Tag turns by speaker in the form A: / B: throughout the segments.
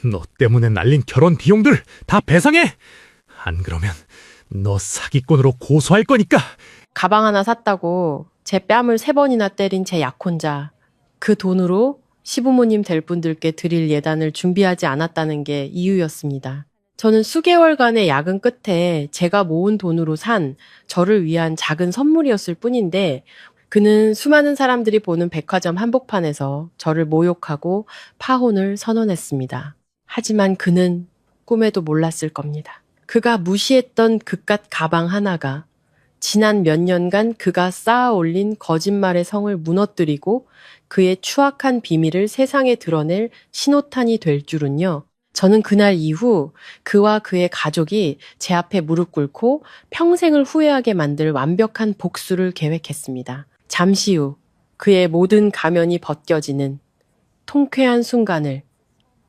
A: 너 때문에 날린 결혼 비용들 다 배상해! 안 그러면 너 사기꾼으로 고소할 거니까!
B: 가방 하나 샀다고 제 뺨을 3번이나 때린 제 약혼자. 그 돈으로 시부모님 될 분들께 드릴 예단을 준비하지 않았다는 게 이유였습니다. 저는 수개월간의 야근 끝에 제가 모은 돈으로 산 저를 위한 작은 선물이었을 뿐인데 그는 수많은 사람들이 보는 백화점 한복판에서 저를 모욕하고 파혼을 선언했습니다. 하지만 그는 꿈에도 몰랐을 겁니다. 그가 무시했던 그깟 가방 하나가 지난 몇 년간 그가 쌓아 올린 거짓말의 성을 무너뜨리고 그의 추악한 비밀을 세상에 드러낼 신호탄이 될 줄은요. 저는 그날 이후 그와 그의 가족이 제 앞에 무릎 꿇고 평생을 후회하게 만들 완벽한 복수를 계획했습니다. 잠시 후 그의 모든 가면이 벗겨지는 통쾌한 순간을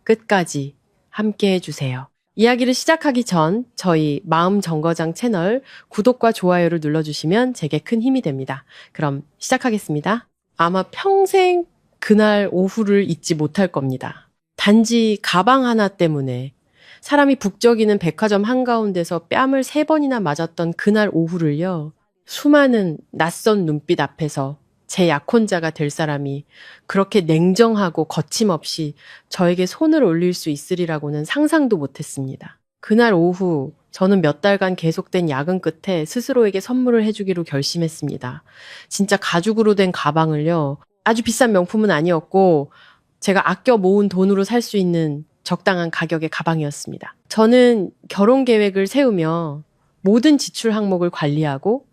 B: 끝까지 함께 해주세요. 이야기를 시작하기 전 저희 마음정거장 채널 구독과 좋아요를 눌러주시면 제게 큰 힘이 됩니다. 그럼 시작하겠습니다. 아마 평생 그날 오후를 잊지 못할 겁니다. 단지 가방 하나 때문에 사람이 북적이는 백화점 한가운데서 뺨을 3번이나 맞았던 그날 오후를요. 수많은 낯선 눈빛 앞에서 제 약혼자가 될 사람이 그렇게 냉정하고 거침없이 저에게 손을 올릴 수 있으리라고는 상상도 못했습니다. 그날 오후 저는 몇 달간 계속된 야근 끝에 스스로에게 선물을 해주기로 결심했습니다. 진짜 가죽으로 된 가방을요. 아주 비싼 명품은 아니었고 제가 아껴 모은 돈으로 살 수 있는 적당한 가격의 가방이었습니다. 저는 결혼 계획을 세우며 모든 지출 항목을 관리하고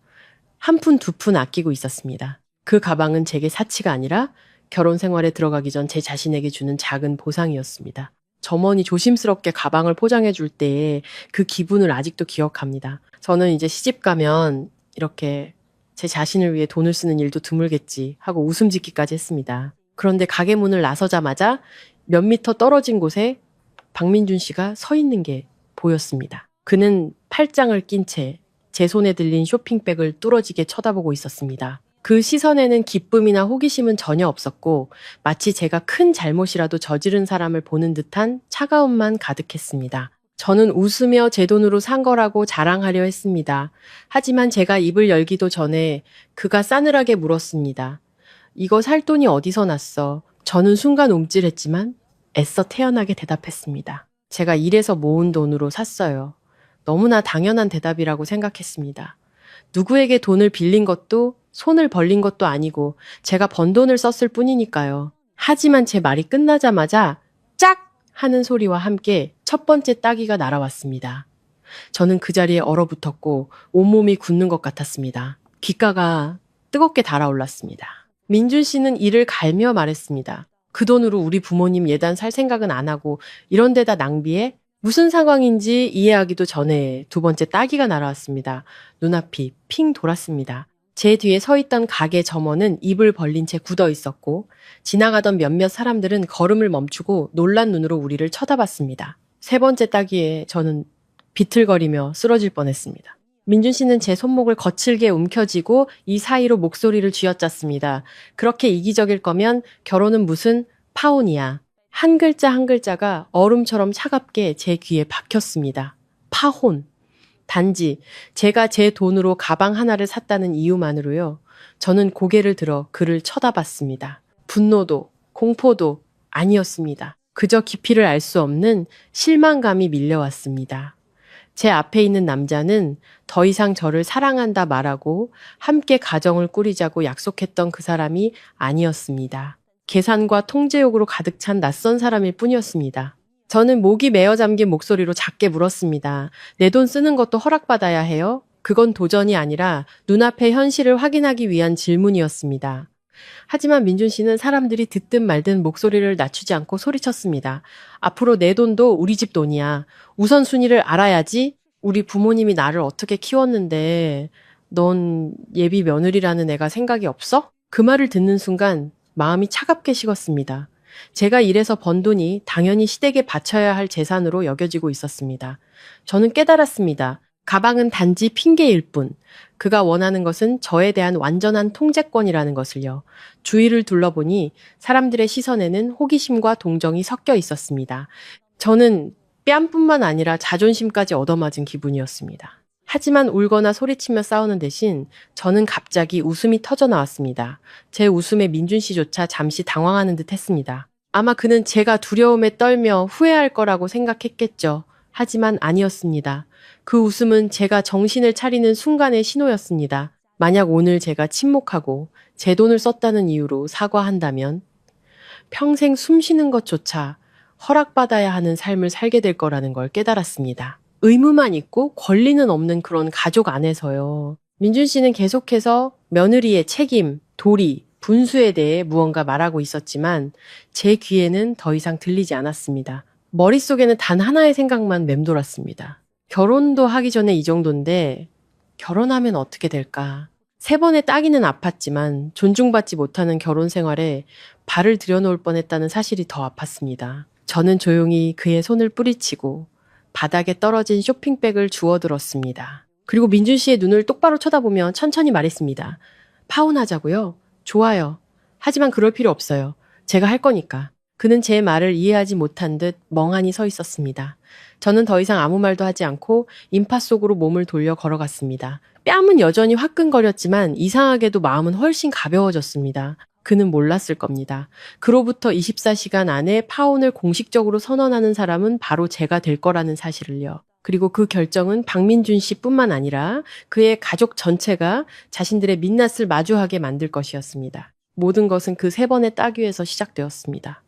B: 한 푼 두 푼 아끼고 있었습니다. 그 가방은 제게 사치가 아니라 결혼 생활에 들어가기 전 제 자신에게 주는 작은 보상이었습니다. 점원이 조심스럽게 가방을 포장해 줄 때의 그 기분을 아직도 기억합니다. 저는 이제 시집 가면 이렇게 제 자신을 위해 돈을 쓰는 일도 드물겠지 하고 웃음 짓기까지 했습니다. 그런데 가게 문을 나서자마자 몇 미터 떨어진 곳에 박민준 씨가 서 있는 게 보였습니다. 그는 팔짱을 낀 채 제 손에 들린 쇼핑백을 뚫어지게 쳐다보고 있었습니다. 그 시선에는 기쁨이나 호기심은 전혀 없었고 마치 제가 큰 잘못이라도 저지른 사람을 보는 듯한 차가움만 가득했습니다. 저는 웃으며 제 돈으로 산 거라고 자랑하려 했습니다. 하지만 제가 입을 열기도 전에 그가 싸늘하게 물었습니다. 이거 살 돈이 어디서 났어? 저는 순간 움찔했지만 애써 태연하게 대답했습니다. 제가 일해서 모은 돈으로 샀어요. 너무나 당연한 대답이라고 생각했습니다. 누구에게 돈을 빌린 것도 손을 벌린 것도 아니고 제가 번 돈을 썼을 뿐이니까요. 하지만 제 말이 끝나자마자 짝! 하는 소리와 함께 첫 번째 따기가 날아왔습니다. 저는 그 자리에 얼어붙었고 온몸이 굳는 것 같았습니다. 귓가가 뜨겁게 달아올랐습니다. 민준 씨는 이를 갈며 말했습니다. 그 돈으로 우리 부모님 예단 살 생각은 안 하고 이런 데다 낭비해? 무슨 상황인지 이해하기도 전에 두 번째 따기가 날아왔습니다. 눈앞이 핑 돌았습니다. 제 뒤에 서 있던 가게 점원은 입을 벌린 채 굳어 있었고 지나가던 몇몇 사람들은 걸음을 멈추고 놀란 눈으로 우리를 쳐다봤습니다. 세 번째 따기에 저는 비틀거리며 쓰러질 뻔했습니다. 민준 씨는 제 손목을 거칠게 움켜쥐고 이 사이로 목소리를 쥐어짰습니다. 그렇게 이기적일 거면 결혼은 무슨 파혼이야. 한 글자 한 글자가 얼음처럼 차갑게 제 귀에 박혔습니다. 파혼. 단지 제가 제 돈으로 가방 하나를 샀다는 이유만으로요. 저는 고개를 들어 그를 쳐다봤습니다. 분노도 공포도 아니었습니다. 그저 깊이를 알 수 없는 실망감이 밀려왔습니다. 제 앞에 있는 남자는 더 이상 저를 사랑한다 말하고 함께 가정을 꾸리자고 약속했던 그 사람이 아니었습니다. 계산과 통제욕으로 가득 찬 낯선 사람일 뿐이었습니다. 저는 목이 메어 잠긴 목소리로 작게 물었습니다. 내 돈 쓰는 것도 허락받아야 해요? 그건 도전이 아니라 눈앞의 현실을 확인하기 위한 질문이었습니다. 하지만 민준 씨는 사람들이 듣든 말든 목소리를 낮추지 않고 소리쳤습니다. 앞으로 내 돈도 우리 집 돈이야. 우선순위를 알아야지. 우리 부모님이 나를 어떻게 키웠는데 넌 예비 며느리라는 애가 생각이 없어? 그 말을 듣는 순간 마음이 차갑게 식었습니다. 제가 일해서 번 돈이 당연히 시댁에 바쳐야 할 재산으로 여겨지고 있었습니다. 저는 깨달았습니다. 가방은 단지 핑계일 뿐. 그가 원하는 것은 저에 대한 완전한 통제권이라는 것을요. 주위를 둘러보니 사람들의 시선에는 호기심과 동정이 섞여 있었습니다. 저는 뺨뿐만 아니라 자존심까지 얻어맞은 기분이었습니다. 하지만 울거나 소리치며 싸우는 대신 저는 갑자기 웃음이 터져 나왔습니다. 제 웃음에 민준 씨조차 잠시 당황하는 듯 했습니다. 아마 그는 제가 두려움에 떨며 후회할 거라고 생각했겠죠. 하지만 아니었습니다. 그 웃음은 제가 정신을 차리는 순간의 신호였습니다. 만약 오늘 제가 침묵하고 제 돈을 썼다는 이유로 사과한다면 평생 숨 쉬는 것조차 허락받아야 하는 삶을 살게 될 거라는 걸 깨달았습니다. 의무만 있고 권리는 없는 그런 가족 안에서요. 민준 씨는 계속해서 며느리의 책임, 도리, 분수에 대해 무언가 말하고 있었지만 제 귀에는 더 이상 들리지 않았습니다. 머릿속에는 단 하나의 생각만 맴돌았습니다. 결혼도 하기 전에 이 정도인데 결혼하면 어떻게 될까? 3번의 따기는 아팠지만 존중받지 못하는 결혼 생활에 발을 들여놓을 뻔했다는 사실이 더 아팠습니다. 저는 조용히 그의 손을 뿌리치고 바닥에 떨어진 쇼핑백을 주워들었습니다. 그리고 민준 씨의 눈을 똑바로 쳐다보며 천천히 말했습니다. 파혼하자고요? 좋아요. 하지만 그럴 필요 없어요. 제가 할 거니까. 그는 제 말을 이해하지 못한 듯 멍하니 서 있었습니다. 저는 더 이상 아무 말도 하지 않고 인파 속으로 몸을 돌려 걸어갔습니다. 뺨은 여전히 화끈거렸지만 이상하게도 마음은 훨씬 가벼워졌습니다. 그는 몰랐을 겁니다. 그로부터 24시간 안에 파혼을 공식적으로 선언하는 사람은 바로 제가 될 거라는 사실을요. 그리고 그 결정은 박민준 씨뿐만 아니라 그의 가족 전체가 자신들의 민낯을 마주하게 만들 것이었습니다. 모든 것은 그 3번의 따귀에서 시작되었습니다.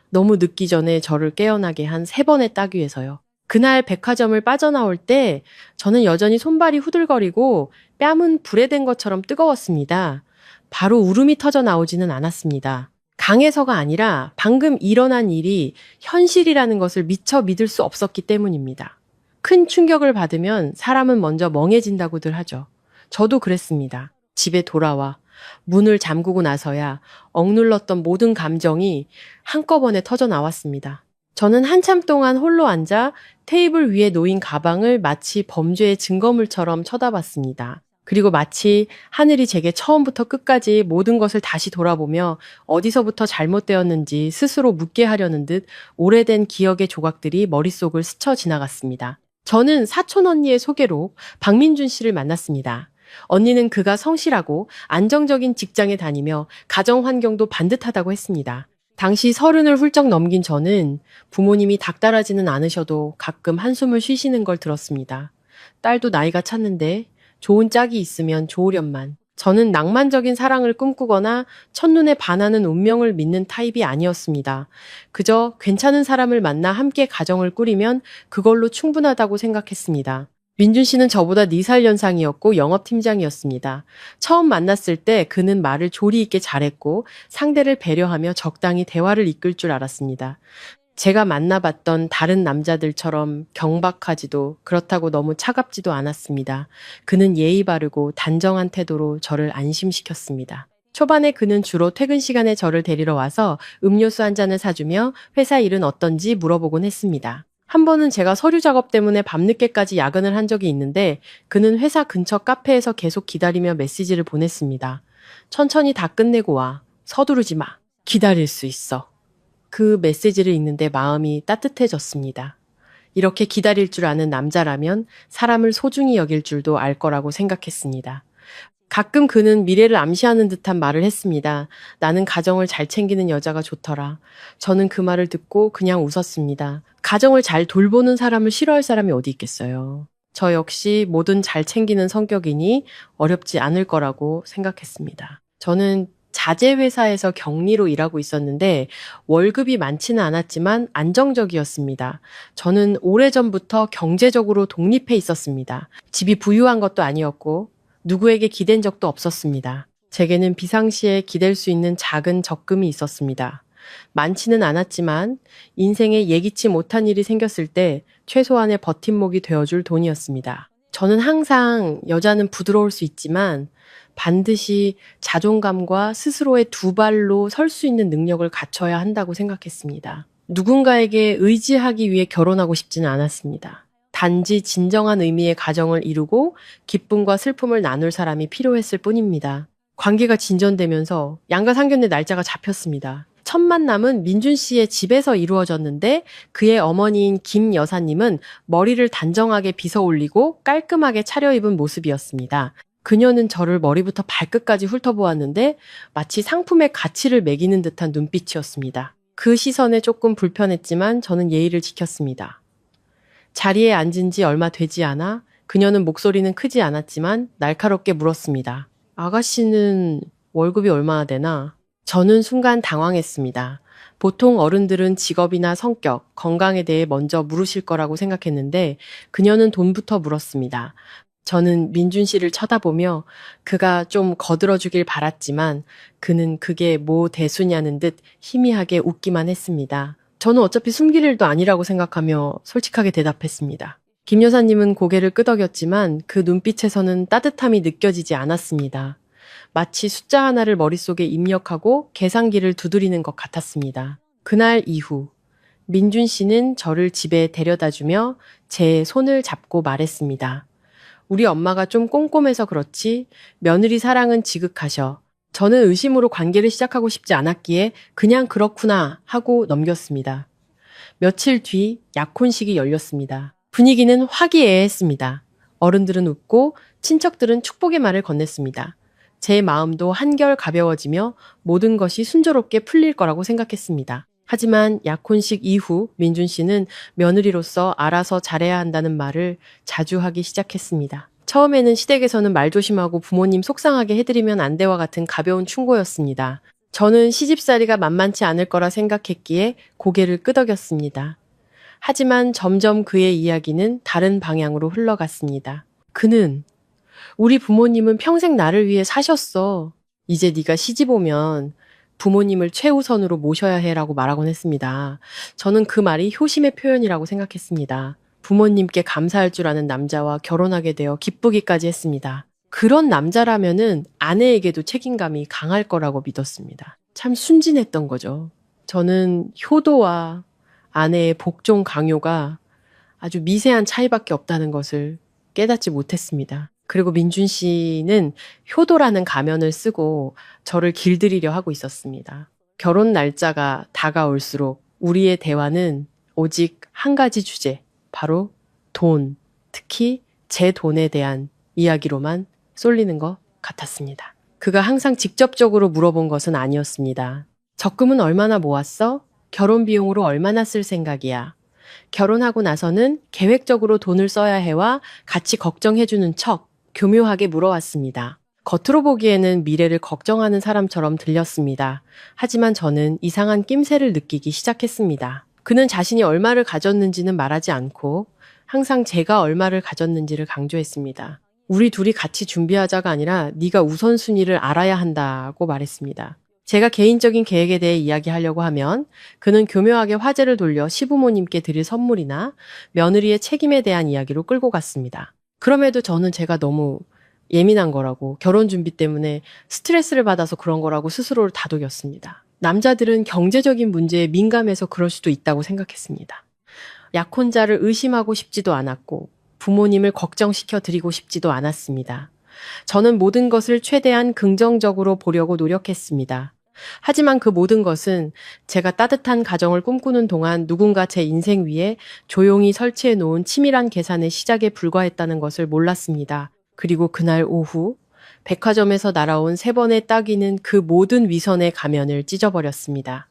B: 너무 늦기 전에 저를 깨어나게 한 3번의 따귀에서요. 그날 백화점을 빠져나올 때 저는 여전히 손발이 후들거리고 뺨은 불에 댄 것처럼 뜨거웠습니다. 바로 울음이 터져 나오지는 않았습니다. 강해서가 아니라 방금 일어난 일이 현실이라는 것을 미처 믿을 수 없었기 때문입니다. 큰 충격을 받으면 사람은 먼저 멍해진다고들 하죠. 저도 그랬습니다. 집에 돌아와 문을 잠그고 나서야 억눌렀던 모든 감정이 한꺼번에 터져 나왔습니다. 저는 한참 동안 홀로 앉아 테이블 위에 놓인 가방을 마치 범죄의 증거물처럼 쳐다봤습니다. 그리고 마치 하늘이 제게 처음부터 끝까지 모든 것을 다시 돌아보며 어디서부터 잘못되었는지 스스로 묻게 하려는 듯 오래된 기억의 조각들이 머릿속을 스쳐 지나갔습니다. 저는 사촌 언니의 소개로 박민준 씨를 만났습니다. 언니는 그가 성실하고 안정적인 직장에 다니며 가정 환경도 반듯하다고 했습니다. 당시 30을 훌쩍 넘긴 저는 부모님이 닥달하지는 않으셔도 가끔 한숨을 쉬시는 걸 들었습니다. 딸도 나이가 찼는데 좋은 짝이 있으면 좋으련만. 저는 낭만적인 사랑을 꿈꾸거나 첫눈에 반하는 운명을 믿는 타입이 아니었습니다. 그저 괜찮은 사람을 만나 함께 가정을 꾸리면 그걸로 충분하다고 생각했습니다. 민준 씨는 저보다 4살 연상이었고 영업팀장이었습니다. 처음 만났을 때 그는 말을 조리 있게 잘했고 상대를 배려하며 적당히 대화를 이끌 줄 알았습니다. 제가 만나봤던 다른 남자들처럼 경박하지도 그렇다고 너무 차갑지도 않았습니다. 그는 예의 바르고 단정한 태도로 저를 안심시켰습니다. 초반에 그는 주로 퇴근 시간에 저를 데리러 와서 음료수 한 잔을 사주며 회사 일은 어떤지 물어보곤 했습니다. 한 번은 제가 서류 작업 때문에 밤늦게까지 야근을 한 적이 있는데 그는 회사 근처 카페에서 계속 기다리며 메시지를 보냈습니다. 천천히 다 끝내고 와. 서두르지 마. 기다릴 수 있어. 그 메시지를 읽는데 마음이 따뜻해졌습니다. 이렇게 기다릴 줄 아는 남자라면 사람을 소중히 여길 줄도 알 거라고 생각했습니다. 가끔 그는 미래를 암시하는 듯한 말을 했습니다. 나는 가정을 잘 챙기는 여자가 좋더라. 저는 그 말을 듣고 그냥 웃었습니다. 가정을 잘 돌보는 사람을 싫어할 사람이 어디 있겠어요. 저 역시 뭐든 잘 챙기는 성격이니 어렵지 않을 거라고 생각했습니다. 저는 자재회사에서 격리로 일하고 있었는데 월급이 많지는 않았지만 안정적이었습니다. 저는 오래전부터 경제적으로 독립해 있었습니다. 집이 부유한 것도 아니었고 누구에게 기댄 적도 없었습니다. 제게는 비상시에 기댈 수 있는 작은 적금이 있었습니다. 많지는 않았지만 인생에 예기치 못한 일이 생겼을 때 최소한의 버팀목이 되어줄 돈이었습니다. 저는 항상 여자는 부드러울 수 있지만 반드시 자존감과 스스로의 2발로 설 수 있는 능력을 갖춰야 한다고 생각했습니다. 누군가에게 의지하기 위해 결혼하고 싶지는 않았습니다. 단지 진정한 의미의 가정을 이루고 기쁨과 슬픔을 나눌 사람이 필요했을 뿐입니다. 관계가 진전되면서 양가 상견례 날짜가 잡혔습니다. 첫 만남은 민준 씨의 집에서 이루어졌는데 그의 어머니인 김 여사님은 머리를 단정하게 빗어 올리고 깔끔하게 차려입은 모습이었습니다. 그녀는 저를 머리부터 발끝까지 훑어보았는데 마치 상품의 가치를 매기는 듯한 눈빛이었습니다. 그 시선에 조금 불편했지만 저는 예의를 지켰습니다. 자리에 앉은 지 얼마 되지 않아 그녀는 목소리는 크지 않았지만 날카롭게 물었습니다. 아가씨는 월급이 얼마나 되나? 저는 순간 당황했습니다. 보통 어른들은 직업이나 성격, 건강에 대해 먼저 물으실 거라고 생각했는데 그녀는 돈부터 물었습니다. 저는 민준 씨를 쳐다보며 그가 좀 거들어주길 바랐지만 그는 그게 뭐 대수냐는 듯 희미하게 웃기만 했습니다. 저는 어차피 숨길 일도 아니라고 생각하며 솔직하게 대답했습니다. 김 여사님은 고개를 끄덕였지만 그 눈빛에서는 따뜻함이 느껴지지 않았습니다. 마치 숫자 하나를 머릿속에 입력하고 계산기를 두드리는 것 같았습니다. 그날 이후 민준 씨는 저를 집에 데려다주며 제 손을 잡고 말했습니다. 우리 엄마가 좀 꼼꼼해서 그렇지 며느리 사랑은 지극하셔. 저는 의심으로 관계를 시작하고 싶지 않았기에 그냥 그렇구나 하고 넘겼습니다. 며칠 뒤 약혼식이 열렸습니다. 분위기는 화기애애했습니다. 어른들은 웃고 친척들은 축복의 말을 건넸습니다. 제 마음도 한결 가벼워지며 모든 것이 순조롭게 풀릴 거라고 생각했습니다. 하지만 약혼식 이후 민준 씨는 며느리로서 알아서 잘해야 한다는 말을 자주 하기 시작했습니다. 처음에는 시댁에서는 말 조심하고 부모님 속상하게 해드리면 안 돼와 같은 가벼운 충고였습니다. 저는 시집살이가 만만치 않을 거라 생각했기에 고개를 끄덕였습니다. 하지만 점점 그의 이야기는 다른 방향으로 흘러갔습니다. 그는 우리 부모님은 평생 나를 위해 사셨어. 이제 네가 시집 오면 부모님을 최우선으로 모셔야 해라고 말하곤 했습니다. 저는 그 말이 효심의 표현이라고 생각했습니다. 부모님께 감사할 줄 아는 남자와 결혼하게 되어 기쁘기까지 했습니다. 그런 남자라면은 아내에게도 책임감이 강할 거라고 믿었습니다. 참 순진했던 거죠. 저는 효도와 아내의 복종 강요가 아주 미세한 차이밖에 없다는 것을 깨닫지 못했습니다. 그리고 민준 씨는 효도라는 가면을 쓰고 저를 길들이려 하고 있었습니다. 결혼 날짜가 다가올수록 우리의 대화는 오직 한 가지 주제, 바로 돈, 특히 제 돈에 대한 이야기로만 쏠리는 것 같았습니다. 그가 항상 직접적으로 물어본 것은 아니었습니다. 적금은 얼마나 모았어? 결혼 비용으로 얼마나 쓸 생각이야? 결혼하고 나서는 계획적으로 돈을 써야 해와 같이 걱정해주는 척 교묘하게 물어왔습니다. 겉으로 보기에는 미래를 걱정하는 사람처럼 들렸습니다. 하지만 저는 이상한 낌새를 느끼기 시작했습니다. 그는 자신이 얼마를 가졌는지는 말하지 않고 항상 제가 얼마를 가졌는지를 강조했습니다. 우리 둘이 같이 준비하자가 아니라 네가 우선순위를 알아야 한다고 말했습니다. 제가 개인적인 계획에 대해 이야기하려고 하면 그는 교묘하게 화제를 돌려 시부모님께 드릴 선물이나 며느리의 책임에 대한 이야기로 끌고 갔습니다. 그럼에도 저는 제가 너무 예민한 거라고, 결혼 준비 때문에 스트레스를 받아서 그런 거라고 스스로를 다독였습니다. 남자들은 경제적인 문제에 민감해서 그럴 수도 있다고 생각했습니다. 약혼자를 의심하고 싶지도 않았고 부모님을 걱정시켜 드리고 싶지도 않았습니다. 저는 모든 것을 최대한 긍정적으로 보려고 노력했습니다. 하지만 그 모든 것은 제가 따뜻한 가정을 꿈꾸는 동안 누군가 제 인생 위에 조용히 설치해 놓은 치밀한 계산의 시작에 불과했다는 것을 몰랐습니다. 그리고 그날 오후 백화점에서 날아온 3번의 따귀는 그 모든 위선의 가면을 찢어버렸습니다.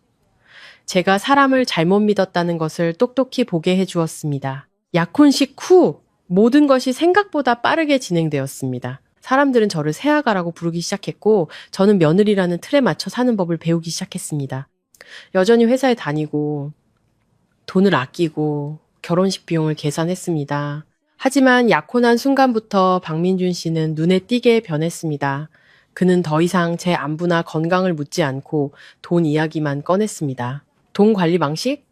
B: 제가 사람을 잘못 믿었다는 것을 똑똑히 보게 해주었습니다. 약혼식 후 모든 것이 생각보다 빠르게 진행되었습니다. 사람들은 저를 새아가라고 부르기 시작했고 저는 며느리라는 틀에 맞춰 사는 법을 배우기 시작했습니다. 여전히 회사에 다니고 돈을 아끼고 결혼식 비용을 계산했습니다. 하지만 약혼한 순간부터 박민준 씨는 눈에 띄게 변했습니다. 그는 더 이상 제 안부나 건강을 묻지 않고 돈 이야기만 꺼냈습니다. 돈 관리 방식?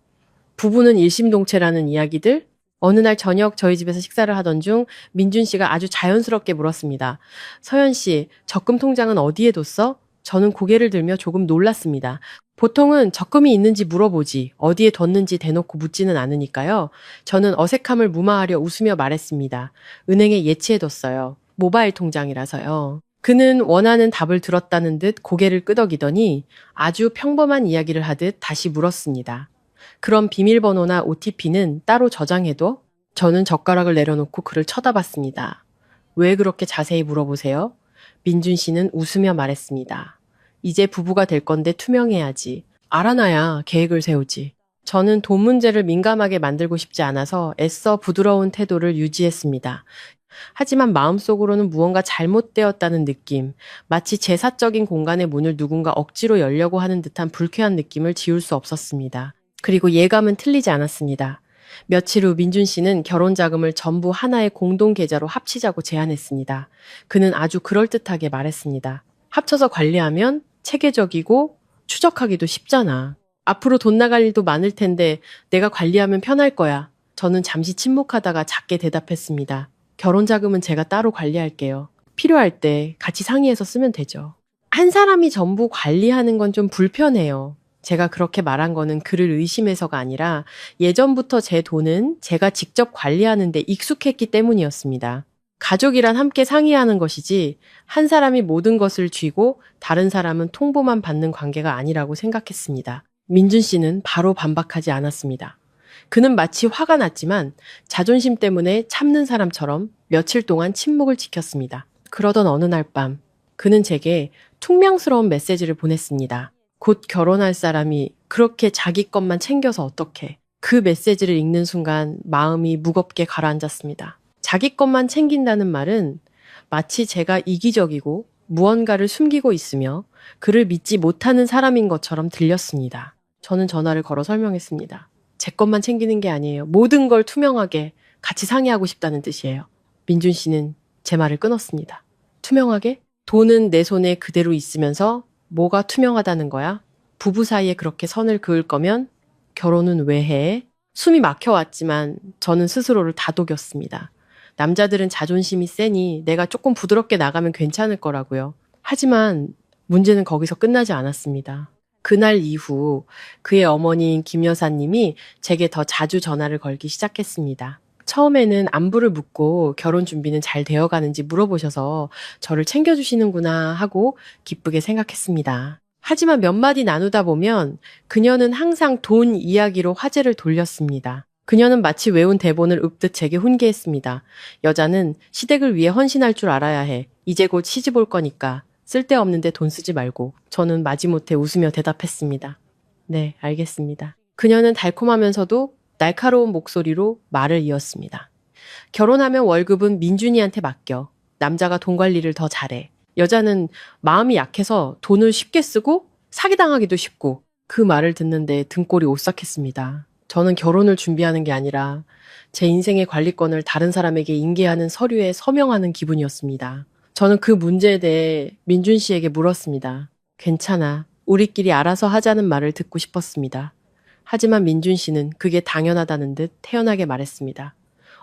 B: 부부는 일심동체라는 이야기들? 어느 날 저녁 저희 집에서 식사를 하던 중 민준 씨가 아주 자연스럽게 물었습니다. 서연 씨, 적금 통장은 어디에 뒀어? 저는 고개를 들며 조금 놀랐습니다. 보통은 적금이 있는지 물어보지 어디에 뒀는지 대놓고 묻지는 않으니까요. 저는 어색함을 무마하려 웃으며 말했습니다. 은행에 예치해뒀어요. 모바일 통장이라서요. 그는 원하는 답을 들었다는 듯 고개를 끄덕이더니 아주 평범한 이야기를 하듯 다시 물었습니다. 그럼 비밀번호나 OTP는 따로 저장해둬? 저는 젓가락을 내려놓고 그를 쳐다봤습니다. 왜 그렇게 자세히 물어보세요? 민준 씨는 웃으며 말했습니다. 이제 부부가 될 건데 투명해야지. 알아놔야 계획을 세우지. 저는 돈 문제를 민감하게 만들고 싶지 않아서 애써 부드러운 태도를 유지했습니다. 하지만 마음속으로는 무언가 잘못되었다는 느낌, 마치 제 사적인 공간의 문을 누군가 억지로 열려고 하는 듯한 불쾌한 느낌을 지울 수 없었습니다. 그리고 예감은 틀리지 않았습니다. 며칠 후 민준 씨는 결혼 자금을 전부 하나의 공동 계좌로 합치자고 제안했습니다. 그는 아주 그럴듯하게 말했습니다. 합쳐서 관리하면 체계적이고 추적하기도 쉽잖아. 앞으로 돈 나갈 일도 많을 텐데 내가 관리하면 편할 거야. 저는 잠시 침묵하다가 작게 대답했습니다. 결혼 자금은 제가 따로 관리할게요. 필요할 때 같이 상의해서 쓰면 되죠. 한 사람이 전부 관리하는 건 좀 불편해요. 제가 그렇게 말한 거는 그를 의심해서가 아니라 예전부터 제 돈은 제가 직접 관리하는 데 익숙했기 때문이었습니다. 가족이란 함께 상의하는 것이지 한 사람이 모든 것을 쥐고 다른 사람은 통보만 받는 관계가 아니라고 생각했습니다. 민준 씨는 바로 반박하지 않았습니다. 그는 마치 화가 났지만 자존심 때문에 참는 사람처럼 며칠 동안 침묵을 지켰습니다. 그러던 어느 날 밤, 그는 제게 퉁명스러운 메시지를 보냈습니다. 곧 결혼할 사람이 그렇게 자기 것만 챙겨서 어떡해. 그 메시지를 읽는 순간 마음이 무겁게 가라앉았습니다. 자기 것만 챙긴다는 말은 마치 제가 이기적이고 무언가를 숨기고 있으며 그를 믿지 못하는 사람인 것처럼 들렸습니다. 저는 전화를 걸어 설명했습니다. 제 것만 챙기는 게 아니에요. 모든 걸 투명하게 같이 상의하고 싶다는 뜻이에요. 민준 씨는 제 말을 끊었습니다. 투명하게? 돈은 내 손에 그대로 있으면서 뭐가 투명하다는 거야? 부부 사이에 그렇게 선을 그을 거면 결혼은 왜 해? 숨이 막혀왔지만 저는 스스로를 다독였습니다. 남자들은 자존심이 세니 내가 조금 부드럽게 나가면 괜찮을 거라고요. 하지만 문제는 거기서 끝나지 않았습니다. 그날 이후 그의 어머니인 김 여사님이 제게 더 자주 전화를 걸기 시작했습니다. 처음에는 안부를 묻고 결혼 준비는 잘 되어가는지 물어보셔서 저를 챙겨주시는구나 하고 기쁘게 생각했습니다. 하지만 몇 마디 나누다 보면 그녀는 항상 돈 이야기로 화제를 돌렸습니다. 그녀는 마치 외운 대본을 읊듯 제게 훈계했습니다. 여자는 시댁을 위해 헌신할 줄 알아야 해. 이제 곧 시집 올 거니까 쓸데없는데 돈 쓰지 말고. 저는 마지못해 웃으며 대답했습니다. 네, 알겠습니다. 그녀는 달콤하면서도 날카로운 목소리로 말을 이었습니다. 결혼하면 월급은 민준이한테 맡겨. 남자가 돈 관리를 더 잘해. 여자는 마음이 약해서 돈을 쉽게 쓰고 사기당하기도 쉽고. 그 말을 듣는데 등골이 오싹했습니다. 저는 결혼을 준비하는 게 아니라 제 인생의 관리권을 다른 사람에게 인계하는 서류에 서명하는 기분이었습니다. 저는 그 문제에 대해 민준 씨에게 물었습니다. 괜찮아. 우리끼리 알아서 하자는 말을 듣고 싶었습니다. 하지만 민준 씨는 그게 당연하다는 듯 태연하게 말했습니다.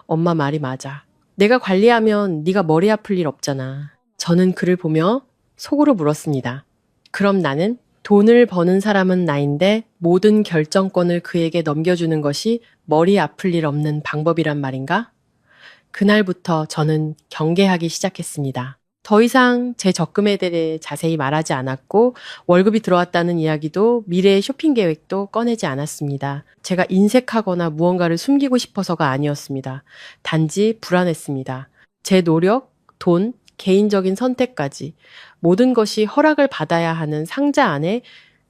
B: 엄마 말이 맞아. 내가 관리하면 네가 머리 아플 일 없잖아. 저는 그를 보며 속으로 물었습니다. 그럼 나는 돈을 버는 사람은 나인데 모든 결정권을 그에게 넘겨주는 것이 머리 아플 일 없는 방법이란 말인가? 그날부터 저는 경계하기 시작했습니다. 더 이상 제 적금에 대해 자세히 말하지 않았고 월급이 들어왔다는 이야기도 미래의 쇼핑 계획도 꺼내지 않았습니다. 제가 인색하거나 무언가를 숨기고 싶어서가 아니었습니다. 단지 불안했습니다. 제 노력, 돈, 개인적인 선택까지 모든 것이 허락을 받아야 하는 상자 안에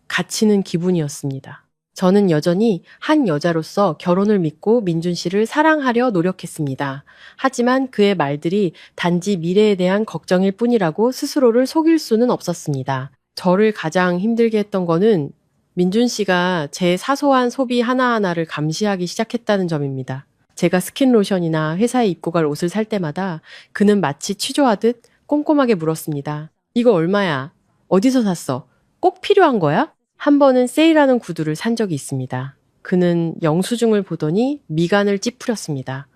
B: 갇히는 기분이었습니다. 저는 여전히 한 여자로서 결혼을 믿고 민준 씨를 사랑하려 노력했습니다. 하지만 그의 말들이 단지 미래에 대한 걱정일 뿐이라고 스스로를 속일 수는 없었습니다. 저를 가장 힘들게 했던 거는 민준 씨가 제 사소한 소비 하나하나를 감시하기 시작했다는 점입니다. 제가 스킨로션이나 회사에 입고 갈 옷을 살 때마다 그는 마치 취조하듯 꼼꼼하게 물었습니다. 이거 얼마야? 어디서 샀어? 꼭 필요한 거야? 한 번은 세일하는 구두를 산 적이 있습니다. 그는 영수증을 보더니 미간을 찌푸렸습니다.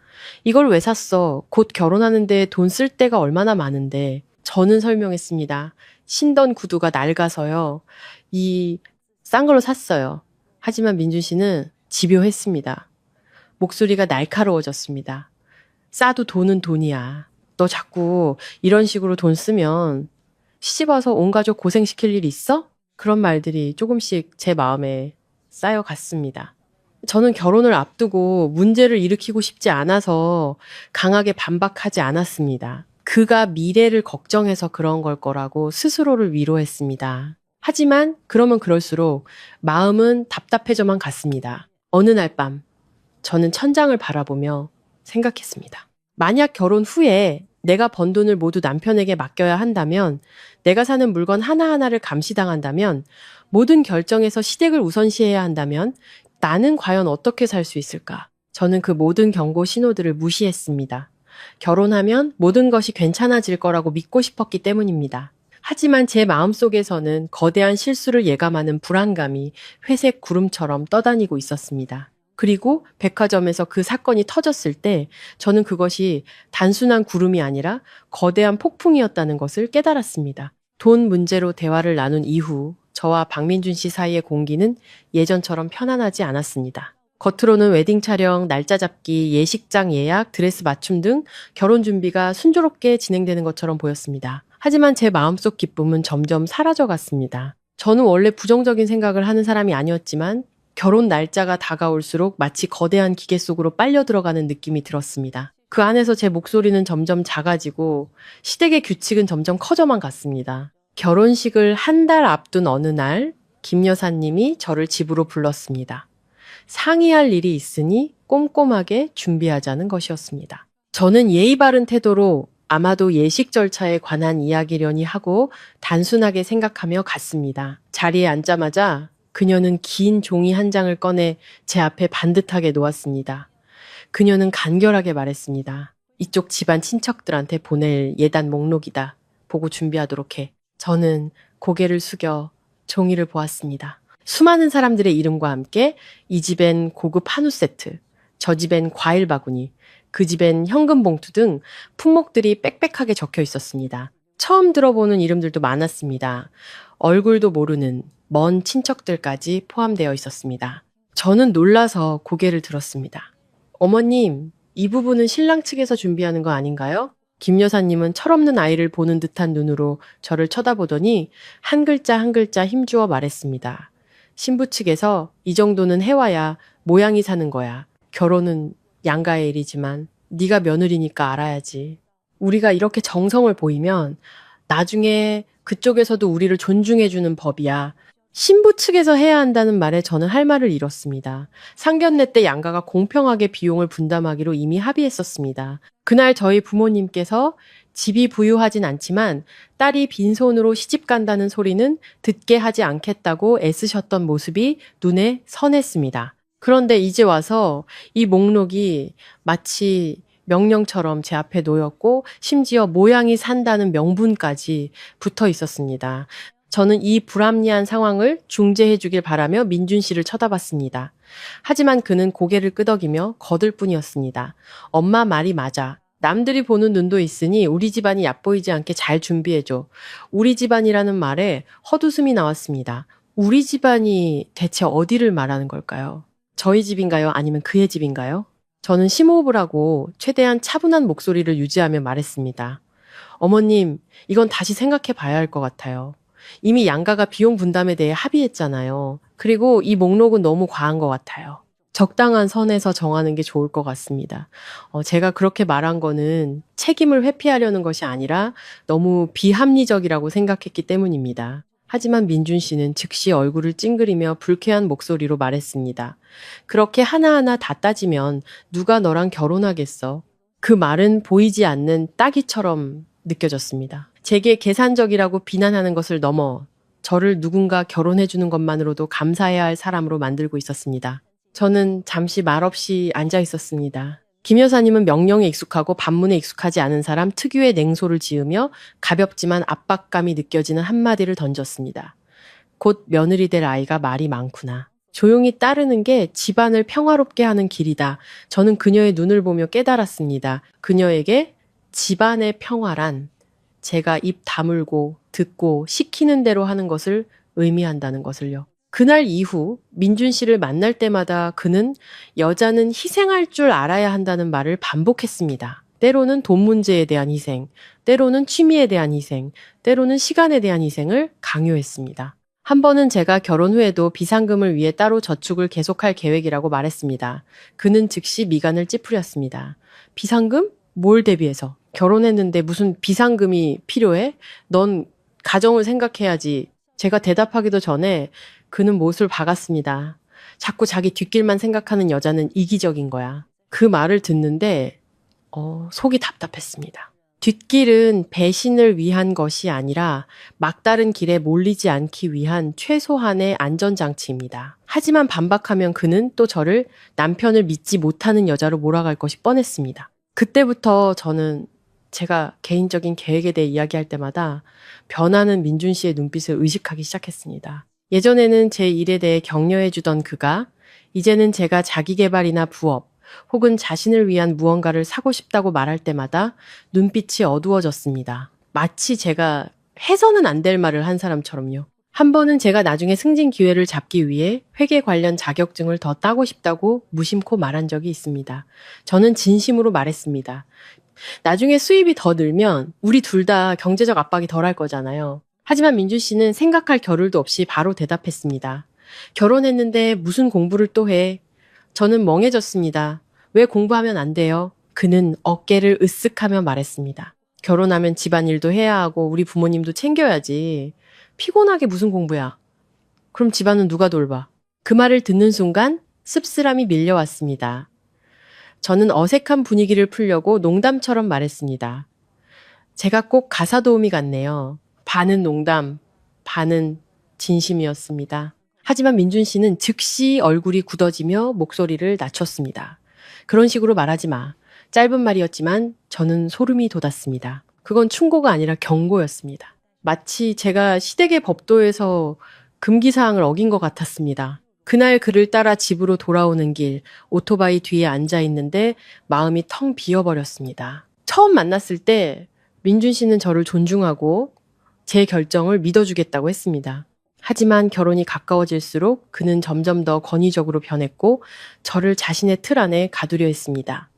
B: 이걸 왜 샀어? 곧 결혼하는데 돈 쓸 데가 얼마나 많은데. 저는 설명했습니다. 신던 구두가 낡아서요. 싼 걸로 샀어요. 하지만 민준 씨는 집요했습니다. 목소리가 날카로워졌습니다. 싸도 돈은 돈이야. 너 자꾸 이런 식으로 돈 쓰면 시집와서 온 가족 고생시킬 일 있어? 그런 말들이 조금씩 제 마음에 쌓여갔습니다. 저는 결혼을 앞두고 문제를 일으키고 싶지 않아서 강하게 반박하지 않았습니다. 그가 미래를 걱정해서 그런 걸 거라고 스스로를 위로했습니다. 하지만 그러면 그럴수록 마음은 답답해져만 갔습니다. 어느 날 밤, 저는 천장을 바라보며 생각했습니다. 만약 결혼 후에 내가 번 돈을 모두 남편에게 맡겨야 한다면, 내가 사는 물건 하나하나를 감시당한다면, 모든 결정에서 시댁을 우선시해야 한다면, 나는 과연 어떻게 살 수 있을까? 저는 그 모든 경고 신호들을 무시했습니다. 결혼하면 모든 것이 괜찮아질 거라고 믿고 싶었기 때문입니다. 하지만 제 마음속에서는 거대한 실수를 예감하는 불안감이 회색 구름처럼 떠다니고 있었습니다. 그리고 백화점에서 그 사건이 터졌을 때 저는 그것이 단순한 구름이 아니라 거대한 폭풍이었다는 것을 깨달았습니다. 돈 문제로 대화를 나눈 이후 저와 박민준 씨 사이의 공기는 예전처럼 편안하지 않았습니다. 겉으로는 웨딩 촬영, 날짜 잡기, 예식장 예약, 드레스 맞춤 등 결혼 준비가 순조롭게 진행되는 것처럼 보였습니다. 하지만 제 마음속 기쁨은 점점 사라져 갔습니다. 저는 원래 부정적인 생각을 하는 사람이 아니었지만 결혼 날짜가 다가올수록 마치 거대한 기계 속으로 빨려 들어가는 느낌이 들었습니다. 그 안에서 제 목소리는 점점 작아지고 시댁의 규칙은 점점 커져만 갔습니다. 결혼식을 한 달 앞둔 어느 날 김 여사님이 저를 집으로 불렀습니다. 상의할 일이 있으니 꼼꼼하게 준비하자는 것이었습니다. 저는 예의 바른 태도로 아마도 예식 절차에 관한 이야기려니 하고 단순하게 생각하며 갔습니다. 자리에 앉자마자 그녀는 긴 종이 한 장을 꺼내 제 앞에 반듯하게 놓았습니다. 그녀는 간결하게 말했습니다. 이쪽 집안 친척들한테 보낼 예단 목록이다. 보고 준비하도록 해. 저는 고개를 숙여 종이를 보았습니다. 수많은 사람들의 이름과 함께 이 집엔 고급 한우 세트, 저 집엔 과일 바구니, 그 집엔 현금 봉투 등 품목들이 빽빽하게 적혀 있었습니다. 처음 들어보는 이름들도 많았습니다. 얼굴도 모르는 먼 친척들까지 포함되어 있었습니다. 저는 놀라서 고개를 들었습니다. 어머님, 이 부분은 신랑 측에서 준비하는 거 아닌가요? 김 여사님은 철없는 아이를 보는 듯한 눈으로 저를 쳐다보더니 한 글자 한 글자 힘주어 말했습니다. 신부 측에서 이 정도는 해와야 모양이 사는 거야. 결혼은 양가의 일이지만 네가 며느리니까 알아야지. 우리가 이렇게 정성을 보이면 나중에 그쪽에서도 우리를 존중해주는 법이야. 신부 측에서 해야 한다는 말에 저는 할 말을 잃었습니다. 상견례 때 양가가 공평하게 비용을 분담하기로 이미 합의했었습니다. 그날 저희 부모님께서 집이 부유하진 않지만 딸이 빈손으로 시집 간다는 소리는 듣게 하지 않겠다고 애쓰셨던 모습이 눈에 선했습니다. 그런데 이제 와서 이 목록이 마치 명령처럼 제 앞에 놓였고 심지어 모양이 산다는 명분까지 붙어 있었습니다. 저는 이 불합리한 상황을 중재해 주길 바라며 민준 씨를 쳐다봤습니다. 하지만 그는 고개를 끄덕이며 거들 뿐이었습니다. 엄마 말이 맞아. 남들이 보는 눈도 있으니 우리 집안이 얕보이지 않게 잘 준비해줘. 우리 집안이라는 말에 헛웃음이 나왔습니다. 우리 집안이 대체 어디를 말하는 걸까요? 저희 집인가요? 아니면 그의 집인가요? 저는 심호흡을 하고 최대한 차분한 목소리를 유지하며 말했습니다. 어머님, 이건 다시 생각해 봐야 할 것 같아요. 이미 양가가 비용 분담에 대해 합의했잖아요. 그리고 이 목록은 너무 과한 것 같아요. 적당한 선에서 정하는 게 좋을 것 같습니다. 제가 그렇게 말한 거는 책임을 회피하려는 것이 아니라 너무 비합리적이라고 생각했기 때문입니다. 하지만 민준 씨는 즉시 얼굴을 찡그리며 불쾌한 목소리로 말했습니다. 그렇게 하나하나 다 따지면 누가 너랑 결혼하겠어? 그 말은 보이지 않는 따귀처럼 느껴졌습니다. 제게 계산적이라고 비난하는 것을 넘어 저를 누군가 결혼해주는 것만으로도 감사해야 할 사람으로 만들고 있었습니다. 저는 잠시 말없이 앉아 있었습니다. 김 여사님은 명령에 익숙하고 반문에 익숙하지 않은 사람 특유의 냉소를 지으며 가볍지만 압박감이 느껴지는 한마디를 던졌습니다. 곧 며느리 될 아이가 말이 많구나. 조용히 따르는 게 집안을 평화롭게 하는 길이다. 저는 그녀의 눈을 보며 깨달았습니다. 그녀에게 집안의 평화란 제가 입 다물고 듣고 시키는 대로 하는 것을 의미한다는 것을요. 그날 이후 민준 씨를 만날 때마다 그는 여자는 희생할 줄 알아야 한다는 말을 반복했습니다. 때로는 돈 문제에 대한 희생, 때로는 취미에 대한 희생, 때로는 시간에 대한 희생을 강요했습니다. 한 번은 제가 결혼 후에도 비상금을 위해 따로 저축을 계속할 계획이라고 말했습니다. 그는 즉시 미간을 찌푸렸습니다. 비상금? 뭘 대비해서? 결혼했는데 무슨 비상금이 필요해? 넌 가정을 생각해야지. 제가 대답하기도 전에 그는 못을 박았습니다. 자꾸 자기 뒷길만 생각하는 여자는 이기적인 거야. 그 말을 듣는데 속이 답답했습니다. 뒷길은 배신을 위한 것이 아니라 막다른 길에 몰리지 않기 위한 최소한의 안전장치입니다. 하지만 반박하면 그는 또 저를 남편을 믿지 못하는 여자로 몰아갈 것이 뻔했습니다. 그때부터 저는 제가 개인적인 계획에 대해 이야기할 때마다 변하는 민준 씨의 눈빛을 의식하기 시작했습니다. 예전에는 제 일에 대해 격려해주던 그가 이제는 제가 자기계발이나 부업 혹은 자신을 위한 무언가를 사고 싶다고 말할 때마다 눈빛이 어두워졌습니다. 마치 제가 해서는 안 될 말을 한 사람처럼요. 한 번은 제가 나중에 승진 기회를 잡기 위해 회계 관련 자격증을 더 따고 싶다고 무심코 말한 적이 있습니다. 저는 진심으로 말했습니다. 나중에 수입이 더 늘면 우리 둘 다 경제적 압박이 덜할 거잖아요. 하지만 민준 씨는 생각할 겨를도 없이 바로 대답했습니다. 결혼했는데 무슨 공부를 또 해? 저는 멍해졌습니다. 왜 공부하면 안 돼요? 그는 어깨를 으쓱하며 말했습니다. 결혼하면 집안일도 해야 하고 우리 부모님도 챙겨야지. 피곤하게 무슨 공부야? 그럼 집안은 누가 돌봐? 그 말을 듣는 순간 씁쓸함이 밀려왔습니다. 저는 어색한 분위기를 풀려고 농담처럼 말했습니다. 제가 꼭 가사 도우미 같네요. 반은 농담, 반은 진심이었습니다. 하지만 민준 씨는 즉시 얼굴이 굳어지며 목소리를 낮췄습니다. 그런 식으로 말하지 마. 짧은 말이었지만 저는 소름이 돋았습니다. 그건 충고가 아니라 경고였습니다. 마치 제가 시댁의 법도에서 금기사항을 어긴 것 같았습니다. 그날 그를 따라 집으로 돌아오는 길, 오토바이 뒤에 앉아 있는데 마음이 텅 비어버렸습니다. 처음 만났을 때 민준 씨는 저를 존중하고 제 결정을 믿어주겠다고 했습니다. 하지만 결혼이 가까워질수록 그는 점점 더 권위적으로 변했고 저를 자신의 틀 안에 가두려 했습니다.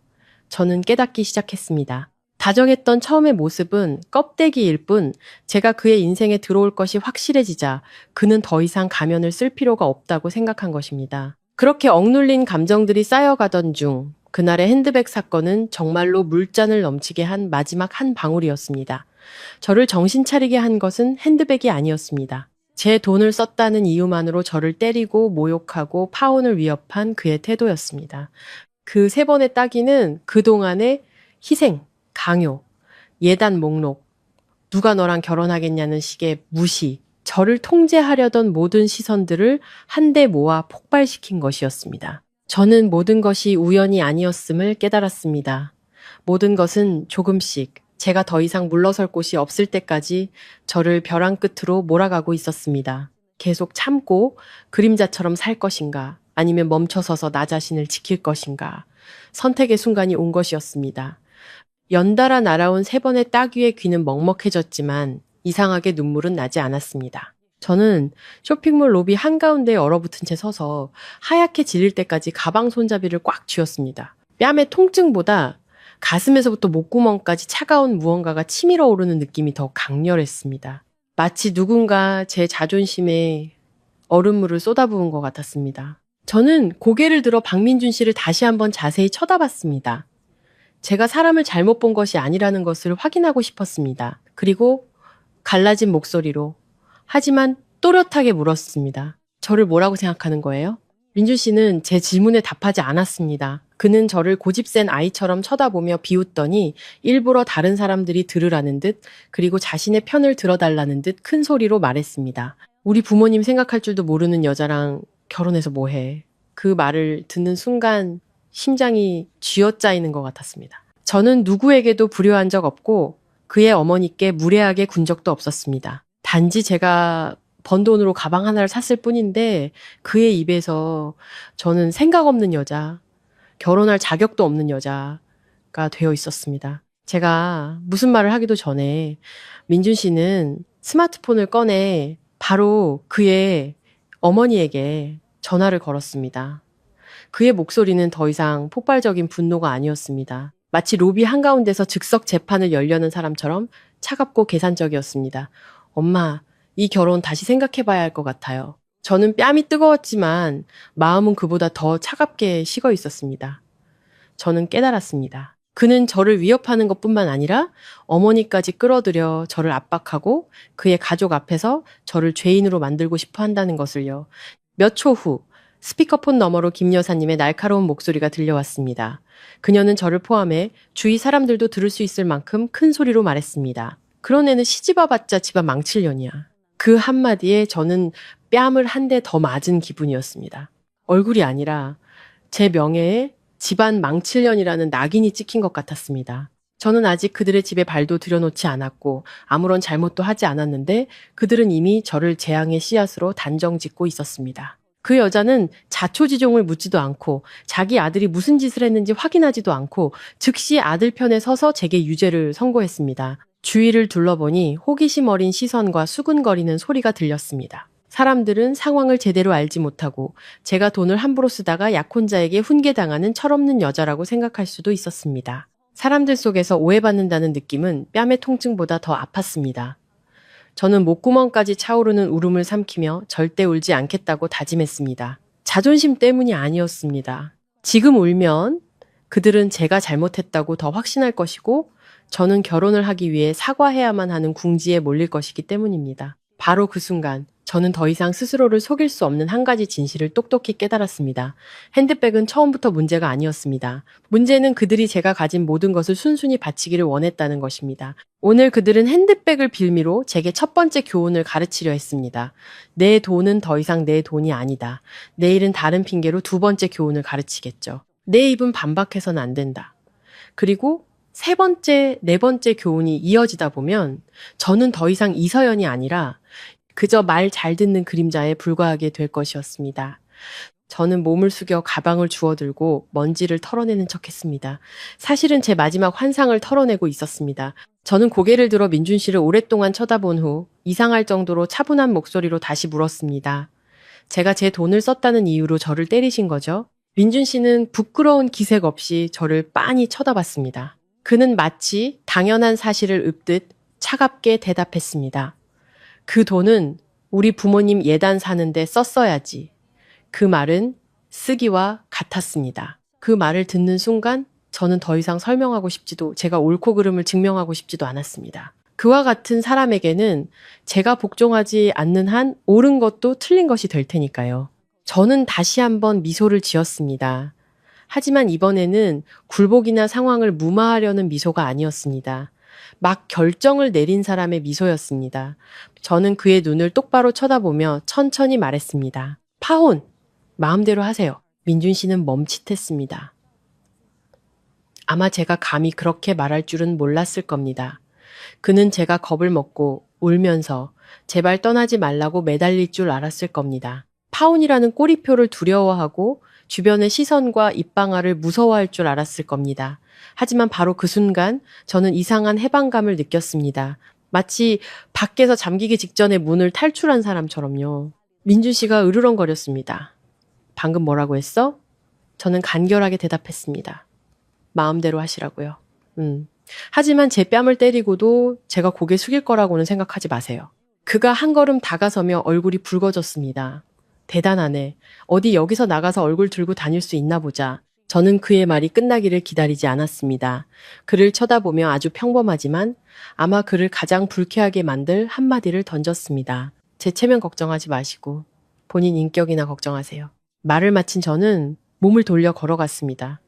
B: 저는 깨닫기 시작했습니다. 다정했던 처음의 모습은 껍데기일 뿐 제가 그의 인생에 들어올 것이 확실해지자 그는 더 이상 가면을 쓸 필요가 없다고 생각한 것입니다. 그렇게 억눌린 감정들이 쌓여가던 중 그날의 핸드백 사건은 정말로 물잔을 넘치게 한 마지막 한 방울이었습니다. 저를 정신 차리게 한 것은 핸드백이 아니었습니다. 제 돈을 썼다는 이유만으로 저를 때리고 모욕하고 파혼을 위협한 그의 태도였습니다. 그 3번의 따기는 그동안의 희생, 강요, 예단 목록, 누가 너랑 결혼하겠냐는 식의 무시, 저를 통제하려던 모든 시선들을 한데 모아 폭발시킨 것이었습니다. 저는 모든 것이 우연이 아니었음을 깨달았습니다. 모든 것은 조금씩 제가 더 이상 물러설 곳이 없을 때까지 저를 벼랑 끝으로 몰아가고 있었습니다. 계속 참고 그림자처럼 살 것인가, 아니면 멈춰서서 나 자신을 지킬 것인가, 선택의 순간이 온 것이었습니다. 연달아 날아온 3번의 따귀의 귀는 먹먹해졌지만 이상하게 눈물은 나지 않았습니다. 저는 쇼핑몰 로비 한가운데에 얼어붙은 채 서서 하얗게 질릴 때까지 가방 손잡이를 꽉 쥐었습니다. 뺨의 통증보다 가슴에서부터 목구멍까지 차가운 무언가가 치밀어 오르는 느낌이 더 강렬했습니다. 마치 누군가 제 자존심에 얼음물을 쏟아부은 것 같았습니다. 저는 고개를 들어 박민준 씨를 다시 한번 자세히 쳐다봤습니다. 제가 사람을 잘못 본 것이 아니라는 것을 확인하고 싶었습니다. 그리고 갈라진 목소리로 하지만 또렷하게 물었습니다. 저를 뭐라고 생각하는 거예요? 민준 씨는 제 질문에 답하지 않았습니다. 그는 저를 고집센 아이처럼 쳐다보며 비웃더니 일부러 다른 사람들이 들으라는 듯 그리고 자신의 편을 들어달라는 듯 큰 소리로 말했습니다. 우리 부모님 생각할 줄도 모르는 여자랑 결혼해서 뭐해. 그 말을 듣는 순간 심장이 쥐어짜이는 것 같았습니다. 저는 누구에게도 불효한 적 없고 그의 어머니께 무례하게 군 적도 없었습니다. 단지 제가 번 돈으로 가방 하나를 샀을 뿐인데 그의 입에서 저는 생각 없는 여자, 결혼할 자격도 없는 여자가 되어 있었습니다. 제가 무슨 말을 하기도 전에 민준 씨는 스마트폰을 꺼내 바로 그의 어머니에게 전화를 걸었습니다. 그의 목소리는 더 이상 폭발적인 분노가 아니었습니다. 마치 로비 한가운데서 즉석 재판을 열려는 사람처럼 차갑고 계산적이었습니다. 엄마, 이 결혼 다시 생각해봐야 할 것 같아요. 저는 뺨이 뜨거웠지만 마음은 그보다 더 차갑게 식어 있었습니다. 저는 깨달았습니다. 그는 저를 위협하는 것뿐만 아니라 어머니까지 끌어들여 저를 압박하고 그의 가족 앞에서 저를 죄인으로 만들고 싶어 한다는 것을요. 몇 초 후 스피커폰 너머로 김 여사님의 날카로운 목소리가 들려왔습니다. 그녀는 저를 포함해 주위 사람들도 들을 수 있을 만큼 큰 소리로 말했습니다. 그런 애는 시집와봤자 집안 망칠 년이야. 그 한마디에 저는 뺨을 한 대 더 맞은 기분이었습니다. 얼굴이 아니라 제 명예에 집안 망칠년이라는 낙인이 찍힌 것 같았습니다. 저는 아직 그들의 집에 발도 들여놓지 않았고 아무런 잘못도 하지 않았는데 그들은 이미 저를 재앙의 씨앗으로 단정 짓고 있었습니다. 그 여자는 자초지종을 묻지도 않고 자기 아들이 무슨 짓을 했는지 확인하지도 않고 즉시 아들 편에 서서 제게 유죄를 선고했습니다. 주위를 둘러보니 호기심 어린 시선과 수근거리는 소리가 들렸습니다. 사람들은 상황을 제대로 알지 못하고 제가 돈을 함부로 쓰다가 약혼자에게 훈계당하는 철없는 여자라고 생각할 수도 있었습니다. 사람들 속에서 오해받는다는 느낌은 뺨의 통증보다 더 아팠습니다. 저는 목구멍까지 차오르는 울음을 삼키며 절대 울지 않겠다고 다짐했습니다. 자존심 때문이 아니었습니다. 지금 울면 그들은 제가 잘못했다고 더 확신할 것이고 저는 결혼을 하기 위해 사과해야만 하는 궁지에 몰릴 것이기 때문입니다. 바로 그 순간 저는 더 이상 스스로를 속일 수 없는 한 가지 진실을 똑똑히 깨달았습니다. 핸드백은 처음부터 문제가 아니었습니다. 문제는 그들이 제가 가진 모든 것을 순순히 바치기를 원했다는 것입니다. 오늘 그들은 핸드백을 빌미로 제게 첫 번째 교훈을 가르치려 했습니다. 내 돈은 더 이상 내 돈이 아니다. 내일은 다른 핑계로 두 번째 교훈을 가르치겠죠. 내 입은 반박해서는 안 된다. 그리고 세 번째, 네 번째 교훈이 이어지다 보면 저는 더 이상 이서연이 아니라 그저 말 잘 듣는 그림자에 불과하게 될 것이었습니다. 저는 몸을 숙여 가방을 주워들고 먼지를 털어내는 척했습니다. 사실은 제 마지막 환상을 털어내고 있었습니다. 저는 고개를 들어 민준 씨를 오랫동안 쳐다본 후 이상할 정도로 차분한 목소리로 다시 물었습니다. 제가 제 돈을 썼다는 이유로 저를 때리신 거죠? 민준 씨는 부끄러운 기색 없이 저를 빤히 쳐다봤습니다. 그는 마치 당연한 사실을 읊듯 차갑게 대답했습니다. 그 돈은 우리 부모님 예단 사는데 썼어야지. 그 말은 쓰기와 같았습니다. 그 말을 듣는 순간 저는 더 이상 설명하고 싶지도 제가 옳고 그름을 증명하고 싶지도 않았습니다. 그와 같은 사람에게는 제가 복종하지 않는 한 옳은 것도 틀린 것이 될 테니까요. 저는 다시 한번 미소를 지었습니다. 하지만 이번에는 굴복이나 상황을 무마하려는 미소가 아니었습니다. 막 결정을 내린 사람의 미소였습니다. 저는 그의 눈을 똑바로 쳐다보며 천천히 말했습니다. 파혼! 마음대로 하세요. 민준 씨는 멈칫했습니다. 아마 제가 감히 그렇게 말할 줄은 몰랐을 겁니다. 그는 제가 겁을 먹고 울면서 제발 떠나지 말라고 매달릴 줄 알았을 겁니다. 파혼이라는 꼬리표를 두려워하고 주변의 시선과 입방아를 무서워할 줄 알았을 겁니다. 하지만 바로 그 순간 저는 이상한 해방감을 느꼈습니다. 마치 밖에서 잠기기 직전에 문을 탈출한 사람처럼요. 민준 씨가 으르렁거렸습니다. 방금 뭐라고 했어? 저는 간결하게 대답했습니다. 마음대로 하시라고요. 하지만 제 뺨을 때리고도 제가 고개 숙일 거라고는 생각하지 마세요. 그가 한 걸음 다가서며 얼굴이 붉어졌습니다. 대단하네. 어디 여기서 나가서 얼굴 들고 다닐 수 있나 보자. 저는 그의 말이 끝나기를 기다리지 않았습니다. 그를 쳐다보며 아주 평범하지만 아마 그를 가장 불쾌하게 만들 한마디를 던졌습니다. 제 체면 걱정하지 마시고 본인 인격이나 걱정하세요. 말을 마친 저는 몸을 돌려 걸어갔습니다.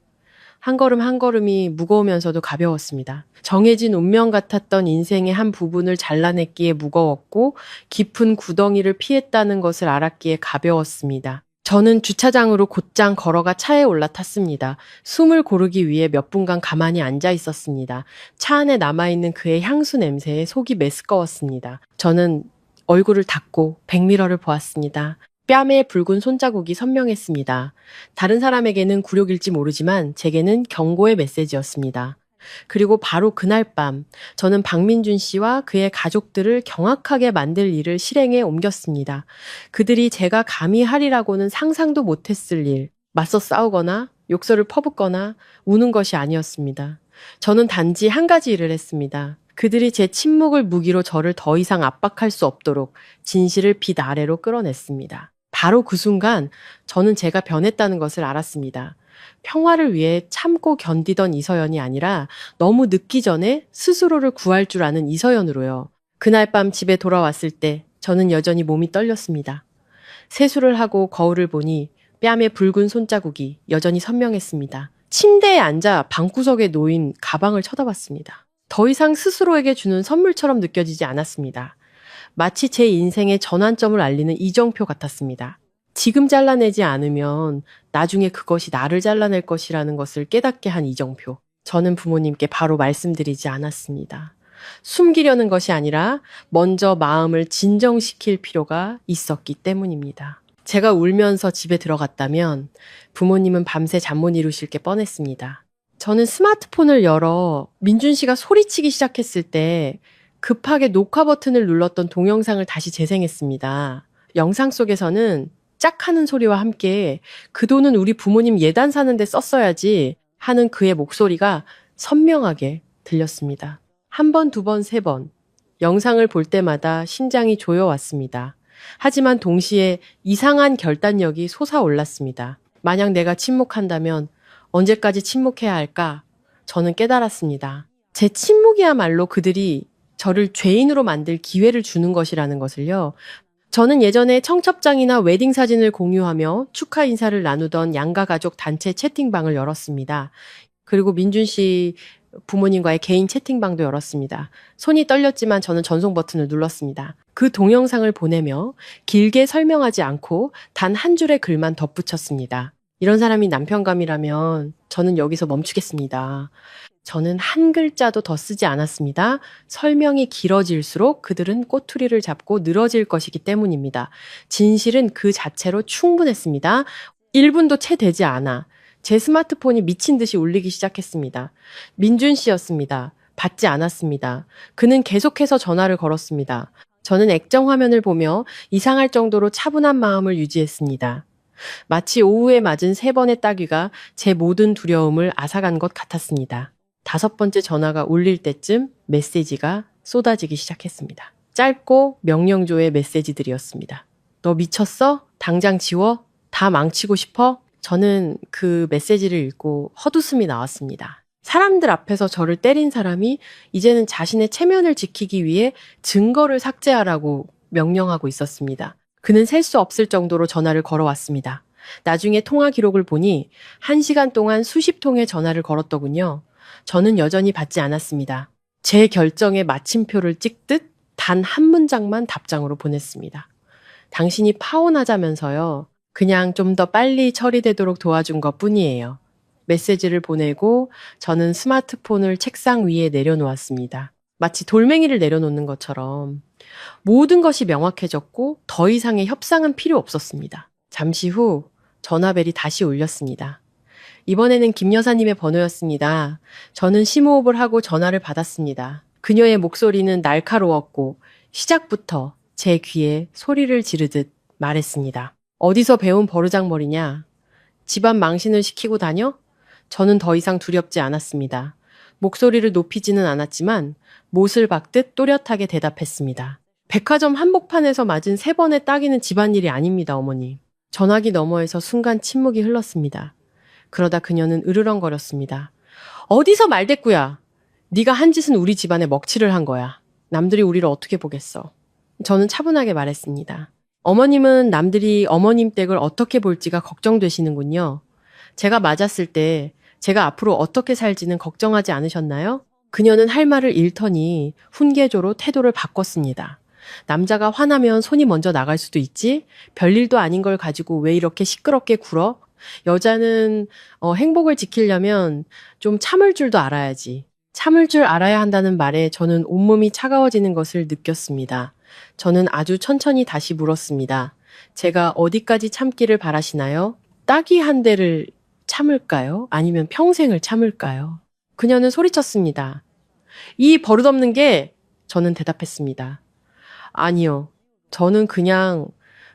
B: 한 걸음 한 걸음이 무거우면서도 가벼웠습니다. 정해진 운명 같았던 인생의 한 부분을 잘라냈기에 무거웠고 깊은 구덩이를 피했다는 것을 알았기에 가벼웠습니다. 저는 주차장으로 곧장 걸어가 차에 올라탔습니다. 숨을 고르기 위해 몇 분간 가만히 앉아 있었습니다. 차 안에 남아있는 그의 향수 냄새에 속이 메스꺼웠습니다. 저는 얼굴을 닫고 백미러를 보았습니다. 뺨에 붉은 손자국이 선명했습니다. 다른 사람에게는 굴욕일지 모르지만 제게는 경고의 메시지였습니다. 그리고 바로 그날 밤 저는 박민준 씨와 그의 가족들을 경악하게 만들 일을 실행에 옮겼습니다. 그들이 제가 감히 하리라고는 상상도 못했을 일, 맞서 싸우거나 욕설을 퍼붓거나 우는 것이 아니었습니다. 저는 단지 한 가지 일을 했습니다. 그들이 제 침묵을 무기로 저를 더 이상 압박할 수 없도록 진실을 빛 아래로 끌어냈습니다. 바로 그 순간 저는 제가 변했다는 것을 알았습니다. 평화를 위해 참고 견디던 이서연이 아니라 너무 늦기 전에 스스로를 구할 줄 아는 이서연으로요. 그날 밤 집에 돌아왔을 때 저는 여전히 몸이 떨렸습니다. 세수를 하고 거울을 보니 뺨에 붉은 손자국이 여전히 선명했습니다. 침대에 앉아 방구석에 놓인 가방을 쳐다봤습니다. 더 이상 스스로에게 주는 선물처럼 느껴지지 않았습니다. 마치 제 인생의 전환점을 알리는 이정표 같았습니다. 지금 잘라내지 않으면 나중에 그것이 나를 잘라낼 것이라는 것을 깨닫게 한 이정표. 저는 부모님께 바로 말씀드리지 않았습니다. 숨기려는 것이 아니라 먼저 마음을 진정시킬 필요가 있었기 때문입니다. 제가 울면서 집에 들어갔다면 부모님은 밤새 잠 못 이루실 게 뻔했습니다. 저는 스마트폰을 열어 민준 씨가 소리치기 시작했을 때 급하게 녹화 버튼을 눌렀던 동영상을 다시 재생했습니다. 영상 속에서는 짝 하는 소리와 함께 그 돈은 우리 부모님 예단 사는데 썼어야지 하는 그의 목소리가 선명하게 들렸습니다. 한 번, 두 번, 세 번. 영상을 볼 때마다 심장이 조여왔습니다. 하지만 동시에 이상한 결단력이 솟아올랐습니다. 만약 내가 침묵한다면 언제까지 침묵해야 할까? 저는 깨달았습니다. 제 침묵이야말로 그들이 저를 죄인으로 만들 기회를 주는 것이라는 것을요. 저는 예전에 청첩장이나 웨딩 사진을 공유하며 축하 인사를 나누던 양가 가족 단체 채팅방을 열었습니다. 그리고 민준 씨 부모님과의 개인 채팅방도 열었습니다. 손이 떨렸지만 저는 전송 버튼을 눌렀습니다. 그 동영상을 보내며 길게 설명하지 않고 단 한 줄의 글만 덧붙였습니다. 이런 사람이 남편감이라면 저는 여기서 멈추겠습니다. 저는 한 글자도 더 쓰지 않았습니다. 설명이 길어질수록 그들은 꼬투리를 잡고 늘어질 것이기 때문입니다. 진실은 그 자체로 충분했습니다. 1분도 채 되지 않아 제 스마트폰이 미친 듯이 울리기 시작했습니다. 민준 씨였습니다. 받지 않았습니다. 그는 계속해서 전화를 걸었습니다. 저는 액정 화면을 보며 이상할 정도로 차분한 마음을 유지했습니다. 마치 오후에 맞은 3번의 따귀가 제 모든 두려움을 앗아간 것 같았습니다. 5번째 전화가 울릴 때쯤 메시지가 쏟아지기 시작했습니다. 짧고 명령조의 메시지들이었습니다. 너 미쳤어? 당장 지워? 다 망치고 싶어? 저는 그 메시지를 읽고 헛웃음이 나왔습니다. 사람들 앞에서 저를 때린 사람이 이제는 자신의 체면을 지키기 위해 증거를 삭제하라고 명령하고 있었습니다. 그는 셀 수 없을 정도로 전화를 걸어왔습니다. 나중에 통화 기록을 보니 1시간 동안 수십 통의 전화를 걸었더군요. 저는 여전히 받지 않았습니다. 제 결정에 마침표를 찍듯 단 한 문장만 답장으로 보냈습니다. 당신이 파혼하자면서요. 그냥 좀 더 빨리 처리되도록 도와준 것 뿐이에요. 메시지를 보내고 저는 스마트폰을 책상 위에 내려놓았습니다. 마치 돌멩이를 내려놓는 것처럼 모든 것이 명확해졌고 더 이상의 협상은 필요 없었습니다. 잠시 후 전화벨이 다시 울렸습니다. 이번에는 김 여사님의 번호였습니다. 저는 심호흡을 하고 전화를 받았습니다. 그녀의 목소리는 날카로웠고 시작부터 제 귀에 소리를 지르듯 말했습니다. 어디서 배운 버르장머리냐? 집안 망신을 시키고 다녀? 저는 더 이상 두렵지 않았습니다. 목소리를 높이지는 않았지만 못을 박듯 또렷하게 대답했습니다. 백화점 한복판에서 맞은 3번의 따귀는 집안일이 아닙니다, 어머니. 전화기 너머에서 순간 침묵이 흘렀습니다. 그러다 그녀는 으르렁거렸습니다. 어디서 말대꾸야? 네가 한 짓은 우리 집안에 먹칠을 한 거야. 남들이 우리를 어떻게 보겠어? 저는 차분하게 말했습니다. 어머님은 남들이 어머님 댁을 어떻게 볼지가 걱정되시는군요. 제가 맞았을 때 제가 앞으로 어떻게 살지는 걱정하지 않으셨나요? 그녀는 할 말을 잃더니 훈계조로 태도를 바꿨습니다. 남자가 화나면 손이 먼저 나갈 수도 있지? 별일도 아닌 걸 가지고 왜 이렇게 시끄럽게 굴어? 여자는 행복을 지키려면 좀 참을 줄도 알아야지. 참을 줄 알아야 한다는 말에 저는 온몸이 차가워지는 것을 느꼈습니다. 저는 아주 천천히 다시 물었습니다. 제가 어디까지 참기를 바라시나요? 따귀 한 대를 참을까요? 아니면 평생을 참을까요? 그녀는 소리쳤습니다. 이 버릇없는 게, 저는 대답했습니다. 아니요. 저는 그냥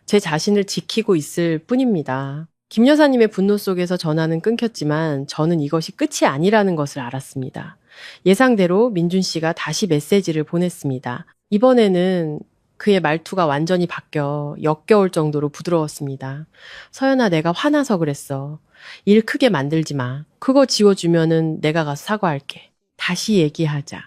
B: 제 자신을 지키고 있을 뿐입니다. 김 여사님의 분노 속에서 전화는 끊겼지만 저는 이것이 끝이 아니라는 것을 알았습니다. 예상대로 민준 씨가 다시 메시지를 보냈습니다. 이번에는 그의 말투가 완전히 바뀌어 역겨울 정도로 부드러웠습니다. 서연아, 내가 화나서 그랬어. 일 크게 만들지 마. 그거 지워주면은 내가 가서 사과할게. 다시 얘기하자.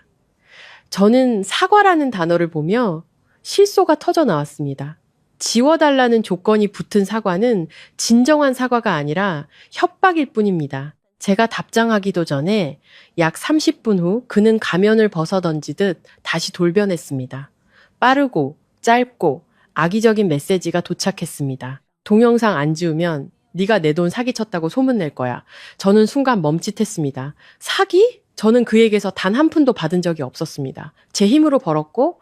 B: 저는 사과라는 단어를 보며 실소가 터져 나왔습니다. 지워달라는 조건이 붙은 사과는 진정한 사과가 아니라 협박일 뿐입니다. 제가 답장하기도 전에 약 30분 후 그는 가면을 벗어던지듯 다시 돌변했습니다. 빠르고 짧고 악의적인 메시지가 도착했습니다. 동영상 안 지우면 네가 내 돈 사기쳤다고 소문낼 거야. 저는 순간 멈칫했습니다. 사기? 저는 그에게서 단 한 푼도 받은 적이 없었습니다. 제 힘으로 벌었고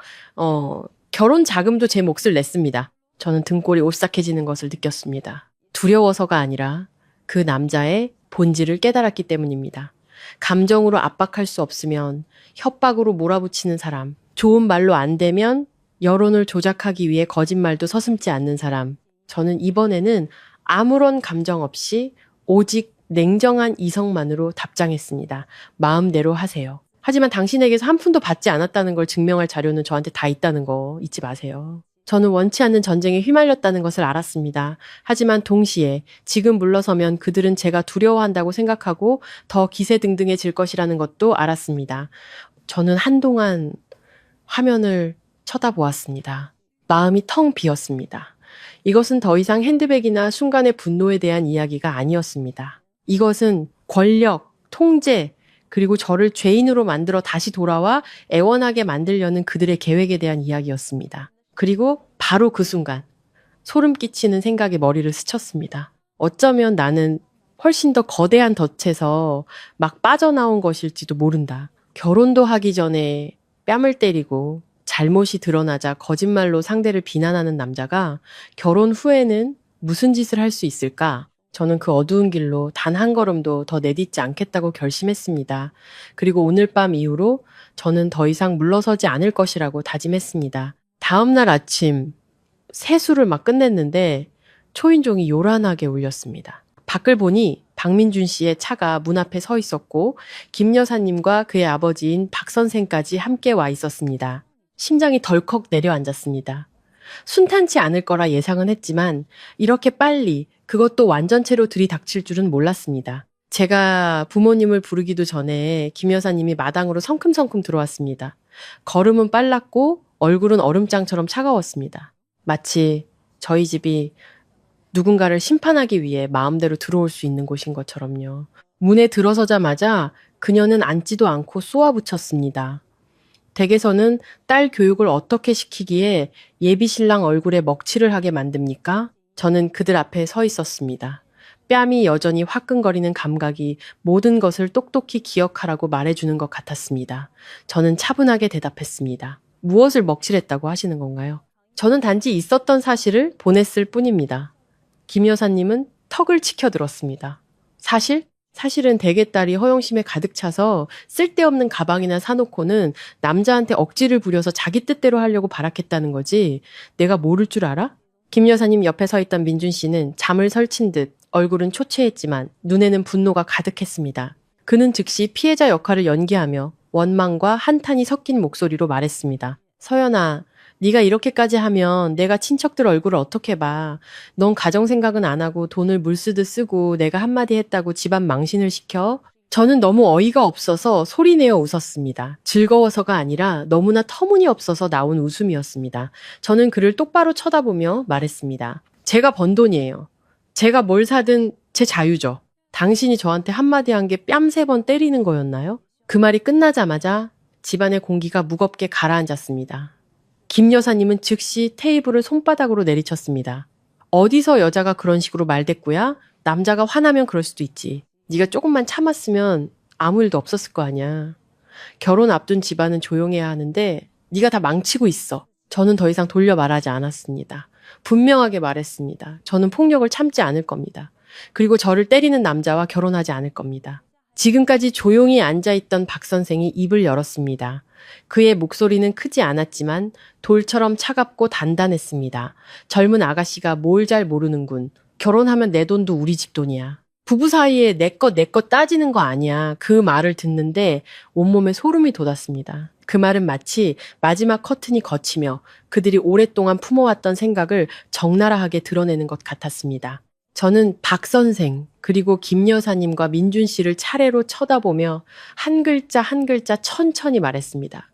B: 결혼 자금도 제 몫을 냈습니다. 저는 등골이 오싹해지는 것을 느꼈습니다. 두려워서가 아니라 그 남자의 본질을 깨달았기 때문입니다. 감정으로 압박할 수 없으면 협박으로 몰아붙이는 사람, 좋은 말로 안 되면 여론을 조작하기 위해 거짓말도 서슴지 않는 사람. 저는 이번에는 아무런 감정 없이 오직 냉정한 이성만으로 답장했습니다. 마음대로 하세요. 하지만 당신에게서 한 푼도 받지 않았다는 걸 증명할 자료는 저한테 다 있다는 거 잊지 마세요. 저는 원치 않는 전쟁에 휘말렸다는 것을 알았습니다. 하지만 동시에 지금 물러서면 그들은 제가 두려워한다고 생각하고 더 기세등등해질 것이라는 것도 알았습니다. 저는 한동안 화면을 쳐다보았습니다. 마음이 텅 비었습니다. 이것은 더 이상 핸드백이나 순간의 분노에 대한 이야기가 아니었습니다. 이것은 권력, 통제, 그리고 저를 죄인으로 만들어 다시 돌아와 애원하게 만들려는 그들의 계획에 대한 이야기였습니다. 그리고 바로 그 순간 소름 끼치는 생각이 머리를 스쳤습니다. 어쩌면 나는 훨씬 더 거대한 덫에서 막 빠져나온 것일지도 모른다. 결혼도 하기 전에 뺨을 때리고 잘못이 드러나자 거짓말로 상대를 비난하는 남자가 결혼 후에는 무슨 짓을 할 수 있을까? 저는 그 어두운 길로 단 한 걸음도 더 내딛지 않겠다고 결심했습니다. 그리고 오늘 밤 이후로 저는 더 이상 물러서지 않을 것이라고 다짐했습니다. 다음 날 아침 세수를 막 끝냈는데 초인종이 요란하게 울렸습니다. 밖을 보니 박민준 씨의 차가 문 앞에 서 있었고 김 여사님과 그의 아버지인 박 선생까지 함께 와 있었습니다. 심장이 덜컥 내려앉았습니다. 순탄치 않을 거라 예상은 했지만 이렇게 빨리 그것도 완전체로 들이닥칠 줄은 몰랐습니다. 제가 부모님을 부르기도 전에 김 여사님이 마당으로 성큼성큼 들어왔습니다. 걸음은 빨랐고 얼굴은 얼음장처럼 차가웠습니다. 마치 저희 집이 누군가를 심판하기 위해 마음대로 들어올 수 있는 곳인 것처럼요. 문에 들어서자마자 그녀는 앉지도 않고 쏘아붙였습니다. 댁에서는 딸 교육을 어떻게 시키기에 예비 신랑 얼굴에 먹칠을 하게 만듭니까? 저는 그들 앞에 서 있었습니다. 뺨이 여전히 화끈거리는 감각이 모든 것을 똑똑히 기억하라고 말해주는 것 같았습니다. 저는 차분하게 대답했습니다. 무엇을 먹칠했다고 하시는 건가요? 저는 단지 있었던 사실을 보냈을 뿐입니다. 김 여사님은 턱을 치켜들었습니다. 사실은 댁의 딸이 허영심에 가득 차서 쓸데없는 가방이나 사놓고는 남자한테 억지를 부려서 자기 뜻대로 하려고 발악했다는 거지. 내가 모를 줄 알아? 김 여사님 옆에 서 있던 민준 씨는 잠을 설친 듯 얼굴은 초췌했지만 눈에는 분노가 가득했습니다. 그는 즉시 피해자 역할을 연기하며 원망과 한탄이 섞인 목소리로 말했습니다. 서연아, 네가 이렇게까지 하면 내가 친척들 얼굴을 어떻게 봐. 넌 가정 생각은 안 하고 돈을 물쓰듯 쓰고 내가 한마디 했다고 집안 망신을 시켜? 저는 너무 어이가 없어서 소리내어 웃었습니다. 즐거워서가 아니라 너무나 터무니없어서 나온 웃음이었습니다. 저는 그를 똑바로 쳐다보며 말했습니다. 제가 번 돈이에요. 제가 뭘 사든 제 자유죠. 당신이 저한테 한마디 한 게 뺨 3번 때리는 거였나요? 그 말이 끝나자마자 집안의 공기가 무겁게 가라앉았습니다. 김 여사님은 즉시 테이블을 손바닥으로 내리쳤습니다. 어디서 여자가 그런 식으로 말댔고야? 남자가 화나면 그럴 수도 있지. 네가 조금만 참았으면 아무 일도 없었을 거 아니야. 결혼 앞둔 집안은 조용해야 하는데 네가 다 망치고 있어. 저는 더 이상 돌려 말하지 않았습니다. 분명하게 말했습니다. 저는 폭력을 참지 않을 겁니다. 그리고 저를 때리는 남자와 결혼하지 않을 겁니다. 지금까지 조용히 앉아있던 박 선생이 입을 열었습니다. 그의 목소리는 크지 않았지만 돌처럼 차갑고 단단했습니다. 젊은 아가씨가 뭘 잘 모르는군. 결혼하면 내 돈도 우리 집 돈이야. 부부 사이에 내 것 따지는 거 아니야. 그 말을 듣는데 온몸에 소름이 돋았습니다. 그 말은 마치 마지막 커튼이 걷히며 그들이 오랫동안 품어왔던 생각을 적나라하게 드러내는 것 같았습니다. 저는 박 선생 그리고 김 여사님과 민준 씨를 차례로 쳐다보며 한 글자 한 글자 천천히 말했습니다.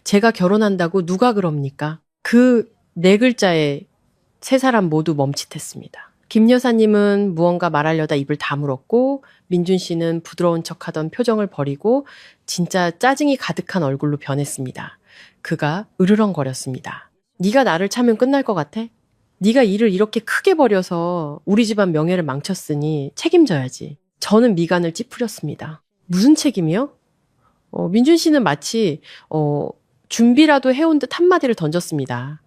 B: 제가 결혼한다고 누가 그럽니까? 그 네 글자에 세 사람 모두 멈칫했습니다. 김 여사님은 무언가 말하려다 입을 다물었고 민준 씨는 부드러운 척하던 표정을 버리고 진짜 짜증이 가득한 얼굴로 변했습니다. 그가 으르렁거렸습니다. 네가 나를 차면 끝날 것 같아? 네가 일을 이렇게 크게 벌여서 우리 집안 명예를 망쳤으니 책임져야지. 저는 미간을 찌푸렸습니다. 무슨 책임이요? 민준 씨는 마치 준비라도 해온 듯 한마디를 던졌습니다.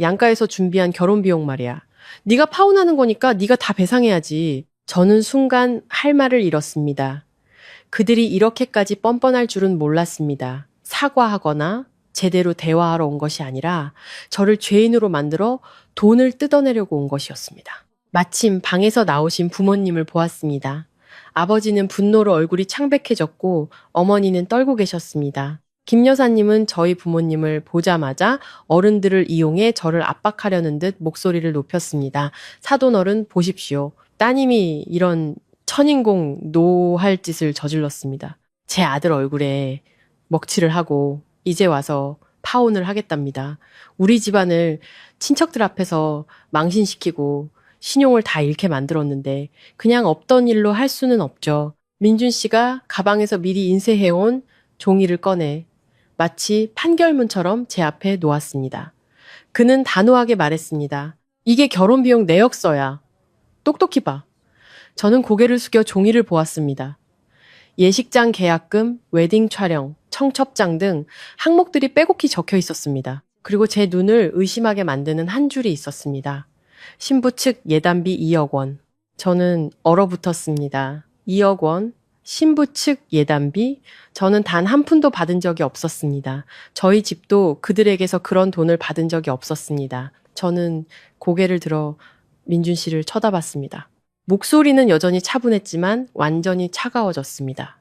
B: 양가에서 준비한 결혼 비용 말이야. 네가 파혼하는 거니까 네가 다 배상해야지. 저는 순간 할 말을 잃었습니다. 그들이 이렇게까지 뻔뻔할 줄은 몰랐습니다. 사과하거나 제대로 대화하러 온 것이 아니라 저를 죄인으로 만들어 돈을 뜯어내려고 온 것이었습니다. 마침 방에서 나오신 부모님을 보았습니다. 아버지는 분노로 얼굴이 창백해졌고 어머니는 떨고 계셨습니다. 김 여사님은 저희 부모님을 보자마자 어른들을 이용해 저를 압박하려는 듯 목소리를 높였습니다. 사돈어른 보십시오. 따님이 이런 천인공 노할 짓을 저질렀습니다. 제 아들 얼굴에 먹칠을 하고 이제 와서 파혼을 하겠답니다. 우리 집안을 친척들 앞에서 망신시키고 신용을 다 잃게 만들었는데 그냥 없던 일로 할 수는 없죠. 민준 씨가 가방에서 미리 인쇄해온 종이를 꺼내 마치 판결문처럼 제 앞에 놓았습니다. 그는 단호하게 말했습니다. 이게 결혼비용 내역서야. 똑똑히 봐. 저는 고개를 숙여 종이를 보았습니다. 예식장 계약금, 웨딩 촬영, 청첩장 등 항목들이 빼곡히 적혀 있었습니다. 그리고 제 눈을 의심하게 만드는 한 줄이 있었습니다. 신부 측 예단비 2억 원. 저는 얼어붙었습니다. 2억 원, 신부 측 예단비, 저는 단 한 푼도 받은 적이 없었습니다. 저희 집도 그들에게서 그런 돈을 받은 적이 없었습니다. 저는 고개를 들어 민준 씨를 쳐다봤습니다. 목소리는 여전히 차분했지만 완전히 차가워졌습니다.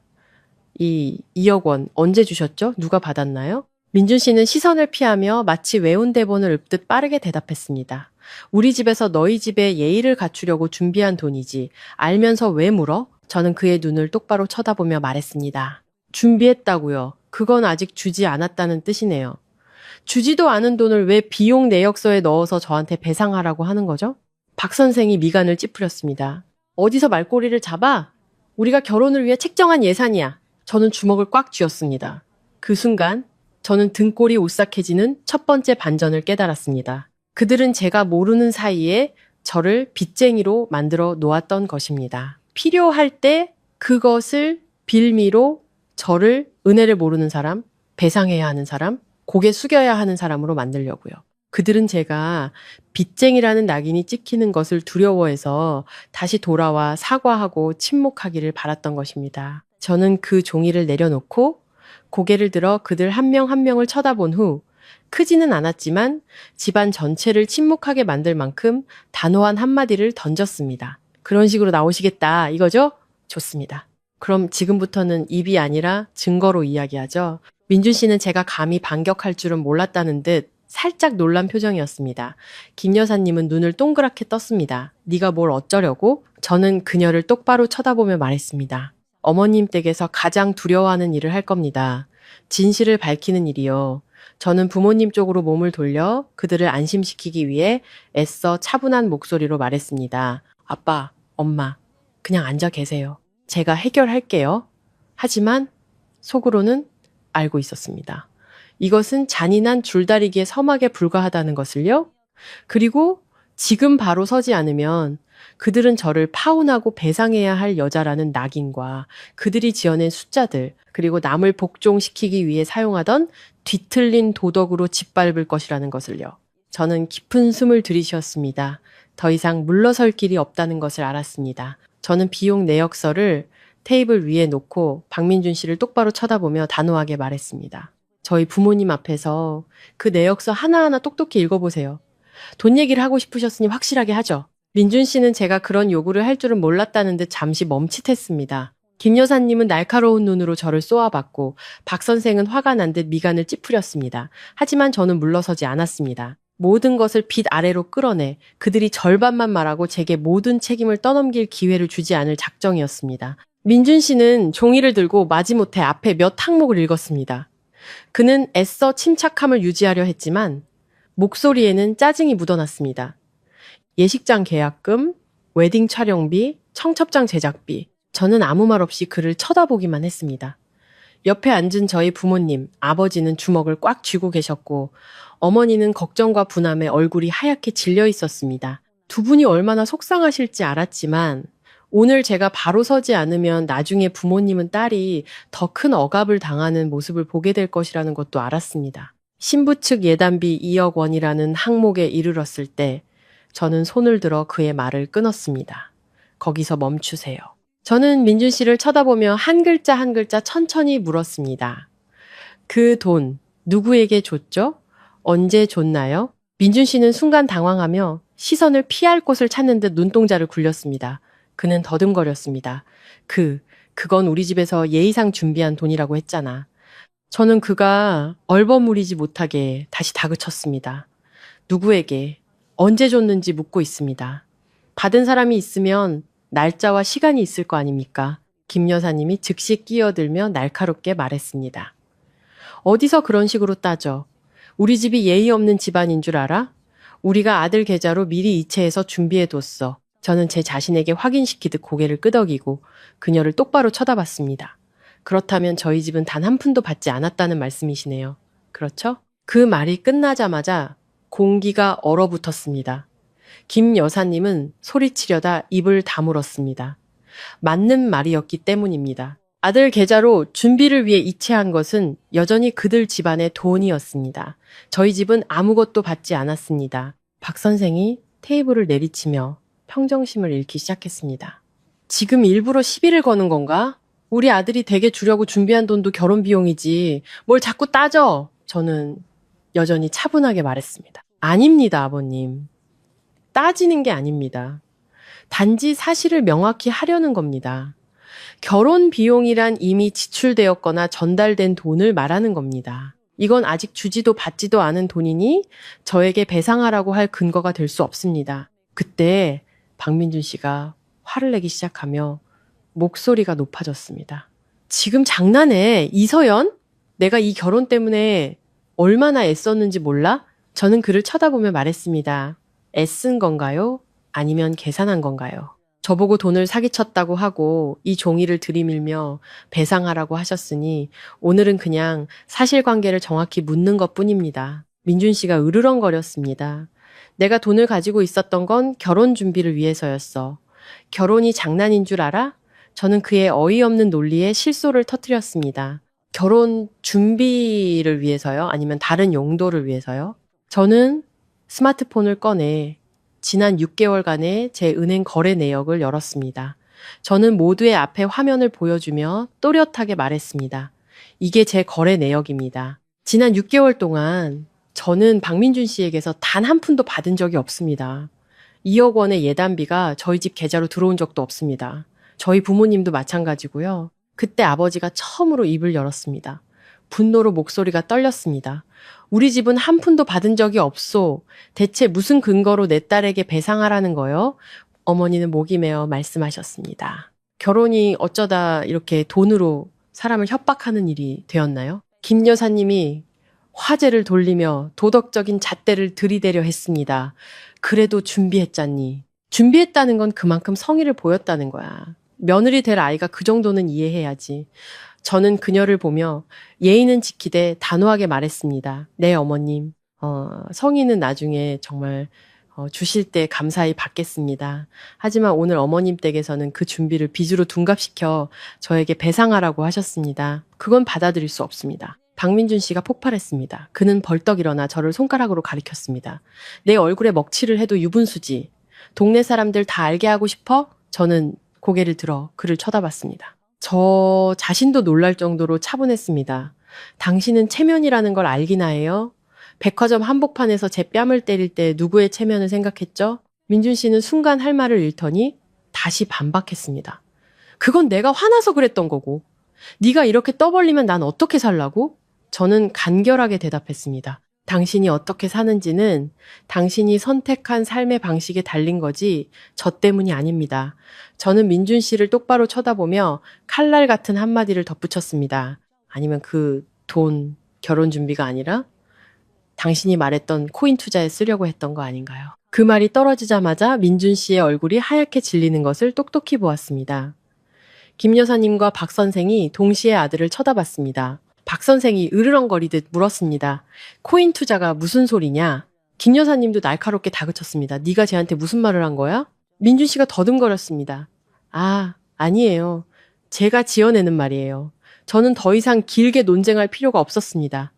B: 이 2억 원 언제 주셨죠? 누가 받았나요? 민준 씨는 시선을 피하며 마치 외운 대본을 읊듯 빠르게 대답했습니다. 우리 집에서 너희 집에 예의를 갖추려고 준비한 돈이지. 알면서 왜 물어? 저는 그의 눈을 똑바로 쳐다보며 말했습니다. 준비했다고요. 그건 아직 주지 않았다는 뜻이네요. 주지도 않은 돈을 왜 비용 내역서에 넣어서 저한테 배상하라고 하는 거죠? 박 선생이 미간을 찌푸렸습니다. 어디서 말꼬리를 잡아? 우리가 결혼을 위해 책정한 예산이야. 저는 주먹을 꽉 쥐었습니다. 그 순간 저는 등골이 오싹해지는 첫 번째 반전을 깨달았습니다. 그들은 제가 모르는 사이에 저를 빚쟁이로 만들어 놓았던 것입니다. 필요할 때 그것을 빌미로 저를 은혜를 모르는 사람, 배상해야 하는 사람, 고개 숙여야 하는 사람으로 만들려고요. 그들은 제가 빚쟁이라는 낙인이 찍히는 것을 두려워해서 다시 돌아와 사과하고 침묵하기를 바랐던 것입니다. 저는 그 종이를 내려놓고 고개를 들어 그들 한 명 한 명을 쳐다본 후 크지는 않았지만 집안 전체를 침묵하게 만들 만큼 단호한 한마디를 던졌습니다. 그런 식으로 나오시겠다 이거죠? 좋습니다. 그럼 지금부터는 입이 아니라 증거로 이야기하죠. 민준 씨는 제가 감히 반격할 줄은 몰랐다는 듯 살짝 놀란 표정이었습니다. 김 여사님은 눈을 동그랗게 떴습니다. 네가 뭘 어쩌려고? 저는 그녀를 똑바로 쳐다보며 말했습니다. 어머님 댁에서 가장 두려워하는 일을 할 겁니다. 진실을 밝히는 일이요. 저는 부모님 쪽으로 몸을 돌려 그들을 안심시키기 위해 애써 차분한 목소리로 말했습니다. 아빠, 엄마, 그냥 앉아 계세요. 제가 해결할게요. 하지만 속으로는 알고 있었습니다. 이것은 잔인한 줄다리기의 서막에 불과하다는 것을요. 그리고 지금 바로 서지 않으면 그들은 저를 파혼하고 배상해야 할 여자라는 낙인과 그들이 지어낸 숫자들, 그리고 남을 복종시키기 위해 사용하던 뒤틀린 도덕으로 짓밟을 것이라는 것을요. 저는 깊은 숨을 들이쉬었습니다. 더 이상 물러설 길이 없다는 것을 알았습니다. 저는 비용 내역서를 테이블 위에 놓고 박민준 씨를 똑바로 쳐다보며 단호하게 말했습니다. 저희 부모님 앞에서 그 내역서 하나하나 똑똑히 읽어보세요. 돈 얘기를 하고 싶으셨으니 확실하게 하죠. 민준 씨는 제가 그런 요구를 할 줄은 몰랐다는 듯 잠시 멈칫했습니다. 김 여사님은 날카로운 눈으로 저를 쏘아봤고 박 선생은 화가 난 듯 미간을 찌푸렸습니다. 하지만 저는 물러서지 않았습니다. 모든 것을 빛 아래로 끌어내 그들이 절반만 말하고 제게 모든 책임을 떠넘길 기회를 주지 않을 작정이었습니다. 민준 씨는 종이를 들고 마지못해 앞에 몇 항목을 읽었습니다. 그는 애써 침착함을 유지하려 했지만 목소리에는 짜증이 묻어났습니다. 예식장 계약금, 웨딩 촬영비, 청첩장 제작비. 저는 아무 말 없이 그를 쳐다보기만 했습니다. 옆에 앉은 저희 부모님, 아버지는 주먹을 꽉 쥐고 계셨고 어머니는 걱정과 분함에 얼굴이 하얗게 질려 있었습니다. 두 분이 얼마나 속상하실지 알았지만 오늘 제가 바로 서지 않으면 나중에 부모님은 딸이 더 큰 억압을 당하는 모습을 보게 될 것이라는 것도 알았습니다. 신부 측 예단비 2억 원이라는 항목에 이르렀을 때 저는 손을 들어 그의 말을 끊었습니다. 거기서 멈추세요. 저는 민준 씨를 쳐다보며 한 글자 한 글자 천천히 물었습니다. 그 돈 누구에게 줬죠? 언제 줬나요? 민준 씨는 순간 당황하며 시선을 피할 곳을 찾는 듯 눈동자를 굴렸습니다. 그는 더듬거렸습니다. 그건 우리 집에서 예의상 준비한 돈이라고 했잖아. 저는 그가 얼버무리지 못하게 다시 다그쳤습니다. 누구에게, 언제 줬는지 묻고 있습니다. 받은 사람이 있으면 날짜와 시간이 있을 거 아닙니까? 김 여사님이 즉시 끼어들며 날카롭게 말했습니다. 어디서 그런 식으로 따져? 우리 집이 예의 없는 집안인 줄 알아? 우리가 아들 계좌로 미리 이체해서 준비해뒀어. 저는 제 자신에게 확인시키듯 고개를 끄덕이고 그녀를 똑바로 쳐다봤습니다. 그렇다면 저희 집은 단 한 푼도 받지 않았다는 말씀이시네요. 그렇죠? 그 말이 끝나자마자 공기가 얼어붙었습니다. 김 여사님은 소리치려다 입을 다물었습니다. 맞는 말이었기 때문입니다. 아들 계좌로 준비를 위해 이체한 것은 여전히 그들 집안의 돈이었습니다. 저희 집은 아무것도 받지 않았습니다. 박 선생이 테이블을 내리치며 평정심을 잃기 시작했습니다. 지금 일부러 시비를 거는 건가? 우리 아들이 댁에 주려고 준비한 돈도 결혼 비용이지. 뭘 자꾸 따져? 저는 여전히 차분하게 말했습니다. 아닙니다, 아버님. 따지는 게 아닙니다. 단지 사실을 명확히 하려는 겁니다. 결혼 비용이란 이미 지출되었거나 전달된 돈을 말하는 겁니다. 이건 아직 주지도 받지도 않은 돈이니 저에게 배상하라고 할 근거가 될 수 없습니다. 그때 박민준 씨가 화를 내기 시작하며 목소리가 높아졌습니다. 지금 장난해, 이서연? 내가 이 결혼 때문에 얼마나 애썼는지 몰라? 저는 그를 쳐다보며 말했습니다. 애쓴 건가요? 아니면 계산한 건가요? 저보고 돈을 사기쳤다고 하고 이 종이를 들이밀며 배상하라고 하셨으니 오늘은 그냥 사실관계를 정확히 묻는 것뿐입니다. 민준 씨가 으르렁거렸습니다. 내가 돈을 가지고 있었던 건 결혼 준비를 위해서였어. 결혼이 장난인 줄 알아? 저는 그의 어이없는 논리에 실소를 터뜨렸습니다. 결혼 준비를 위해서요? 아니면 다른 용도를 위해서요? 저는 스마트폰을 꺼내 지난 6개월간의 제 은행 거래 내역을 열었습니다. 저는 모두의 앞에 화면을 보여주며 또렷하게 말했습니다. 이게 제 거래 내역입니다. 지난 6개월 동안 저는 박민준 씨에게서 단 한 푼도 받은 적이 없습니다. 2억 원의 예단비가 저희 집 계좌로 들어온 적도 없습니다. 저희 부모님도 마찬가지고요. 그때 아버지가 처음으로 입을 열었습니다. 분노로 목소리가 떨렸습니다. 우리 집은 한 푼도 받은 적이 없소. 대체 무슨 근거로 내 딸에게 배상하라는 거요? 어머니는 목이 메어 말씀하셨습니다. 결혼이 어쩌다 이렇게 돈으로 사람을 협박하는 일이 되었나요? 김 여사님이 화제를 돌리며 도덕적인 잣대를 들이대려 했습니다. 그래도 준비했잖니. 준비했다는 건 그만큼 성의를 보였다는 거야. 며느리 될 아이가 그 정도는 이해해야지. 저는 그녀를 보며 예의는 지키되 단호하게 말했습니다. 네, 어머님. 성의는 나중에 정말 주실 때 감사히 받겠습니다. 하지만 오늘 어머님 댁에서는 그 준비를 빚으로 둔갑시켜 저에게 배상하라고 하셨습니다. 그건 받아들일 수 없습니다. 박민준 씨가 폭발했습니다. 그는 벌떡 일어나 저를 손가락으로 가리켰습니다. 내 얼굴에 먹칠을 해도 유분수지. 동네 사람들 다 알게 하고 싶어? 저는 고개를 들어 그를 쳐다봤습니다. 저 자신도 놀랄 정도로 차분했습니다. 당신은 체면이라는 걸 알기나 해요? 백화점 한복판에서 제 뺨을 때릴 때 누구의 체면을 생각했죠? 민준 씨는 순간 할 말을 잃더니 다시 반박했습니다. 그건 내가 화나서 그랬던 거고. 네가 이렇게 떠벌리면 난 어떻게 살라고? 저는 간결하게 대답했습니다. 당신이 어떻게 사는지는 당신이 선택한 삶의 방식에 달린 거지 저 때문이 아닙니다. 저는 민준 씨를 똑바로 쳐다보며 칼날 같은 한마디를 덧붙였습니다. 아니면 그 돈, 결혼 준비가 아니라 당신이 말했던 코인 투자에 쓰려고 했던 거 아닌가요? 그 말이 떨어지자마자 민준 씨의 얼굴이 하얗게 질리는 것을 똑똑히 보았습니다. 김 여사님과 박 선생이 동시에 아들을 쳐다봤습니다. 박 선생이 으르렁거리듯 물었습니다. 코인 투자가 무슨 소리냐? 김 여사님도 날카롭게 다그쳤습니다. 네가 쟤한테 무슨 말을 한 거야? 민준 씨가 더듬거렸습니다. 아니에요. 제가 지어내는 말이에요. 저는 더 이상 길게 논쟁할 필요가 없었습니다.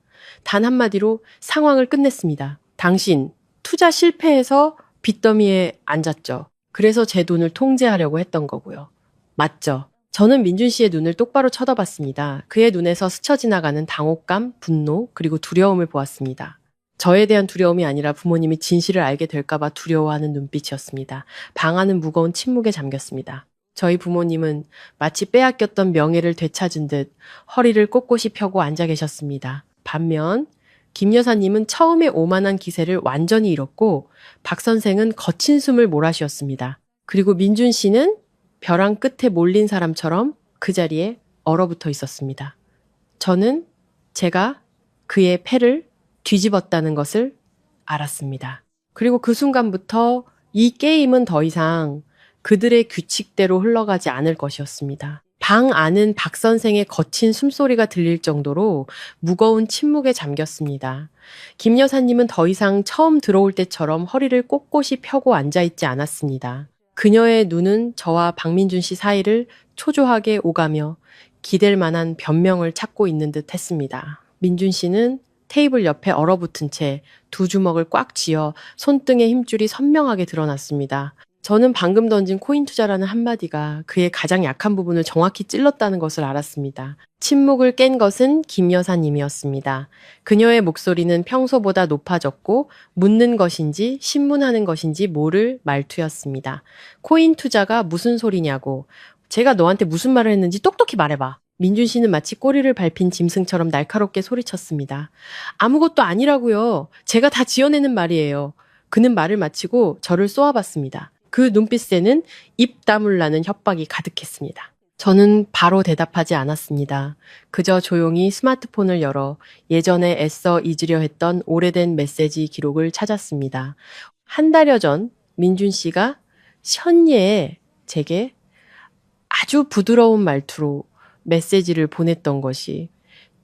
B: 단 한마디로 상황을 끝냈습니다. 당신 투자 실패해서 빚더미에 앉았죠. 그래서 제 돈을 통제하려고 했던 거고요. 맞죠? 저는 민준 씨의 눈을 똑바로 쳐다봤습니다. 그의 눈에서 스쳐 지나가는 당혹감, 분노, 그리고 두려움을 보았습니다. 저에 대한 두려움이 아니라 부모님이 진실을 알게 될까봐 두려워하는 눈빛이었습니다. 방 안은 무거운 침묵에 잠겼습니다. 저희 부모님은 마치 빼앗겼던 명예를 되찾은 듯 허리를 꼿꼿이 펴고 앉아 계셨습니다. 반면 김 여사님은 처음에 오만한 기세를 완전히 잃었고 박 선생은 거친 숨을 몰아쉬었습니다. 그리고 민준 씨는 벼랑 끝에 몰린 사람처럼 그 자리에 얼어붙어 있었습니다. 저는 제가 그의 패를 뒤집었다는 것을 알았습니다. 그리고 그 순간부터 이 게임은 더 이상 그들의 규칙대로 흘러가지 않을 것이었습니다. 방 안은 박 선생의 거친 숨소리가 들릴 정도로 무거운 침묵에 잠겼습니다. 김 여사님은 더 이상 처음 들어올 때처럼 허리를 꼿꼿이 펴고 앉아있지 않았습니다. 그녀의 눈은 저와 박민준 씨 사이를 초조하게 오가며 기댈 만한 변명을 찾고 있는 듯 했습니다. 민준 씨는 테이블 옆에 얼어붙은 채 두 주먹을 꽉 쥐어 손등의 힘줄이 선명하게 드러났습니다. 저는 방금 던진 코인 투자라는 한마디가 그의 가장 약한 부분을 정확히 찔렀다는 것을 알았습니다. 침묵을 깬 것은 김 여사님이었습니다. 그녀의 목소리는 평소보다 높아졌고 묻는 것인지 신문하는 것인지 모를 말투였습니다. 코인 투자가 무슨 소리냐고. 제가 너한테 무슨 말을 했는지 똑똑히 말해봐. 민준 씨는 마치 꼬리를 밟힌 짐승처럼 날카롭게 소리쳤습니다. 아무것도 아니라고요. 제가 다 지어내는 말이에요. 그는 말을 마치고 저를 쏘아봤습니다. 그 눈빛에는 입 다물라는 협박이 가득했습니다. 저는 바로 대답하지 않았습니다. 그저 조용히 스마트폰을 열어 예전에 애써 잊으려 했던 오래된 메시지 기록을 찾았습니다. 한 달여 전 민준 씨가 현예에 제게 아주 부드러운 말투로 메시지를 보냈던 것이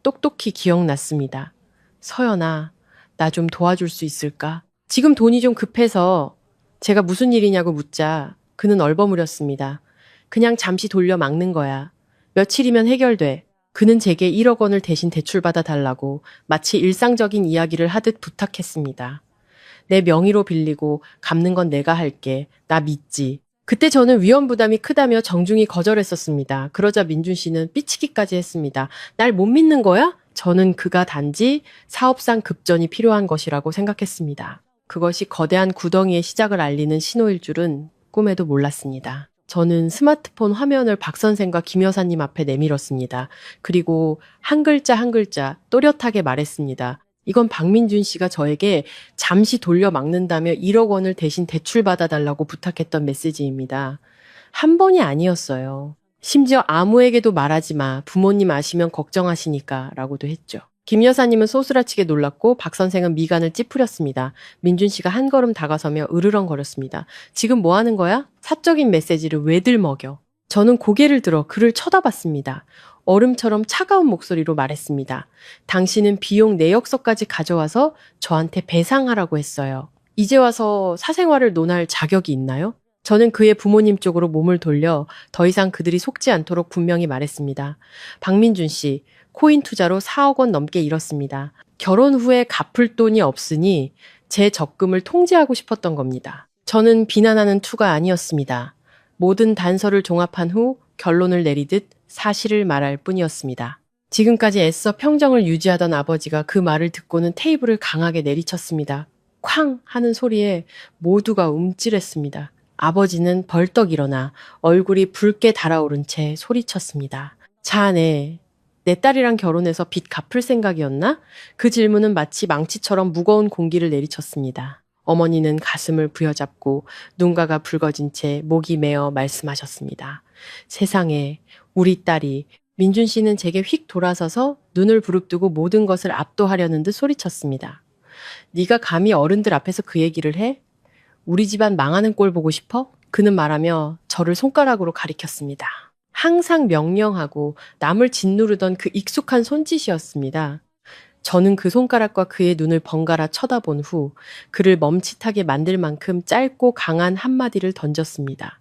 B: 똑똑히 기억났습니다. 서연아, 나 좀 도와줄 수 있을까? 지금 돈이 좀 급해서 제가 무슨 일이냐고 묻자 그는 얼버무렸습니다. 그냥 잠시 돌려 막는 거야. 며칠이면 해결돼. 그는 제게 1억 원을 대신 대출받아 달라고 마치 일상적인 이야기를 하듯 부탁했습니다. 내 명의로 빌리고 갚는 건 내가 할게. 나 믿지. 그때 저는 위험 부담이 크다며 정중히 거절했었습니다. 그러자 민준 씨는 삐치기까지 했습니다. 날 못 믿는 거야? 저는 그가 단지 사업상 급전이 필요한 것이라고 생각했습니다. 그것이 거대한 구덩이의 시작을 알리는 신호일 줄은 꿈에도 몰랐습니다. 저는 스마트폰 화면을 박 선생과 김 여사님 앞에 내밀었습니다. 그리고 한 글자 한 글자 또렷하게 말했습니다. 이건 박민준 씨가 저에게 잠시 돌려 막는다며 1억 원을 대신 대출받아 달라고 부탁했던 메시지입니다. 한 번이 아니었어요. 심지어 아무에게도 말하지 마. 부모님 아시면 걱정하시니까 라고도 했죠. 김 여사님은 소스라치게 놀랐고 박 선생은 미간을 찌푸렸습니다. 민준 씨가 한 걸음 다가서며 으르렁거렸습니다. 지금 뭐 하는 거야? 사적인 메시지를 왜들 먹여? 저는 고개를 들어 그를 쳐다봤습니다. 얼음처럼 차가운 목소리로 말했습니다. 당신은 비용 내역서까지 가져와서 저한테 배상하라고 했어요. 이제 와서 사생활을 논할 자격이 있나요? 저는 그의 부모님 쪽으로 몸을 돌려 더 이상 그들이 속지 않도록 분명히 말했습니다. 박민준 씨, 코인 투자로 4억 원 넘게 잃었습니다. 결혼 후에 갚을 돈이 없으니 제 적금을 통제하고 싶었던 겁니다. 저는 비난하는 투가 아니었습니다. 모든 단서를 종합한 후 결론을 내리듯 사실을 말할 뿐이었습니다. 지금까지 애써 평정을 유지하던 아버지가 그 말을 듣고는 테이블을 강하게 내리쳤습니다. 쾅 하는 소리에 모두가 움찔했습니다. 아버지는 벌떡 일어나 얼굴이 붉게 달아오른 채 소리쳤습니다. 자네, 내 딸이랑 결혼해서 빚 갚을 생각이었나? 그 질문은 마치 망치처럼 무거운 공기를 내리쳤습니다. 어머니는 가슴을 부여잡고 눈가가 붉어진 채 목이 메어 말씀하셨습니다. 세상에, 우리 딸이. 민준 씨는 제게 휙 돌아서서 눈을 부릅뜨고 모든 것을 압도하려는 듯 소리쳤습니다. 네가 감히 어른들 앞에서 그 얘기를 해? 우리 집안 망하는 꼴 보고 싶어? 그는 말하며 저를 손가락으로 가리켰습니다. 항상 명령하고 남을 짓누르던 그 익숙한 손짓이었습니다. 저는 그 손가락과 그의 눈을 번갈아 쳐다본 후 그를 멈칫하게 만들 만큼 짧고 강한 한마디를 던졌습니다.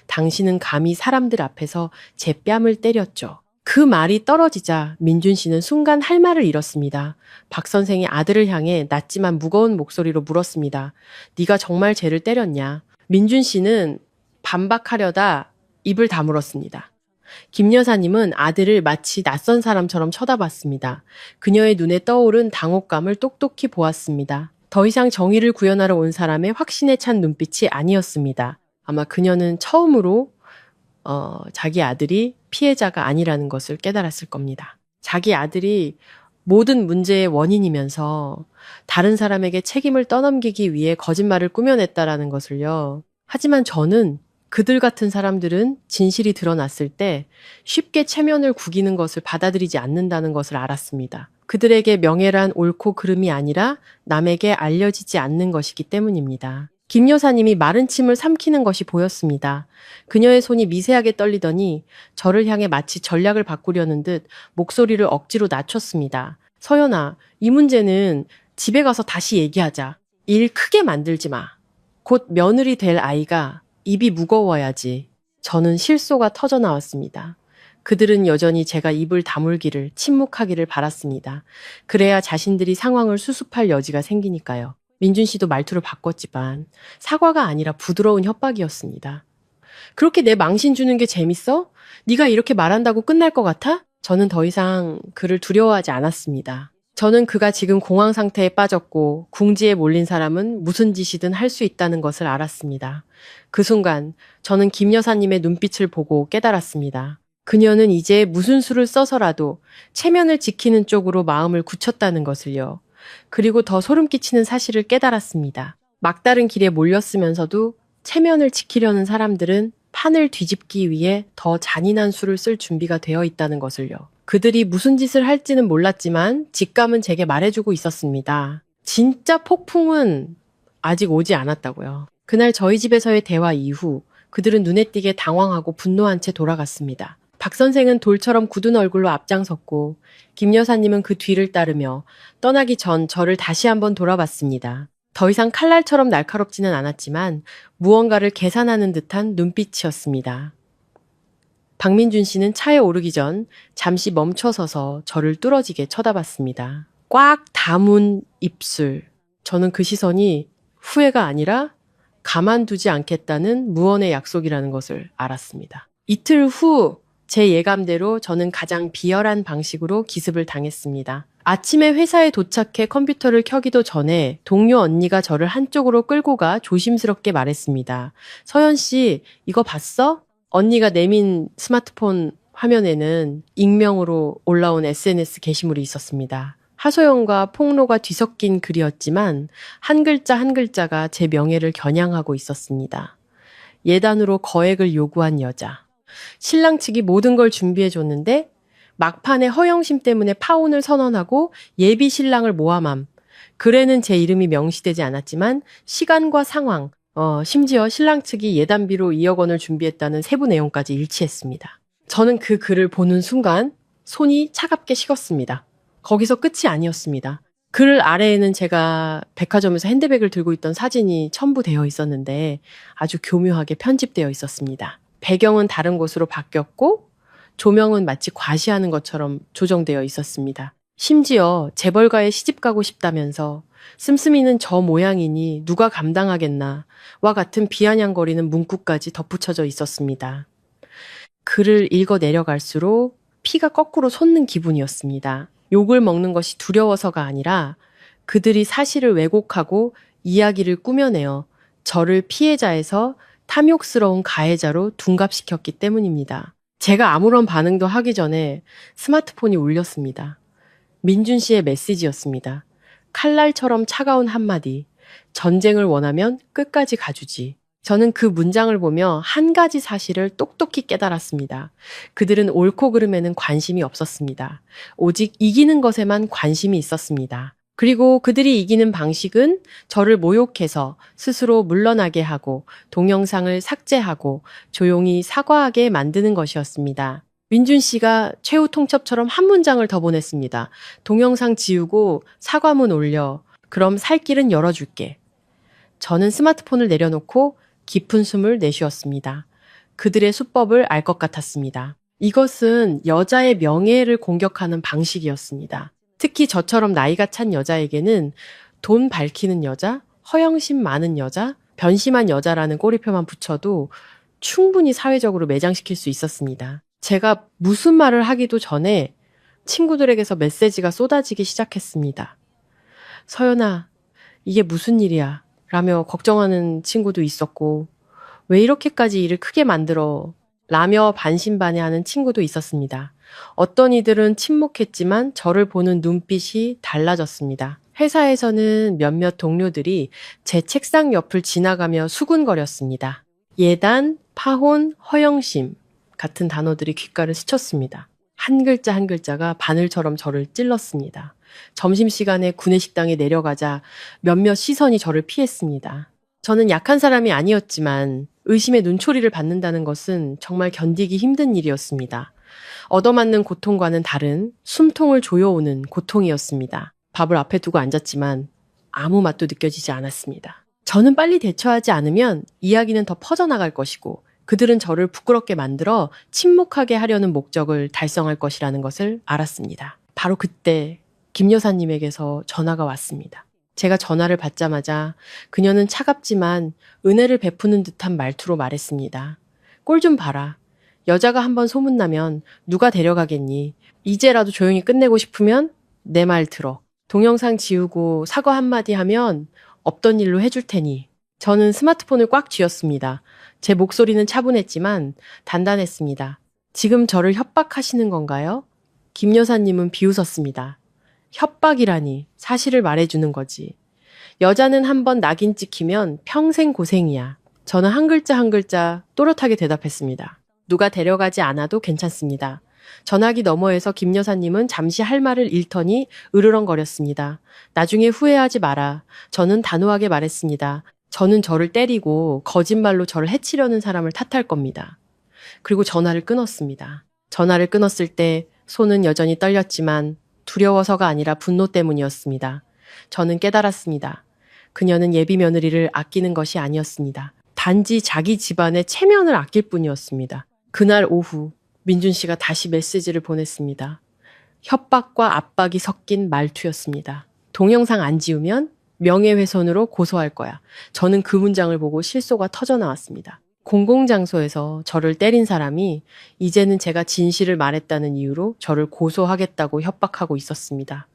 B: 당신은 감히 사람들 앞에서 제 뺨을 때렸죠. 그 말이 떨어지자 민준 씨는 순간 할 말을 잃었습니다. 박 선생이 아들을 향해 낮지만 무거운 목소리로 물었습니다. 네가 정말 쟤를 때렸냐? 민준 씨는 반박하려다 입을 다물었습니다. 김 여사님은 아들을 마치 낯선 사람처럼 쳐다봤습니다. 그녀의 눈에 떠오른 당혹감을 똑똑히 보았습니다. 더 이상 정의를 구현하러 온 사람의 확신에 찬 눈빛이 아니었습니다. 아마 그녀는 처음으로 자기 아들이 피해자가 아니라는 것을 깨달았을 겁니다. 자기 아들이 모든 문제의 원인이면서 다른 사람에게 책임을 떠넘기기 위해 거짓말을 꾸며냈다라는 것을요. 하지만 저는 그들 같은 사람들은 진실이 드러났을 때 쉽게 체면을 구기는 것을 받아들이지 않는다는 것을 알았습니다. 그들에게 명예란 옳고 그름이 아니라 남에게 알려지지 않는 것이기 때문입니다. 김 여사님이 마른 침을 삼키는 것이 보였습니다. 그녀의 손이 미세하게 떨리더니 저를 향해 마치 전략을 바꾸려는 듯 목소리를 억지로 낮췄습니다. 서연아, 이 문제는 집에 가서 다시 얘기하자. 일 크게 만들지 마. 곧 며느리 될 아이가 입이 무거워야지. 저는 실소가 터져 나왔습니다. 그들은 여전히 제가 입을 다물기를, 침묵하기를 바랐습니다. 그래야 자신들이 상황을 수습할 여지가 생기니까요. 민준 씨도 말투를 바꿨지만 사과가 아니라 부드러운 협박이었습니다. 그렇게 내 망신 주는 게 재밌어? 네가 이렇게 말한다고 끝날 것 같아? 저는 더 이상 그를 두려워하지 않았습니다. 저는 그가 지금 공황 상태에 빠졌고 궁지에 몰린 사람은 무슨 짓이든 할 수 있다는 것을 알았습니다. 그 순간 저는 김 여사님의 눈빛을 보고 깨달았습니다. 그녀는 이제 무슨 수를 써서라도 체면을 지키는 쪽으로 마음을 굳혔다는 것을요. 그리고 더 소름 끼치는 사실을 깨달았습니다. 막다른 길에 몰렸으면서도 체면을 지키려는 사람들은 판을 뒤집기 위해 더 잔인한 수를 쓸 준비가 되어 있다는 것을요. 그들이 무슨 짓을 할지는 몰랐지만 직감은 제게 말해주고 있었습니다. 진짜 폭풍은 아직 오지 않았다고요. 그날 저희 집에서의 대화 이후 그들은 눈에 띄게 당황하고 분노한 채 돌아갔습니다. 박 선생은 돌처럼 굳은 얼굴로 앞장섰고 김 여사님은 그 뒤를 따르며 떠나기 전 저를 다시 한번 돌아봤습니다. 더 이상 칼날처럼 날카롭지는 않았지만 무언가를 계산하는 듯한 눈빛이었습니다. 박민준 씨는 차에 오르기 전 잠시 멈춰서서 저를 뚫어지게 쳐다봤습니다. 꽉 다문 입술. 저는 그 시선이 후회가 아니라 가만두지 않겠다는 무언의 약속이라는 것을 알았습니다. 이틀 후 제 예감대로 저는 가장 비열한 방식으로 기습을 당했습니다. 아침에 회사에 도착해 컴퓨터를 켜기도 전에 동료 언니가 저를 한쪽으로 끌고 가 조심스럽게 말했습니다. 서연 씨, 이거 봤어? 언니가 내민 스마트폰 화면에는 익명으로 올라온 SNS 게시물이 있었습니다. 하소연과 폭로가 뒤섞인 글이었지만 한 글자 한 글자가 제 명예를 겨냥하고 있었습니다. 예단으로 거액을 요구한 여자. 신랑 측이 모든 걸 준비해줬는데 막판에 허영심 때문에 파혼을 선언하고 예비 신랑을 모함함. 글에는 제 이름이 명시되지 않았지만 시간과 상황, 심지어 신랑 측이 예단비로 2억 원을 준비했다는 세부 내용까지 일치했습니다. 저는 그 글을 보는 순간 손이 차갑게 식었습니다. 거기서 끝이 아니었습니다. 글 아래에는 제가 백화점에서 핸드백을 들고 있던 사진이 첨부되어 있었는데 아주 교묘하게 편집되어 있었습니다. 배경은 다른 곳으로 바뀌었고 조명은 마치 과시하는 것처럼 조정되어 있었습니다. 심지어 재벌가에 시집가고 싶다면서 씀씀이는 저 모양이니 누가 감당하겠나 와 같은 비아냥거리는 문구까지 덧붙여져 있었습니다. 글을 읽어 내려갈수록 피가 거꾸로 솟는 기분이었습니다. 욕을 먹는 것이 두려워서가 아니라 그들이 사실을 왜곡하고 이야기를 꾸며내어 저를 피해자에서 탐욕스러운 가해자로 둔갑시켰기 때문입니다. 제가 아무런 반응도 하기 전에 스마트폰이 울렸습니다. 민준 씨의 메시지였습니다. 칼날처럼 차가운 한마디. 전쟁을 원하면 끝까지 가주지. 저는 그 문장을 보며 한 가지 사실을 똑똑히 깨달았습니다. 그들은 옳고 그름에는 관심이 없었습니다. 오직 이기는 것에만 관심이 있었습니다. 그리고 그들이 이기는 방식은 저를 모욕해서 스스로 물러나게 하고 동영상을 삭제하고 조용히 사과하게 만드는 것이었습니다. 민준 씨가 최후 통첩처럼 한 문장을 더 보냈습니다. 동영상 지우고 사과문 올려. 그럼 살 길은 열어줄게. 저는 스마트폰을 내려놓고 깊은 숨을 내쉬었습니다. 그들의 수법을 알 것 같았습니다. 이것은 여자의 명예를 공격하는 방식이었습니다. 특히 저처럼 나이가 찬 여자에게는 돈 밝히는 여자, 허영심 많은 여자, 변심한 여자라는 꼬리표만 붙여도 충분히 사회적으로 매장시킬 수 있었습니다. 제가 무슨 말을 하기도 전에 친구들에게서 메시지가 쏟아지기 시작했습니다. 서연아, 이게 무슨 일이야? 라며 걱정하는 친구도 있었고, 왜 이렇게까지 일을 크게 만들어? 라며 반신반의하는 친구도 있었습니다. 어떤 이들은 침묵했지만 저를 보는 눈빛이 달라졌습니다. 회사에서는 몇몇 동료들이 제 책상 옆을 지나가며 수군거렸습니다. 예단, 파혼, 허영심 같은 단어들이 귓가를 스쳤습니다. 한 글자 한 글자가 바늘처럼 저를 찔렀습니다. 점심시간에 구내식당에 내려가자 몇몇 시선이 저를 피했습니다. 저는 약한 사람이 아니었지만 의심의 눈초리를 받는다는 것은 정말 견디기 힘든 일이었습니다. 얻어맞는 고통과는 다른 숨통을 조여오는 고통이었습니다. 밥을 앞에 두고 앉았지만 아무 맛도 느껴지지 않았습니다. 저는 빨리 대처하지 않으면 이야기는 더 퍼져나갈 것이고 그들은 저를 부끄럽게 만들어 침묵하게 하려는 목적을 달성할 것이라는 것을 알았습니다. 바로 그때 김 여사님에게서 전화가 왔습니다. 제가 전화를 받자마자 그녀는 차갑지만 은혜를 베푸는 듯한 말투로 말했습니다. 꼴 좀 봐라. 여자가 한번 소문나면 누가 데려가겠니? 이제라도 조용히 끝내고 싶으면 내 말 들어. 동영상 지우고 사과 한마디 하면 없던 일로 해줄 테니. 저는 스마트폰을 꽉 쥐었습니다. 제 목소리는 차분했지만 단단했습니다. 지금 저를 협박하시는 건가요? 김 여사님은 비웃었습니다. 협박이라니 사실을 말해주는 거지. 여자는 한번 낙인 찍히면 평생 고생이야. 저는 한 글자 한 글자 또렷하게 대답했습니다. 누가 데려가지 않아도 괜찮습니다. 전화기 너머에서 김 여사님은 잠시 할 말을 잃더니 으르렁거렸습니다. 나중에 후회하지 마라. 저는 단호하게 말했습니다. 저는 저를 때리고 거짓말로 저를 해치려는 사람을 탓할 겁니다. 그리고 전화를 끊었습니다. 전화를 끊었을 때 손은 여전히 떨렸지만 두려워서가 아니라 분노 때문이었습니다. 저는 깨달았습니다. 그녀는 예비 며느리를 아끼는 것이 아니었습니다. 단지 자기 집안의 체면을 아낄 뿐이었습니다. 그날 오후 민준 씨가 다시 메시지를 보냈습니다. 협박과 압박이 섞인 말투였습니다. 동영상 안 지우면 명예훼손으로 고소할 거야. 저는 그 문장을 보고 실소가 터져 나왔습니다. 공공장소에서 저를 때린 사람이 이제는 제가 진실을 말했다는 이유로 저를 고소하겠다고 협박하고 있었습니다.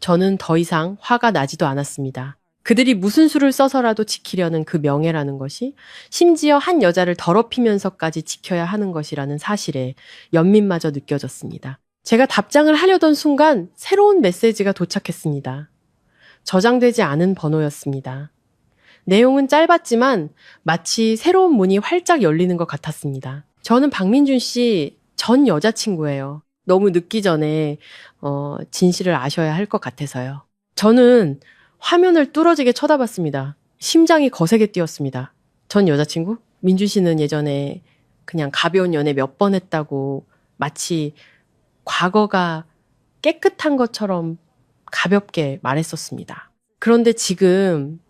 B: 저는 더 이상 화가 나지도 않았습니다. 그들이 무슨 수를 써서라도 지키려는 그 명예라는 것이 심지어 한 여자를 더럽히면서까지 지켜야 하는 것이라는 사실에 연민마저 느껴졌습니다. 제가 답장을 하려던 순간 새로운 메시지가 도착했습니다. 저장되지 않은 번호였습니다. 내용은 짧았지만 마치 새로운 문이 활짝 열리는 것 같았습니다. 저는 박민준 씨 전 여자친구예요. 너무 늦기 전에 진실을 아셔야 할 것 같아서요. 저는 화면을 뚫어지게 쳐다봤습니다. 심장이 거세게 뛰었습니다. 전 여자친구? 민준 씨는 예전에 그냥 가벼운 연애 몇 번 했다고 마치 과거가 깨끗한 것처럼 가볍게 말했었습니다. 그런데 지금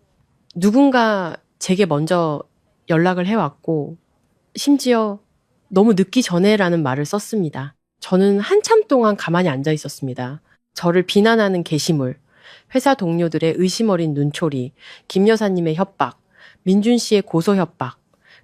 B: 누군가 제게 먼저 연락을 해왔고 심지어 너무 늦기 전에라는 말을 썼습니다. 저는 한참 동안 가만히 앉아 있었습니다. 저를 비난하는 게시물, 회사 동료들의 의심 어린 눈초리, 김 여사님의 협박, 민준 씨의 고소 협박,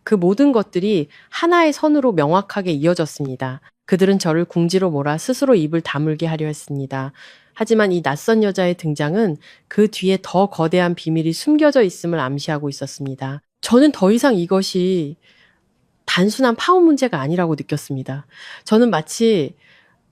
B: 그 모든 것들이 하나의 선으로 명확하게 이어졌습니다. 그들은 저를 궁지로 몰아 스스로 입을 다물게 하려 했습니다. 하지만 이 낯선 여자의 등장은 그 뒤에 더 거대한 비밀이 숨겨져 있음을 암시하고 있었습니다. 저는 더 이상 이것이 단순한 파워 문제가 아니라고 느꼈습니다. 저는 마치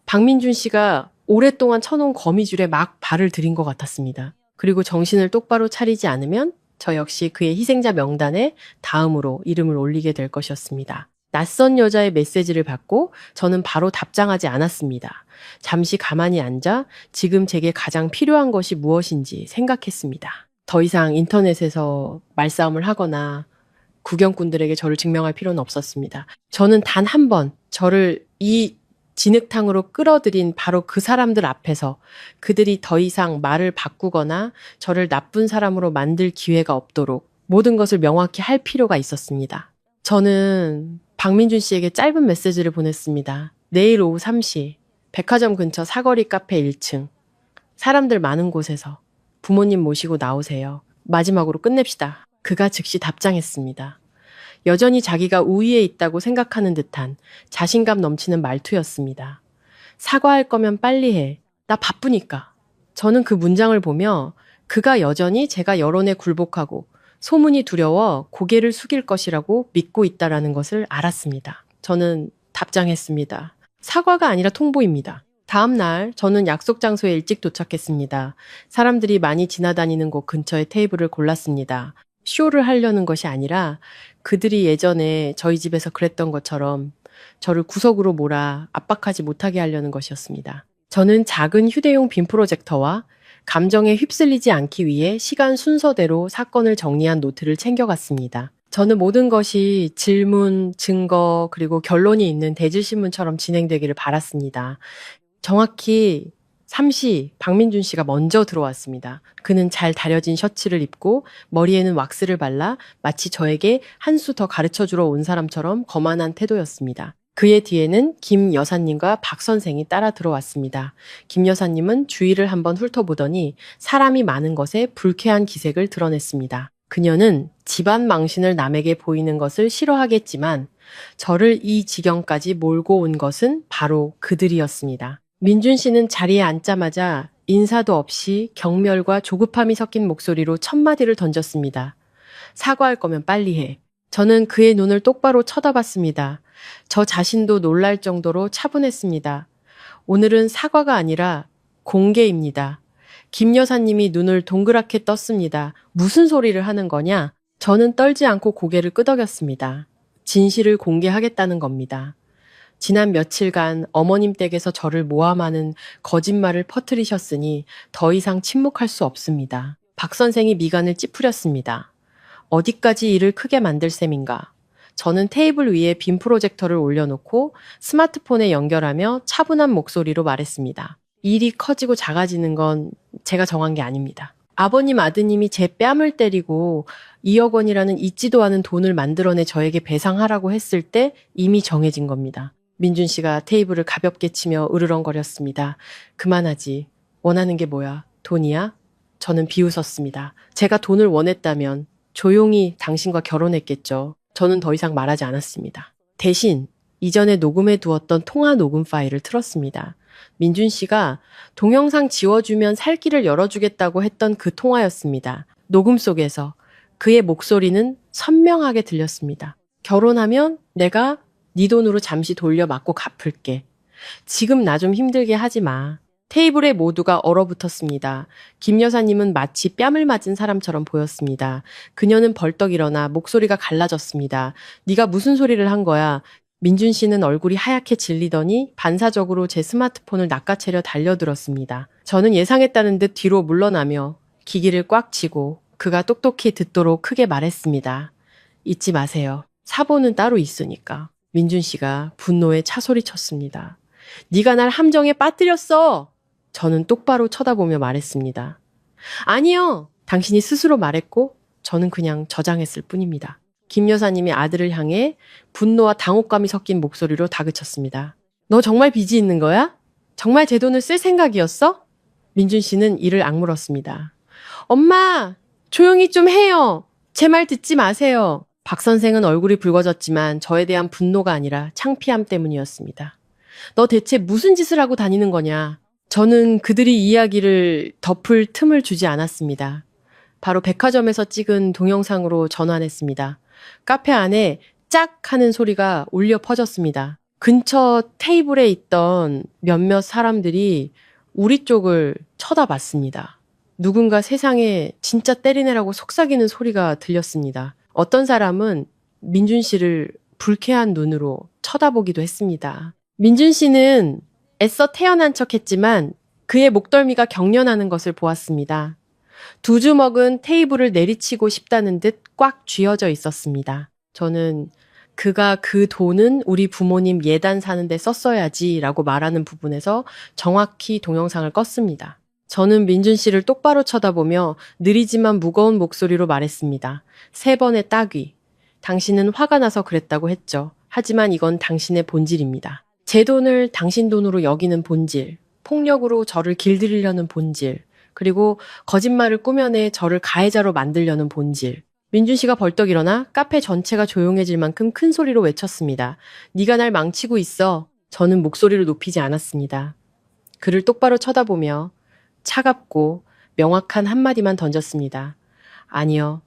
B: 박민준 씨가 오랫동안 쳐놓은 거미줄에 막 발을 들인 것 같았습니다. 그리고 정신을 똑바로 차리지 않으면 저 역시 그의 희생자 명단에 다음으로 이름을 올리게 될 것이었습니다. 낯선 여자의 메시지를 받고 저는 바로 답장하지 않았습니다. 잠시 가만히 앉아 지금 제게 가장 필요한 것이 무엇인지 생각했습니다. 더 이상 인터넷에서 말싸움을 하거나 구경꾼들에게 저를 증명할 필요는 없었습니다. 저는 단 한 번 저를 이 진흙탕으로 끌어들인 바로 그 사람들 앞에서 그들이 더 이상 말을 바꾸거나 저를 나쁜 사람으로 만들 기회가 없도록 모든 것을 명확히 할 필요가 있었습니다. 저는 박민준 씨에게 짧은 메시지를 보냈습니다. 내일 오후 3시 백화점 근처 사거리 카페 1층 사람들 많은 곳에서 부모님 모시고 나오세요. 마지막으로 끝냅시다. 그가 즉시 답장했습니다. 여전히 자기가 우위에 있다고 생각하는 듯한 자신감 넘치는 말투였습니다. 사과할 거면 빨리 해. 나 바쁘니까. 저는 그 문장을 보며 그가 여전히 제가 여론에 굴복하고 소문이 두려워 고개를 숙일 것이라고 믿고 있다라는 것을 알았습니다. 저는 답장했습니다. 사과가 아니라 통보입니다. 다음 날 저는 약속 장소에 일찍 도착했습니다. 사람들이 많이 지나다니는 곳 근처에 테이블을 골랐습니다. 쇼를 하려는 것이 아니라 그들이 예전에 저희 집에서 그랬던 것처럼 저를 구석으로 몰아 압박하지 못하게 하려는 것이었습니다. 저는 작은 휴대용 빔 프로젝터와 감정에 휩쓸리지 않기 위해 시간 순서대로 사건을 정리한 노트를 챙겨갔습니다. 저는 모든 것이 질문, 증거, 그리고 결론이 있는 대질신문처럼 진행되기를 바랐습니다. 정확히 3시 박민준 씨가 먼저 들어왔습니다. 그는 잘 다려진 셔츠를 입고 머리에는 왁스를 발라 마치 저에게 한 수 더 가르쳐주러 온 사람처럼 거만한 태도였습니다. 그의 뒤에는 김 여사님과 박 선생이 따라 들어왔습니다. 김 여사님은 주위를 한번 훑어보더니 사람이 많은 것에 불쾌한 기색을 드러냈습니다. 그녀는 집안 망신을 남에게 보이는 것을 싫어하겠지만 저를 이 지경까지 몰고 온 것은 바로 그들이었습니다. 민준 씨는 자리에 앉자마자 인사도 없이 경멸과 조급함이 섞인 목소리로 첫 마디를 던졌습니다. 사과할 거면 빨리 해. 저는 그의 눈을 똑바로 쳐다봤습니다. 저 자신도 놀랄 정도로 차분했습니다. 오늘은 사과가 아니라 공개입니다. 김 여사님이 눈을 동그랗게 떴습니다. 무슨 소리를 하는 거냐? 저는 떨지 않고 고개를 끄덕였습니다. 진실을 공개하겠다는 겁니다. 지난 며칠간 어머님 댁에서 저를 모함하는 거짓말을 퍼뜨리셨으니 더 이상 침묵할 수 없습니다. 박 선생이 미간을 찌푸렸습니다. 어디까지 일을 크게 만들 셈인가? 저는 테이블 위에 빔 프로젝터를 올려놓고 스마트폰에 연결하며 차분한 목소리로 말했습니다. 일이 커지고 작아지는 건 제가 정한 게 아닙니다. 아버님 아드님이 제 뺨을 때리고 2억 원이라는 있지도 않은 돈을 만들어내 저에게 배상하라고 했을 때 이미 정해진 겁니다. 민준 씨가 테이블을 가볍게 치며 으르렁거렸습니다. 그만하지. 원하는 게 뭐야? 돈이야? 저는 비웃었습니다. 제가 돈을 원했다면 조용히 당신과 결혼했겠죠. 저는 더 이상 말하지 않았습니다. 대신 이전에 녹음해 두었던 통화 녹음 파일을 틀었습니다. 민준 씨가 동영상 지워주면 살 길을 열어주겠다고 했던 그 통화였습니다. 녹음 속에서 그의 목소리는 선명하게 들렸습니다. 결혼하면 내가 네 돈으로 잠시 돌려 맞고 갚을게. 지금 나 좀 힘들게 하지 마. 테이블에 모두가 얼어붙었습니다. 김 여사님은 마치 뺨을 맞은 사람처럼 보였습니다. 그녀는 벌떡 일어나 목소리가 갈라졌습니다. 네가 무슨 소리를 한 거야? 민준 씨는 얼굴이 하얗게 질리더니 반사적으로 제 스마트폰을 낚아채려 달려들었습니다. 저는 예상했다는 듯 뒤로 물러나며 기기를 꽉 쥐고 그가 똑똑히 듣도록 크게 말했습니다. 잊지 마세요. 사보는 따로 있으니까. 민준 씨가 분노에 차소리쳤습니다. 네가 날 함정에 빠뜨렸어. 저는 똑바로 쳐다보며 말했습니다. 아니요. 당신이 스스로 말했고 저는 그냥 저장했을 뿐입니다. 김 여사님이 아들을 향해 분노와 당혹감이 섞인 목소리로 다그쳤습니다. 너 정말 빚이 있는 거야? 정말 제 돈을 쓸 생각이었어? 민준 씨는 이를 악물었습니다. 엄마, 조용히 좀 해요. 제 말 듣지 마세요. 박 선생은 얼굴이 붉어졌지만 저에 대한 분노가 아니라 창피함 때문이었습니다. 너 대체 무슨 짓을 하고 다니는 거냐? 저는 그들이 이야기를 덮을 틈을 주지 않았습니다. 바로 백화점에서 찍은 동영상으로 전환했습니다. 카페 안에 짝 하는 소리가 울려 퍼졌습니다. 근처 테이블에 있던 몇몇 사람들이 우리 쪽을 쳐다봤습니다. 누군가 세상에 진짜 때리네라고 속삭이는 소리가 들렸습니다. 어떤 사람은 민준 씨를 불쾌한 눈으로 쳐다보기도 했습니다. 민준 씨는 애써 태연한 척 했지만 그의 목덜미가 경련하는 것을 보았습니다. 두 주먹은 테이블을 내리치고 싶다는 듯 꽉 쥐어져 있었습니다. 저는 그가 그 돈은 우리 부모님 예단 사는데 썼어야지 라고 말하는 부분에서 정확히 동영상을 껐습니다. 저는 민준 씨를 똑바로 쳐다보며 느리지만 무거운 목소리로 말했습니다. 3번의 따귀. 당신은 화가 나서 그랬다고 했죠. 하지만 이건 당신의 본질입니다. 제 돈을 당신 돈으로 여기는 본질, 폭력으로 저를 길들이려는 본질, 그리고 거짓말을 꾸며내 저를 가해자로 만들려는 본질. 민준 씨가 벌떡 일어나 카페 전체가 조용해질 만큼 큰 소리로 외쳤습니다. 네가 날 망치고 있어. 저는 목소리를 높이지 않았습니다. 그를 똑바로 쳐다보며 차갑고 명확한 한마디만 던졌습니다. 아니요.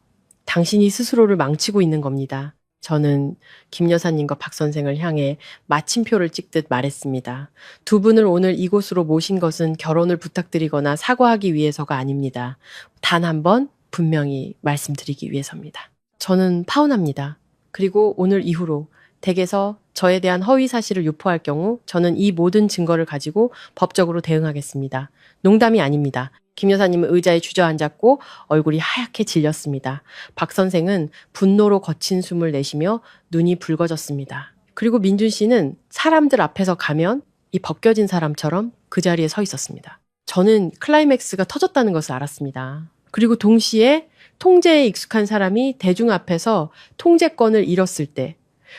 B: 당신이 스스로를 망치고 있는 겁니다. 저는 김 여사님과 박 선생을 향해 마침표를 찍듯 말했습니다. 두 분을 오늘 이곳으로 모신 것은 결혼을 부탁드리거나 사과하기 위해서가 아닙니다. 단 한 번 분명히 말씀드리기 위해서입니다. 저는 파혼합니다. 그리고 오늘 이후로 댁에서 저에 대한 허위 사실을 유포할 경우 저는 이 모든 증거를 가지고 법적으로 대응하겠습니다. 농담이 아닙니다. 김 여사님은 의자에 주저앉았고 얼굴이 하얗게 질렸습니다. 박 선생은 분노로 거친 숨을 내쉬며 눈이 붉어졌습니다. 그리고 민준 씨는 사람들 앞에서 가면 이 벗겨진 사람처럼 그 자리에 서 있었습니다. 저는 클라이맥스가 터졌다는 것을 알았습니다. 그리고 동시에 통제에 익숙한 사람이 대중 앞에서 통제권을 잃었을 때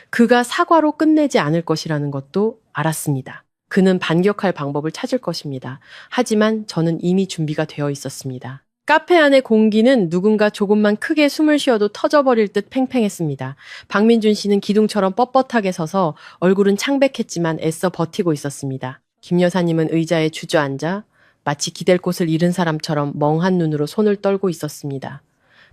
B: 그가 사과로 끝내지 않을 것이라는 것도 알았습니다. 그는 반격할 방법을 찾을 것입니다. 하지만 저는 이미 준비가 되어 있었습니다. 카페 안의 공기는 누군가 조금만 크게 숨을 쉬어도 터져버릴 듯 팽팽했습니다. 박민준 씨는 기둥처럼 뻣뻣하게 서서 얼굴은 창백했지만 애써 버티고 있었습니다. 김 여사님은 의자에 주저앉아 마치 기댈 곳을 잃은 사람처럼 멍한 눈으로 손을 떨고 있었습니다.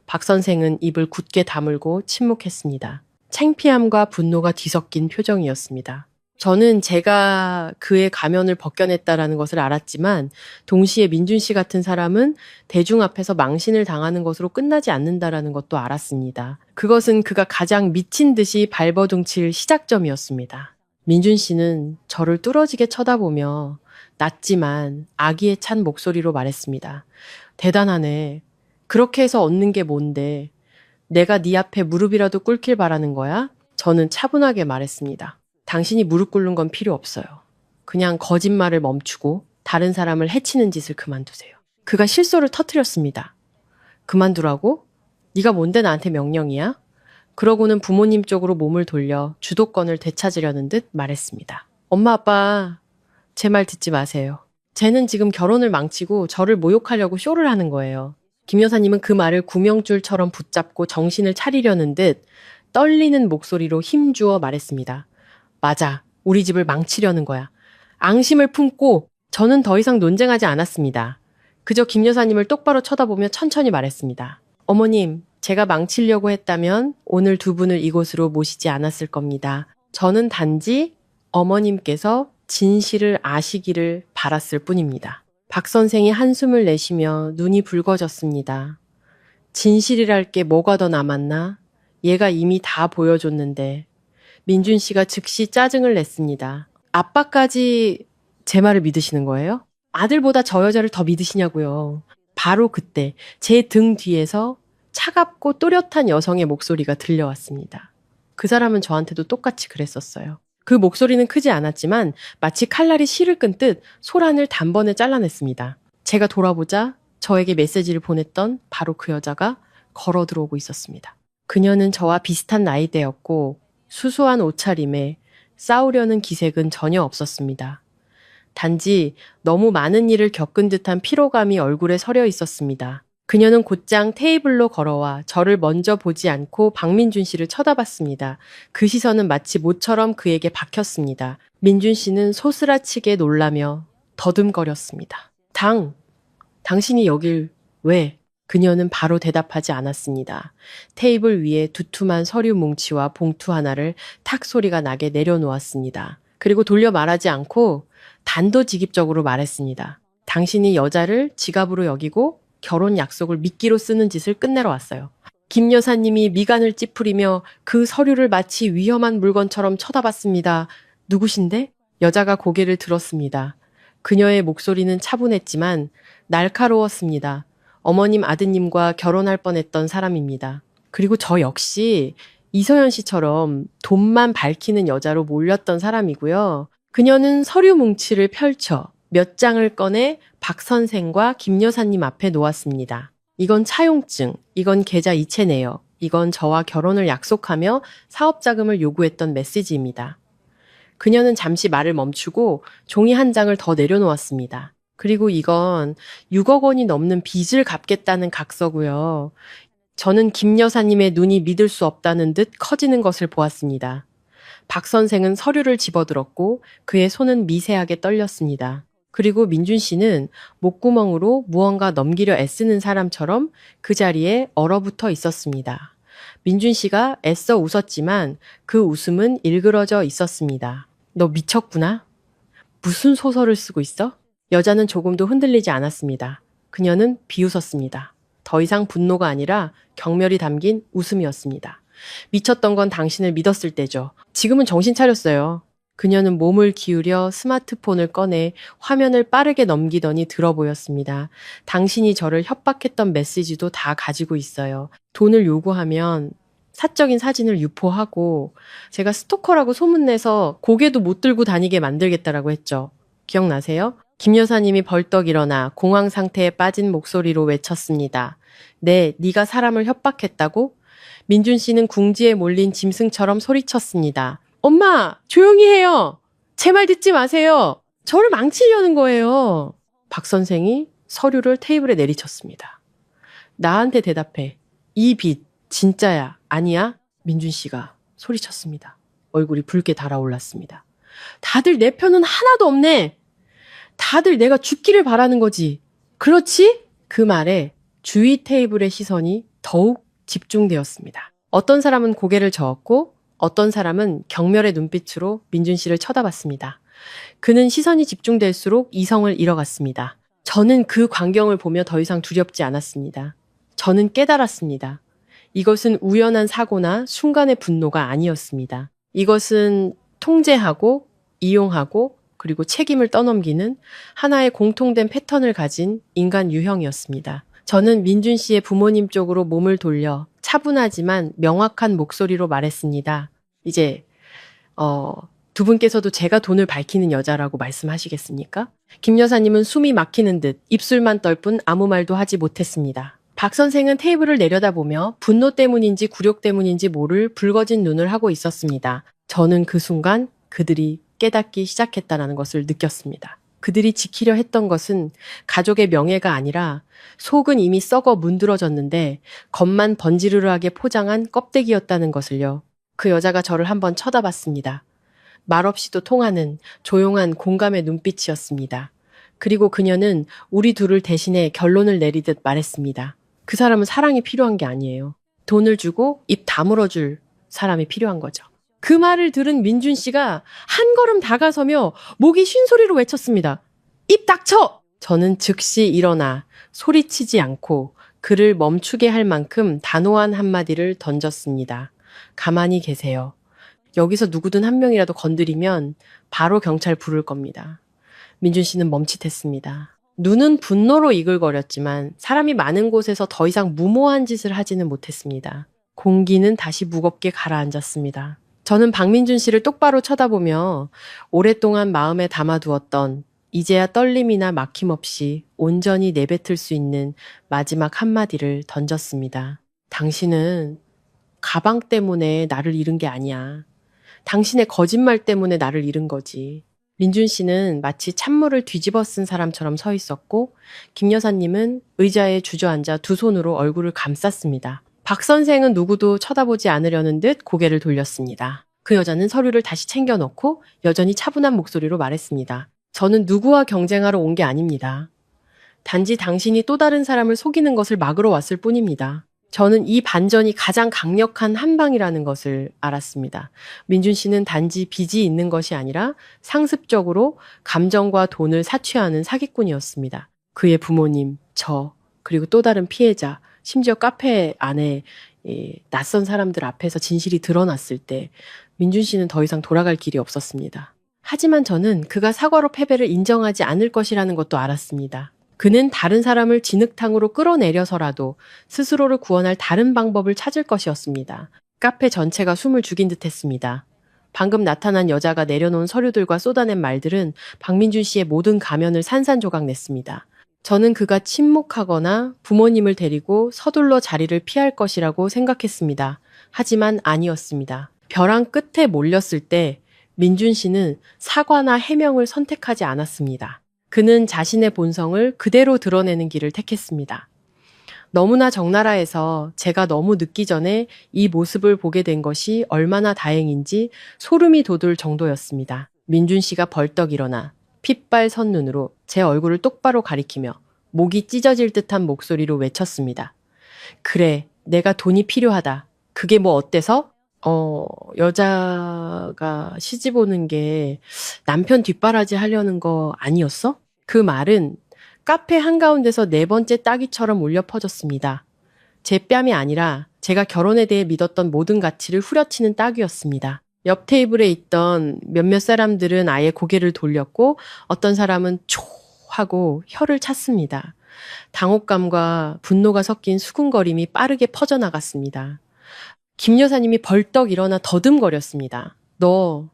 B: 박 선생은 입을 굳게 다물고 침묵했습니다. 창피함과 분노가 뒤섞인 표정이었습니다. 저는 제가 그의 가면을 벗겨냈다라는 것을 알았지만 동시에 민준 씨 같은 사람은 대중 앞에서 망신을 당하는 것으로 끝나지 않는다라는 것도 알았습니다. 그것은 그가 가장 미친 듯이 발버둥칠 시작점이었습니다. 민준 씨는 저를 뚫어지게 쳐다보며 낮지만 악의에 찬 목소리로 말했습니다. 대단하네. 그렇게 해서 얻는 게 뭔데? 내가 네 앞에 무릎이라도 꿇길 바라는 거야? 저는 차분하게 말했습니다. 당신이 무릎 꿇는 건 필요 없어요. 그냥 거짓말을 멈추고 다른 사람을 해치는 짓을 그만두세요. 그가 실소를 터뜨렸습니다. 그만두라고? 네가 뭔데 나한테 명령이야? 그러고는 부모님 쪽으로 몸을 돌려 주도권을 되찾으려는 듯 말했습니다. 엄마 아빠 제 말 듣지 마세요. 쟤는 지금 결혼을 망치고 저를 모욕하려고 쇼를 하는 거예요. 김 여사님은 그 말을 구명줄처럼 붙잡고 정신을 차리려는 듯 떨리는 목소리로 힘주어 말했습니다. 맞아. 우리 집을 망치려는 거야. 앙심을 품고 저는 더 이상 논쟁하지 않았습니다. 그저 김 여사님을 똑바로 쳐다보며 천천히 말했습니다. 어머님, 제가 망치려고 했다면 오늘 두 분을 이곳으로 모시지 않았을 겁니다. 저는 단지 어머님께서 진실을 아시기를 바랐을 뿐입니다. 박 선생이 한숨을 내쉬며 눈이 붉어졌습니다. 진실이랄 게 뭐가 더 남았나? 얘가 이미 다 보여줬는데. 민준 씨가 즉시 짜증을 냈습니다. 아빠까지 제 말을 믿으시는 거예요? 아들보다 저 여자를 더 믿으시냐고요. 바로 그때 제 등 뒤에서 차갑고 또렷한 여성의 목소리가 들려왔습니다. 그 사람은 저한테도 똑같이 그랬었어요. 그 목소리는 크지 않았지만 마치 칼날이 실을 끈 듯 소란을 단번에 잘라냈습니다. 제가 돌아보자 저에게 메시지를 보냈던 바로 그 여자가 걸어 들어오고 있었습니다. 그녀는 저와 비슷한 나이대였고 수수한 옷차림에 싸우려는 기색은 전혀 없었습니다. 단지 너무 많은 일을 겪은 듯한 피로감이 얼굴에 서려 있었습니다. 그녀는 곧장 테이블로 걸어와 저를 먼저 보지 않고 박민준 씨를 쳐다봤습니다. 그 시선은 마치 모처럼 그에게 박혔습니다. 민준 씨는 소스라치게 놀라며 더듬거렸습니다. 당신이 여길 왜? 그녀는 바로 대답하지 않았습니다. 테이블 위에 두툼한 서류 뭉치와 봉투 하나를 탁 소리가 나게 내려놓았습니다. 그리고 돌려 말하지 않고 단도직입적으로 말했습니다. 당신이 여자를 지갑으로 여기고 결혼 약속을 미끼로 쓰는 짓을 끝내러 왔어요. 김 여사님이 미간을 찌푸리며 그 서류를 마치 위험한 물건처럼 쳐다봤습니다. 누구신데? 여자가 고개를 들었습니다. 그녀의 목소리는 차분했지만 날카로웠습니다. 어머님 아드님과 결혼할 뻔했던 사람입니다. 그리고 저 역시 이서연 씨처럼 돈만 밝히는 여자로 몰렸던 사람이고요. 그녀는 서류 뭉치를 펼쳐 몇 장을 꺼내 박 선생과 김 여사님 앞에 놓았습니다. 이건 차용증, 이건 계좌 이체 내역, 이건 저와 결혼을 약속하며 사업 자금을 요구했던 메시지입니다. 그녀는 잠시 말을 멈추고 종이 한 장을 더 내려놓았습니다. 그리고 이건 6억 원이 넘는 빚을 갚겠다는 각서고요. 저는 김 여사님의 눈이 믿을 수 없다는 듯 커지는 것을 보았습니다. 박 선생은 서류를 집어들었고 그의 손은 미세하게 떨렸습니다. 그리고 민준 씨는 목구멍으로 무언가 넘기려 애쓰는 사람처럼 그 자리에 얼어붙어 있었습니다. 민준 씨가 애써 웃었지만 그 웃음은 일그러져 있었습니다. 너 미쳤구나? 무슨 소설을 쓰고 있어? 여자는 조금도 흔들리지 않았습니다. 그녀는 비웃었습니다. 더 이상 분노가 아니라 경멸이 담긴 웃음이었습니다. 미쳤던 건 당신을 믿었을 때죠. 지금은 정신 차렸어요. 그녀는 몸을 기울여 스마트폰을 꺼내 화면을 빠르게 넘기더니 들어 보였습니다. 당신이 저를 협박했던 메시지도 다 가지고 있어요. 돈을 요구하면 사적인 사진을 유포하고 제가 스토커라고 소문내서 고개도 못 들고 다니게 만들겠다라고 했죠. 기억나세요? 김 여사님이 벌떡 일어나 공황 상태에 빠진 목소리로 외쳤습니다. 네, 네가 사람을 협박했다고? 민준 씨는 궁지에 몰린 짐승처럼 소리쳤습니다. 엄마, 조용히 해요. 제 말 듣지 마세요. 저를 망치려는 거예요. 박 선생이 서류를 테이블에 내리쳤습니다. 나한테 대답해. 이 빚 진짜야, 아니야? 민준 씨가 소리쳤습니다. 얼굴이 붉게 달아올랐습니다. 다들 내 편은 하나도 없네. 다들 내가 죽기를 바라는 거지. 그렇지? 그 말에 주위 테이블의 시선이 더욱 집중되었습니다. 어떤 사람은 고개를 저었고 어떤 사람은 경멸의 눈빛으로 민준 씨를 쳐다봤습니다. 그는 시선이 집중될수록 이성을 잃어갔습니다. 저는 그 광경을 보며 더 이상 두렵지 않았습니다. 저는 깨달았습니다. 이것은 우연한 사고나 순간의 분노가 아니었습니다. 이것은 통제하고 이용하고 그리고 책임을 떠넘기는 하나의 공통된 패턴을 가진 인간 유형이었습니다. 저는 민준 씨의 부모님 쪽으로 몸을 돌려 차분하지만 명확한 목소리로 말했습니다. 이제 두 분께서도 제가 돈을 밝히는 여자라고 말씀하시겠습니까? 김 여사님은 숨이 막히는 듯 입술만 떨 뿐 아무 말도 하지 못했습니다. 박 선생은 테이블을 내려다보며 분노 때문인지 굴욕 때문인지 모를 붉어진 눈을 하고 있었습니다. 저는 그 순간 그들이 깨닫기 시작했다는 것을 느꼈습니다. 그들이 지키려 했던 것은 가족의 명예가 아니라 속은 이미 썩어 문드러졌는데 겉만 번지르르하게 포장한 껍데기였다는 것을요. 그 여자가 저를 한번 쳐다봤습니다. 말없이도 통하는 조용한 공감의 눈빛이었습니다. 그리고 그녀는 우리 둘을 대신해 결론을 내리듯 말했습니다. 그 사람은 사랑이 필요한 게 아니에요. 돈을 주고 입 다물어줄 사람이 필요한 거죠. 그 말을 들은 민준 씨가 한 걸음 다가서며 목이 쉰 소리로 외쳤습니다. 입 닥쳐! 저는 즉시 일어나 소리치지 않고 그를 멈추게 할 만큼 단호한 한마디를 던졌습니다. 가만히 계세요. 여기서 누구든 한 명이라도 건드리면 바로 경찰 부를 겁니다. 민준 씨는 멈칫했습니다. 눈은 분노로 이글거렸지만 사람이 많은 곳에서 더 이상 무모한 짓을 하지는 못했습니다. 공기는 다시 무겁게 가라앉았습니다. 저는 박민준 씨를 똑바로 쳐다보며 오랫동안 마음에 담아두었던 이제야 떨림이나 막힘없이 온전히 내뱉을 수 있는 마지막 한마디를 던졌습니다. 당신은 가방 때문에 나를 잃은 게 아니야. 당신의 거짓말 때문에 나를 잃은 거지. 민준 씨는 마치 찬물을 뒤집어 쓴 사람처럼 서 있었고 김 여사님은 의자에 주저앉아 두 손으로 얼굴을 감쌌습니다. 박 선생은 누구도 쳐다보지 않으려는 듯 고개를 돌렸습니다. 그 여자는 서류를 다시 챙겨놓고 여전히 차분한 목소리로 말했습니다. 저는 누구와 경쟁하러 온 게 아닙니다. 단지 당신이 또 다른 사람을 속이는 것을 막으러 왔을 뿐입니다. 저는 이 반전이 가장 강력한 한방이라는 것을 알았습니다. 민준 씨는 단지 빚이 있는 것이 아니라 상습적으로 감정과 돈을 사취하는 사기꾼이었습니다. 그의 부모님, 저, 그리고 또 다른 피해자, 심지어 카페 안에 낯선 사람들 앞에서 진실이 드러났을 때 민준 씨는 더 이상 돌아갈 길이 없었습니다. 하지만 저는 그가 사과로 패배를 인정하지 않을 것이라는 것도 알았습니다. 그는 다른 사람을 진흙탕으로 끌어내려서라도 스스로를 구원할 다른 방법을 찾을 것이었습니다. 카페 전체가 숨을 죽인 듯 했습니다. 방금 나타난 여자가 내려놓은 서류들과 쏟아낸 말들은 박민준 씨의 모든 가면을 산산조각 냈습니다. 저는 그가 침묵하거나 부모님을 데리고 서둘러 자리를 피할 것이라고 생각했습니다. 하지만 아니었습니다. 벼랑 끝에 몰렸을 때 민준 씨는 사과나 해명을 선택하지 않았습니다. 그는 자신의 본성을 그대로 드러내는 길을 택했습니다. 너무나 적나라해서 제가 너무 늦기 전에 이 모습을 보게 된 것이 얼마나 다행인지 소름이 돋을 정도였습니다. 민준 씨가 벌떡 일어나 핏발 선눈으로 제 얼굴을 똑바로 가리키며 목이 찢어질 듯한 목소리로 외쳤습니다. 그래, 내가 돈이 필요하다. 그게 뭐 어때서? 여자가 시집 오는 게 남편 뒷바라지 하려는 거 아니었어? 그 말은 카페 한가운데서 네 번째 따기처럼 울려 퍼졌습니다. 제 뺨이 아니라 제가 결혼에 대해 믿었던 모든 가치를 후려치는 따귀였습니다. 옆 테이블에 있던 몇몇 사람들은 아예 고개를 돌렸고 어떤 사람은 초 하고 혀를 찼습니다. 당혹감과 분노가 섞인 수군거림이 빠르게 퍼져나갔습니다. 김 여사님이 벌떡 일어나 더듬거렸습니다. 너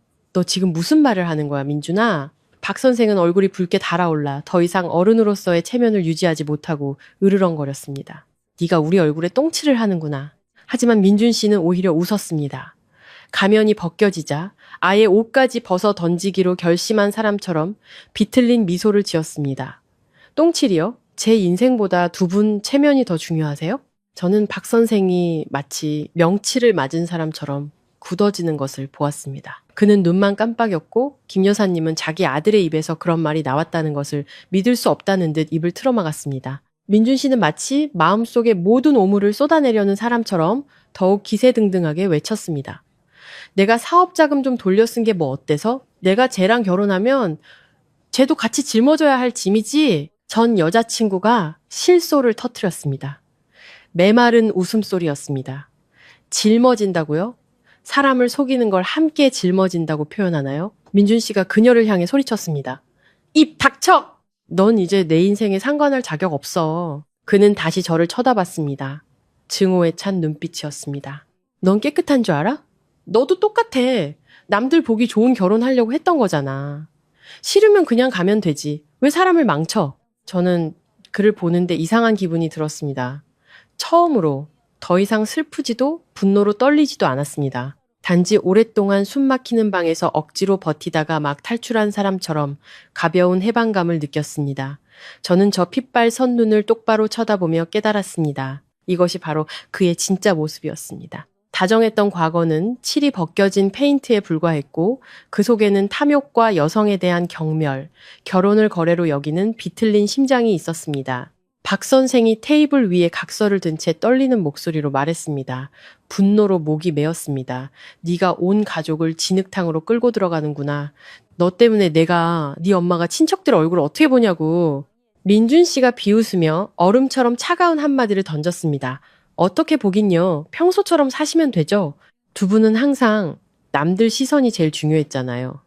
B: 지금 무슨 말을 하는 거야, 민준아? 박 선생은 얼굴이 붉게 달아올라 더 이상 어른으로서의 체면을 유지하지 못하고 으르렁거렸습니다. 네가 우리 얼굴에 똥칠을 하는구나. 하지만 민준 씨는 오히려 웃었습니다. 가면이 벗겨지자 아예 옷까지 벗어 던지기로 결심한 사람처럼 비틀린 미소를 지었습니다. 똥칠이요? 제 인생보다 두 분 체면이 더 중요하세요? 저는 박 선생이 마치 명치를 맞은 사람처럼 굳어지는 것을 보았습니다. 그는 눈만 깜빡였고 김 여사님은 자기 아들의 입에서 그런 말이 나왔다는 것을 믿을 수 없다는 듯 입을 틀어막았습니다. 민준 씨는 마치 마음속에 모든 오물을 쏟아내려는 사람처럼 더욱 기세등등하게 외쳤습니다. 내가 사업자금 좀 돌려 쓴 게 뭐 어때서? 내가 쟤랑 결혼하면 쟤도 같이 짊어져야 할 짐이지. 전 여자친구가 실소를 터뜨렸습니다. 메마른 웃음소리였습니다. 짊어진다고요? 사람을 속이는 걸 함께 짊어진다고 표현하나요? 민준 씨가 그녀를 향해 소리쳤습니다. 입 닥쳐! 넌 이제 내 인생에 상관할 자격 없어. 그는 다시 저를 쳐다봤습니다. 증오에 찬 눈빛이었습니다. 넌 깨끗한 줄 알아? 너도 똑같아. 남들 보기 좋은 결혼하려고 했던 거잖아. 싫으면 그냥 가면 되지. 왜 사람을 망쳐? 저는 그를 보는데 이상한 기분이 들었습니다. 처음으로 더 이상 슬프지도 분노로 떨리지도 않았습니다. 단지 오랫동안 숨 막히는 방에서 억지로 버티다가 막 탈출한 사람처럼 가벼운 해방감을 느꼈습니다. 저는 저 핏발 선눈을 똑바로 쳐다보며 깨달았습니다. 이것이 바로 그의 진짜 모습이었습니다. 다정했던 과거는 칠이 벗겨진 페인트에 불과했고 그 속에는 탐욕과 여성에 대한 경멸, 결혼을 거래로 여기는 비틀린 심장이 있었습니다. 박 선생이 테이블 위에 각서를 든 채 떨리는 목소리로 말했습니다. 분노로 목이 메었습니다. 네가 온 가족을 진흙탕으로 끌고 들어가는구나. 너 때문에 내가 네 엄마가 친척들 얼굴을 어떻게 보냐고. 민준 씨가 비웃으며 얼음처럼 차가운 한마디를 던졌습니다. 어떻게 보긴요. 평소처럼 사시면 되죠. 두 분은 항상 남들 시선이 제일 중요했잖아요.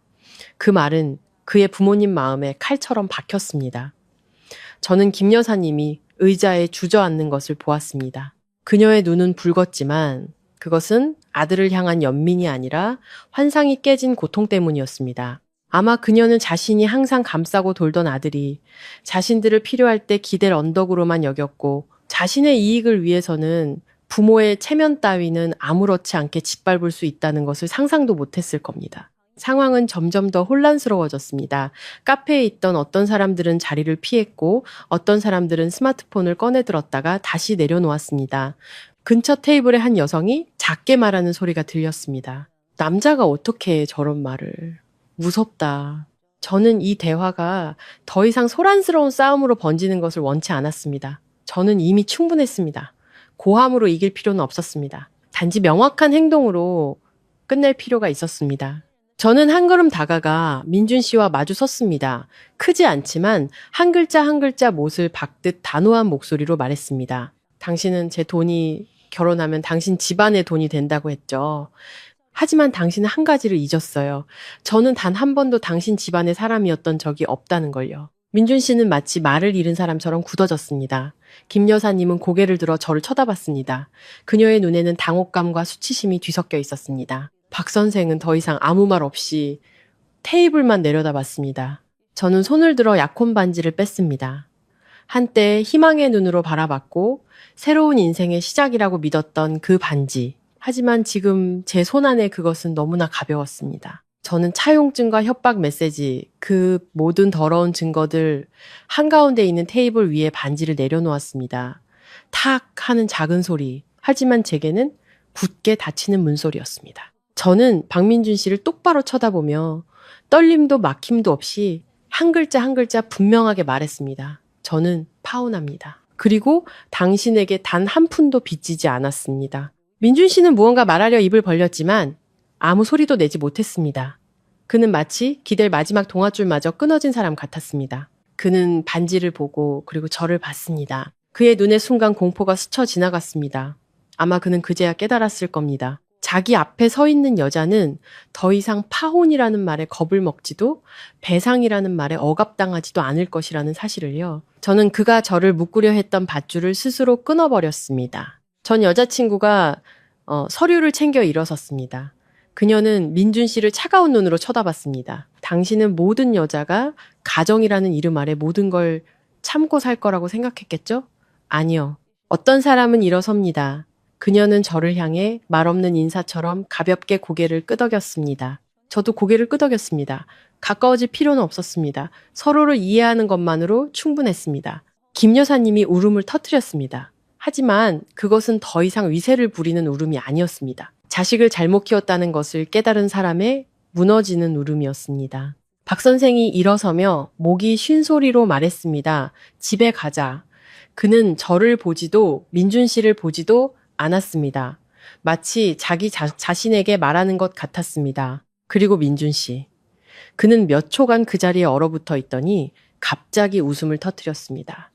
B: 그 말은 그의 부모님 마음에 칼처럼 박혔습니다. 저는 김 여사님이 의자에 주저앉는 것을 보았습니다. 그녀의 눈은 붉었지만 그것은 아들을 향한 연민이 아니라 환상이 깨진 고통 때문이었습니다. 아마 그녀는 자신이 항상 감싸고 돌던 아들이 자신들을 필요할 때 기댈 언덕으로만 여겼고 자신의 이익을 위해서는 부모의 체면 따위는 아무렇지 않게 짓밟을 수 있다는 것을 상상도 못했을 겁니다. 상황은 점점 더 혼란스러워졌습니다. 카페에 있던 어떤 사람들은 자리를 피했고 어떤 사람들은 스마트폰을 꺼내 들었다가 다시 내려놓았습니다. 근처 테이블의 한 여성이 작게 말하는 소리가 들렸습니다. 남자가 어떻게 저런 말을. 무섭다. 저는 이 대화가 더 이상 소란스러운 싸움으로 번지는 것을 원치 않았습니다. 저는 이미 충분했습니다. 고함으로 이길 필요는 없었습니다. 단지 명확한 행동으로 끝낼 필요가 있었습니다. 저는 한 걸음 다가가 민준 씨와 마주 섰습니다. 크지 않지만 한 글자 한 글자 못을 박듯 단호한 목소리로 말했습니다. 당신은 제 돈이 결혼하면 당신 집안의 돈이 된다고 했죠. 하지만 당신은 한 가지를 잊었어요. 저는 단 한 번도 당신 집안의 사람이었던 적이 없다는 걸요. 민준 씨는 마치 말을 잃은 사람처럼 굳어졌습니다. 김 여사님은 고개를 들어 저를 쳐다봤습니다. 그녀의 눈에는 당혹감과 수치심이 뒤섞여 있었습니다. 박 선생은 더 이상 아무 말 없이 테이블만 내려다봤습니다. 저는 손을 들어 약혼 반지를 뺐습니다. 한때 희망의 눈으로 바라봤고 새로운 인생의 시작이라고 믿었던 그 반지. 하지만 지금 제 손 안에 그것은 너무나 가벼웠습니다. 저는 차용증과 협박 메시지, 그 모든 더러운 증거들 한가운데 있는 테이블 위에 반지를 내려놓았습니다. 탁 하는 작은 소리. 하지만 제게는 굳게 닫히는 문소리였습니다. 저는 박민준 씨를 똑바로 쳐다보며 떨림도 막힘도 없이 한 글자 한 글자 분명하게 말했습니다. 저는 파혼합니다. 그리고 당신에게 단 한 푼도 빚지지 않았습니다. 민준 씨는 무언가 말하려 입을 벌렸지만 아무 소리도 내지 못했습니다. 그는 마치 기댈 마지막 동아줄마저 끊어진 사람 같았습니다. 그는 반지를 보고 그리고 저를 봤습니다. 그의 눈에 순간 공포가 스쳐 지나갔습니다. 아마 그는 그제야 깨달았을 겁니다. 자기 앞에 서 있는 여자는 더 이상 파혼이라는 말에 겁을 먹지도 배상이라는 말에 억압당하지도 않을 것이라는 사실을요. 저는 그가 저를 묶으려 했던 밧줄을 스스로 끊어버렸습니다. 전 여자친구가 서류를 챙겨 일어섰습니다. 그녀는 민준 씨를 차가운 눈으로 쳐다봤습니다. 당신은 모든 여자가 가정이라는 이름 아래 모든 걸 참고 살 거라고 생각했겠죠? 아니요. 어떤 사람은 일어섭니다. 그녀는 저를 향해 말없는 인사처럼 가볍게 고개를 끄덕였습니다. 저도 고개를 끄덕였습니다. 가까워질 필요는 없었습니다. 서로를 이해하는 것만으로 충분했습니다. 김 여사님이 울음을 터뜨렸습니다. 하지만 그것은 더 이상 위세를 부리는 울음이 아니었습니다. 자식을 잘못 키웠다는 것을 깨달은 사람의 무너지는 울음이었습니다. 박 선생이 일어서며 목이 쉰 소리로 말했습니다. 집에 가자. 그는 저를 보지도 민준 씨를 보지도 않았습니다. 마치 자기 자신에게 말하는 것 같았습니다. 그리고 민준 씨. 그는 몇 초간 그 자리에 얼어붙어 있더니 갑자기 웃음을 터뜨렸습니다.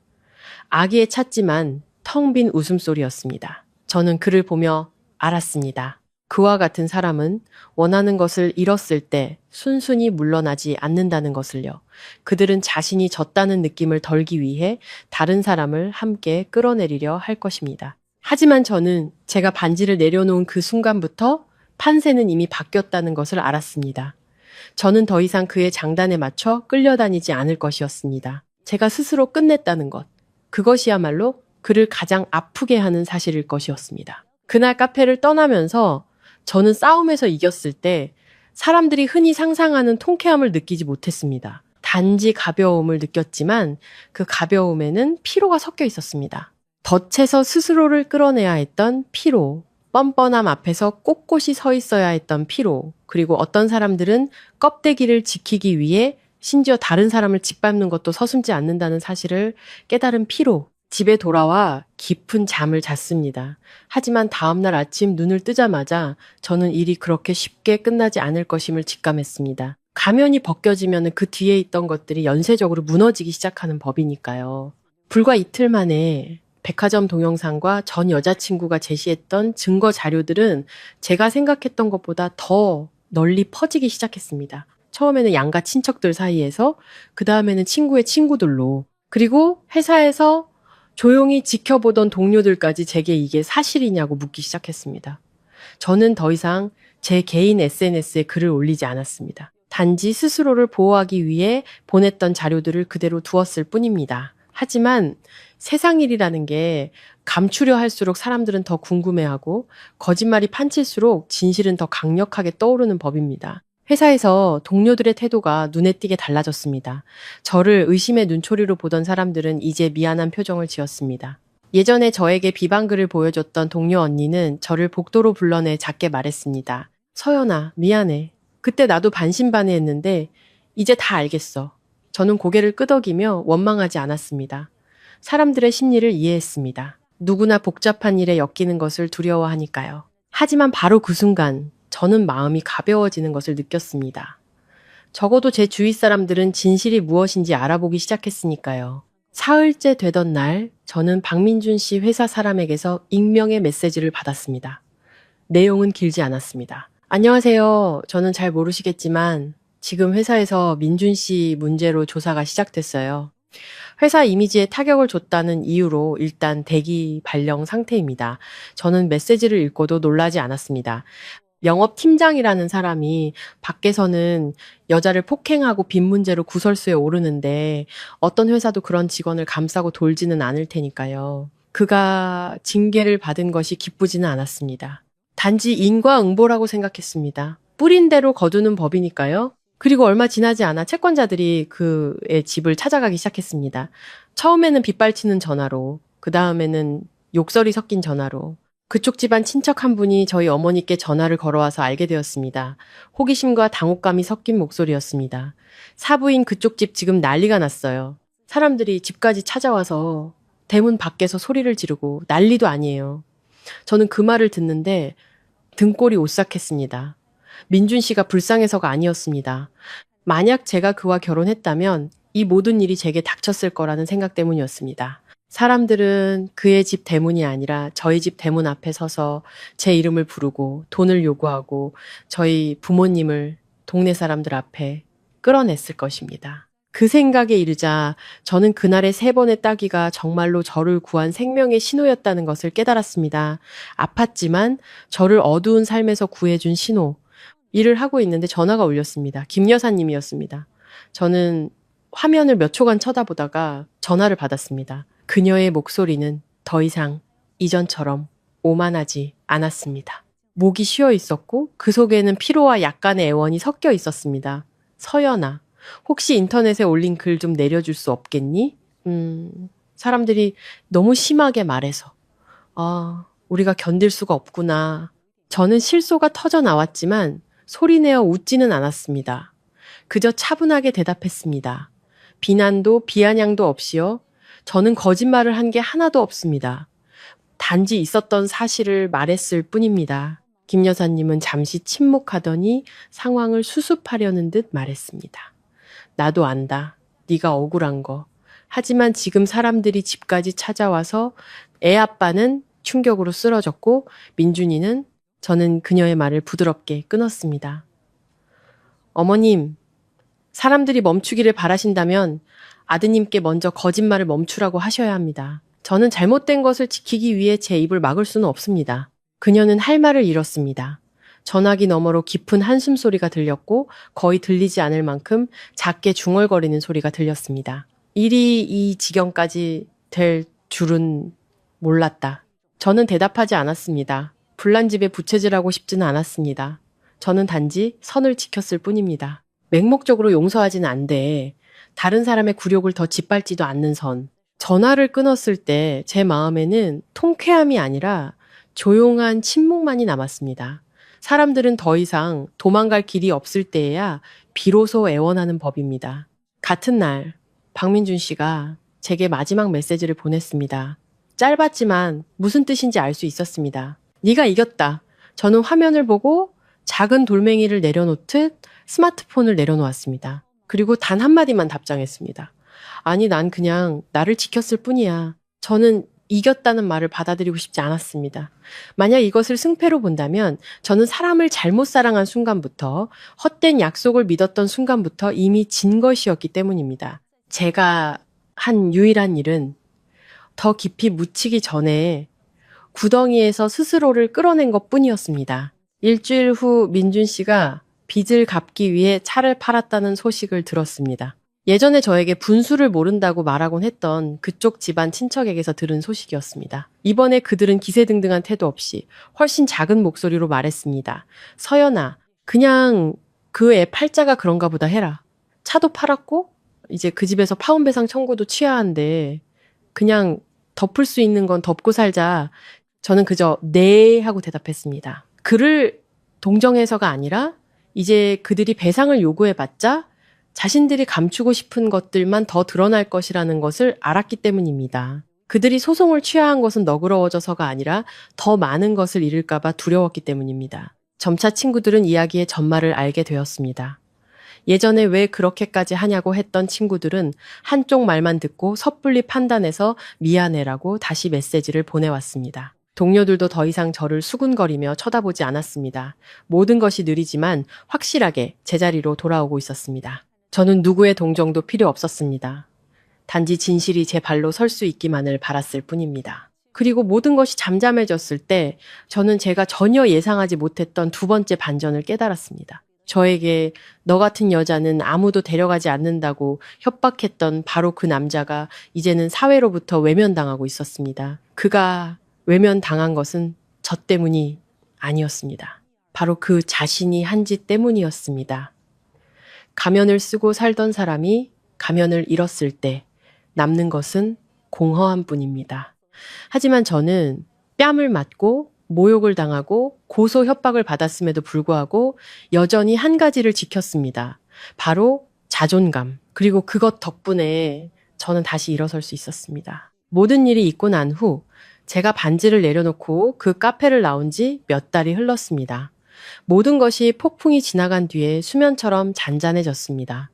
B: 아기에 찼지만 텅 빈 웃음소리였습니다. 저는 그를 보며 알았습니다. 그와 같은 사람은 원하는 것을 잃었을 때 순순히 물러나지 않는다는 것을요. 그들은 자신이 졌다는 느낌을 덜기 위해 다른 사람을 함께 끌어내리려 할 것입니다. 하지만 저는 제가 반지를 내려놓은 그 순간부터 판세는 이미 바뀌었다는 것을 알았습니다. 저는 더 이상 그의 장단에 맞춰 끌려다니지 않을 것이었습니다. 제가 스스로 끝냈다는 것. 그것이야말로 그를 가장 아프게 하는 사실일 것이었습니다. 그날 카페를 떠나면서 저는 싸움에서 이겼을 때 사람들이 흔히 상상하는 통쾌함을 느끼지 못했습니다. 단지 가벼움을 느꼈지만 그 가벼움에는 피로가 섞여 있었습니다. 덫에서 스스로를 끌어내야 했던 피로, 뻔뻔함 앞에서 꼿꼿이 서 있어야 했던 피로, 그리고 어떤 사람들은 껍데기를 지키기 위해 심지어 다른 사람을 짓밟는 것도 서슴지 않는다는 사실을 깨달은 피로. 집에 돌아와 깊은 잠을 잤습니다. 하지만 다음날 아침 눈을 뜨자마자 저는 일이 그렇게 쉽게 끝나지 않을 것임을 직감했습니다. 가면이 벗겨지면 그 뒤에 있던 것들이 연쇄적으로 무너지기 시작하는 법이니까요. 불과 이틀 만에 백화점 동영상과 전 여자친구가 제시했던 증거 자료들은 제가 생각했던 것보다 더 널리 퍼지기 시작했습니다. 처음에는 양가 친척들 사이에서, 그 다음에는 친구의 친구들로, 그리고 회사에서 조용히 지켜보던 동료들까지 제게 이게 사실이냐고 묻기 시작했습니다. 저는 더 이상 제 개인 SNS에 글을 올리지 않았습니다. 단지 스스로를 보호하기 위해 보냈던 자료들을 그대로 두었을 뿐입니다. 하지만 세상 일이라는 게 감추려 할수록 사람들은 더 궁금해하고 거짓말이 판칠수록 진실은 더 강력하게 떠오르는 법입니다. 회사에서 동료들의 태도가 눈에 띄게 달라졌습니다. 저를 의심의 눈초리로 보던 사람들은 이제 미안한 표정을 지었습니다. 예전에 저에게 비방글을 보여줬던 동료 언니는 저를 복도로 불러내 작게 말했습니다. 서연아, 미안해. 그때 나도 반신반의했는데 이제 다 알겠어. 저는 고개를 끄덕이며 원망하지 않았습니다. 사람들의 심리를 이해했습니다. 누구나 복잡한 일에 엮이는 것을 두려워하니까요. 하지만 바로 그 순간 저는 마음이 가벼워지는 것을 느꼈습니다. 적어도 제 주위 사람들은 진실이 무엇인지 알아보기 시작했으니까요. 사흘째 되던 날, 저는 박민준 씨 회사 사람에게서 익명의 메시지를 받았습니다. 내용은 길지 않았습니다. 안녕하세요. 저는 잘 모르시겠지만 지금 회사에서 민준 씨 문제로 조사가 시작됐어요. 회사 이미지에 타격을 줬다는 이유로 일단 대기 발령 상태입니다. 저는 메시지를 읽고도 놀라지 않았습니다. 영업팀장이라는 사람이 밖에서는 여자를 폭행하고 빈 문제로 구설수에 오르는데 어떤 회사도 그런 직원을 감싸고 돌지는 않을 테니까요. 그가 징계를 받은 것이 기쁘지는 않았습니다. 단지 인과응보라고 생각했습니다. 뿌린 대로 거두는 법이니까요. 그리고 얼마 지나지 않아 채권자들이 그의 집을 찾아가기 시작했습니다. 처음에는 빗발치는 전화로, 그 다음에는 욕설이 섞인 전화로, 그쪽 집안 친척 한 분이 저희 어머니께 전화를 걸어와서 알게 되었습니다. 호기심과 당혹감이 섞인 목소리였습니다. 사부인 그쪽 집 지금 난리가 났어요. 사람들이 집까지 찾아와서 대문 밖에서 소리를 지르고 난리도 아니에요. 저는 그 말을 듣는데 등골이 오싹했습니다. 민준 씨가 불쌍해서가 아니었습니다. 만약 제가 그와 결혼했다면 이 모든 일이 제게 닥쳤을 거라는 생각 때문이었습니다. 사람들은 그의 집 대문이 아니라 저희 집 대문 앞에 서서 제 이름을 부르고 돈을 요구하고 저희 부모님을 동네 사람들 앞에 끌어냈을 것입니다. 그 생각에 이르자 저는 그날의 3번의 따귀가 정말로 저를 구한 생명의 신호였다는 것을 깨달았습니다. 아팠지만 저를 어두운 삶에서 구해준 신호. 일을 하고 있는데 전화가 울렸습니다. 김 여사님이었습니다. 저는 화면을 몇 초간 쳐다보다가 전화를 받았습니다. 그녀의 목소리는 더 이상 이전처럼 오만하지 않았습니다. 목이 쉬어 있었고 그 속에는 피로와 약간의 애원이 섞여 있었습니다. 서연아, 혹시 인터넷에 올린 글 좀 내려줄 수 없겠니? 사람들이 너무 심하게 말해서 우리가 견딜 수가 없구나. 저는 실소가 터져 나왔지만 소리내어 웃지는 않았습니다. 그저 차분하게 대답했습니다. 비난도 비아냥도 없이요. 저는 거짓말을 한 게 하나도 없습니다. 단지 있었던 사실을 말했을 뿐입니다. 김 여사님은 잠시 침묵하더니 상황을 수습하려는 듯 말했습니다. 나도 안다. 네가 억울한 거. 하지만 지금 사람들이 집까지 찾아와서 애 아빠는 충격으로 쓰러졌고 민준이는 저는 그녀의 말을 부드럽게 끊었습니다. 어머님, 사람들이 멈추기를 바라신다면 아드님께 먼저 거짓말을 멈추라고 하셔야 합니다. 저는 잘못된 것을 지키기 위해 제 입을 막을 수는 없습니다. 그녀는 할 말을 잃었습니다. 전화기 너머로 깊은 한숨 소리가 들렸고 거의 들리지 않을 만큼 작게 중얼거리는 소리가 들렸습니다. 일이 이 지경까지 될 줄은 몰랐다. 저는 대답하지 않았습니다. 불난 집에 부채질하고 싶지는 않았습니다. 저는 단지 선을 지켰을 뿐입니다. 맹목적으로 용서하지는 안 돼. 다른 사람의 굴욕을 더 짓밟지도 않는 선. 전화를 끊었을 때 제 마음에는 통쾌함이 아니라 조용한 침묵만이 남았습니다. 사람들은 더 이상 도망갈 길이 없을 때에야 비로소 애원하는 법입니다. 같은 날 박민준 씨가 제게 마지막 메시지를 보냈습니다. 짧았지만 무슨 뜻인지 알 수 있었습니다. 네가 이겼다. 저는 화면을 보고 작은 돌멩이를 내려놓듯 스마트폰을 내려놓았습니다. 그리고 단 한마디만 답장했습니다. 아니, 난 그냥 나를 지켰을 뿐이야. 저는 이겼다는 말을 받아들이고 싶지 않았습니다. 만약 이것을 승패로 본다면 저는 사람을 잘못 사랑한 순간부터 헛된 약속을 믿었던 순간부터 이미 진 것이었기 때문입니다. 제가 한 유일한 일은 더 깊이 묻히기 전에 구덩이에서 스스로를 끌어낸 것뿐이었습니다. 일주일 후 민준 씨가 빚을 갚기 위해 차를 팔았다는 소식을 들었습니다. 예전에 저에게 분수를 모른다고 말하곤 했던 그쪽 집안 친척에게서 들은 소식이었습니다. 이번에 그들은 기세등등한 태도 없이 훨씬 작은 목소리로 말했습니다. 서연아, 그냥 그 애 팔자가 그런가 보다 해라. 차도 팔았고 이제 그 집에서 파혼배상 청구도 취하한데 그냥 덮을 수 있는 건 덮고 살자. 저는 그저 네 하고 대답했습니다. 그를 동정해서가 아니라 이제 그들이 배상을 요구해봤자 자신들이 감추고 싶은 것들만 더 드러날 것이라는 것을 알았기 때문입니다. 그들이 소송을 취하한 것은 너그러워져서가 아니라 더 많은 것을 잃을까봐 두려웠기 때문입니다. 점차 친구들은 이야기의 전말을 알게 되었습니다. 예전에 왜 그렇게까지 하냐고 했던 친구들은 한쪽 말만 듣고 섣불리 판단해서 미안해라고 다시 메시지를 보내왔습니다. 동료들도 더 이상 저를 수군거리며 쳐다보지 않았습니다. 모든 것이 느리지만 확실하게 제자리로 돌아오고 있었습니다. 저는 누구의 동정도 필요 없었습니다. 단지 진실이 제 발로 설 수 있기만을 바랐을 뿐입니다. 그리고 모든 것이 잠잠해졌을 때 저는 제가 전혀 예상하지 못했던 두 번째 반전을 깨달았습니다. 저에게 너 같은 여자는 아무도 데려가지 않는다고 협박했던 바로 그 남자가 이제는 사회로부터 외면당하고 있었습니다. 그가 외면당한 것은 저 때문이 아니었습니다. 바로 그 자신이 한 짓 때문이었습니다. 가면을 쓰고 살던 사람이 가면을 잃었을 때 남는 것은 공허함 뿐입니다. 하지만 저는 뺨을 맞고 모욕을 당하고 고소 협박을 받았음에도 불구하고 여전히 한 가지를 지켰습니다. 바로 자존감. 그리고 그것 덕분에 저는 다시 일어설 수 있었습니다. 모든 일이 있고 난 후 제가 반지를 내려놓고 그 카페를 나온 지 몇 달이 흘렀습니다. 모든 것이 폭풍이 지나간 뒤에 수면처럼 잔잔해졌습니다.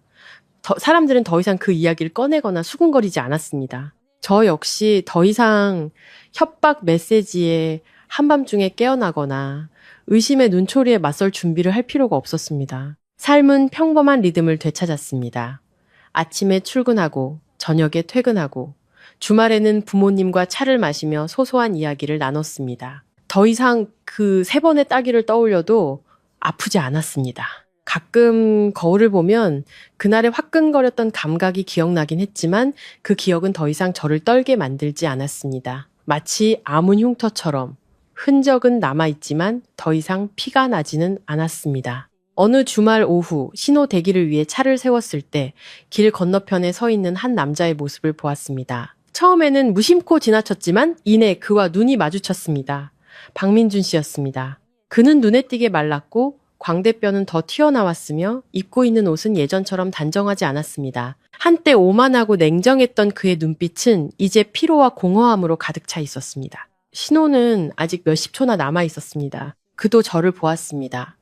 B: 사람들은 더 이상 그 이야기를 꺼내거나 수군거리지 않았습니다. 저 역시 더 이상 협박 메시지에 한밤중에 깨어나거나 의심의 눈초리에 맞설 준비를 할 필요가 없었습니다. 삶은 평범한 리듬을 되찾았습니다. 아침에 출근하고 저녁에 퇴근하고 주말에는 부모님과 차를 마시며 소소한 이야기를 나눴습니다. 더 이상 그 3번의 따기를 떠올려도 아프지 않았습니다. 가끔 거울을 보면 그날의 화끈거렸던 감각이 기억나긴 했지만 그 기억은 더 이상 저를 떨게 만들지 않았습니다. 마치 아문 흉터처럼 흔적은 남아있지만 더 이상 피가 나지는 않았습니다. 어느 주말 오후 신호 대기를 위해 차를 세웠을 때 길 건너편에 서 있는 한 남자의 모습을 보았습니다. 처음에는 무심코 지나쳤지만 이내 그와 눈이 마주쳤습니다. 박민준 씨였습니다. 그는 눈에 띄게 말랐고 광대뼈는 더 튀어나왔으며 입고 있는 옷은 예전처럼 단정하지 않았습니다. 한때 오만하고 냉정했던 그의 눈빛은 이제 피로와 공허함으로 가득 차 있었습니다. 신호는 아직 몇십 초나 남아 있었습니다. 그도 저를 보았습니다.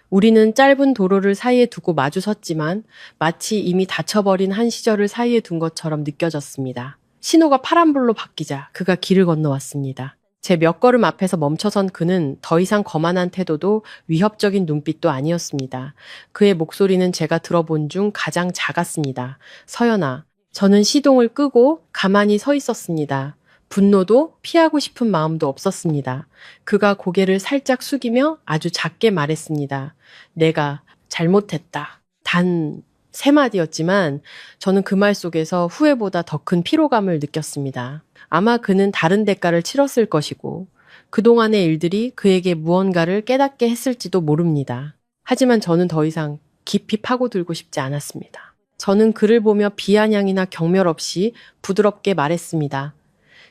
B: 우리는 짧은 도로를 사이에 두고 마주 섰지만 마치 이미 닫혀버린 한 시절을 사이에 둔 것처럼 느껴졌습니다. 신호가 파란불로 바뀌자 그가 길을 건너왔습니다. 제 몇 걸음 앞에서 멈춰선 그는 더 이상 거만한 태도도 위협적인 눈빛도 아니었습니다. 그의 목소리는 제가 들어본 중 가장 작았습니다. 서연아, 저는 시동을 끄고 가만히 서 있었습니다. 분노도 피하고 싶은 마음도 없었습니다. 그가 고개를 살짝 숙이며 아주 작게 말했습니다. 내가 잘못했다. 단 3마디였지만 저는 그 말 속에서 후회보다 더 큰 피로감을 느꼈습니다. 아마 그는 다른 대가를 치렀을 것이고 그동안의 일들이 그에게 무언가를 깨닫게 했을지도 모릅니다. 하지만 저는 더 이상 깊이 파고들고 싶지 않았습니다. 저는 그를 보며 비아냥이나 경멸 없이 부드럽게 말했습니다.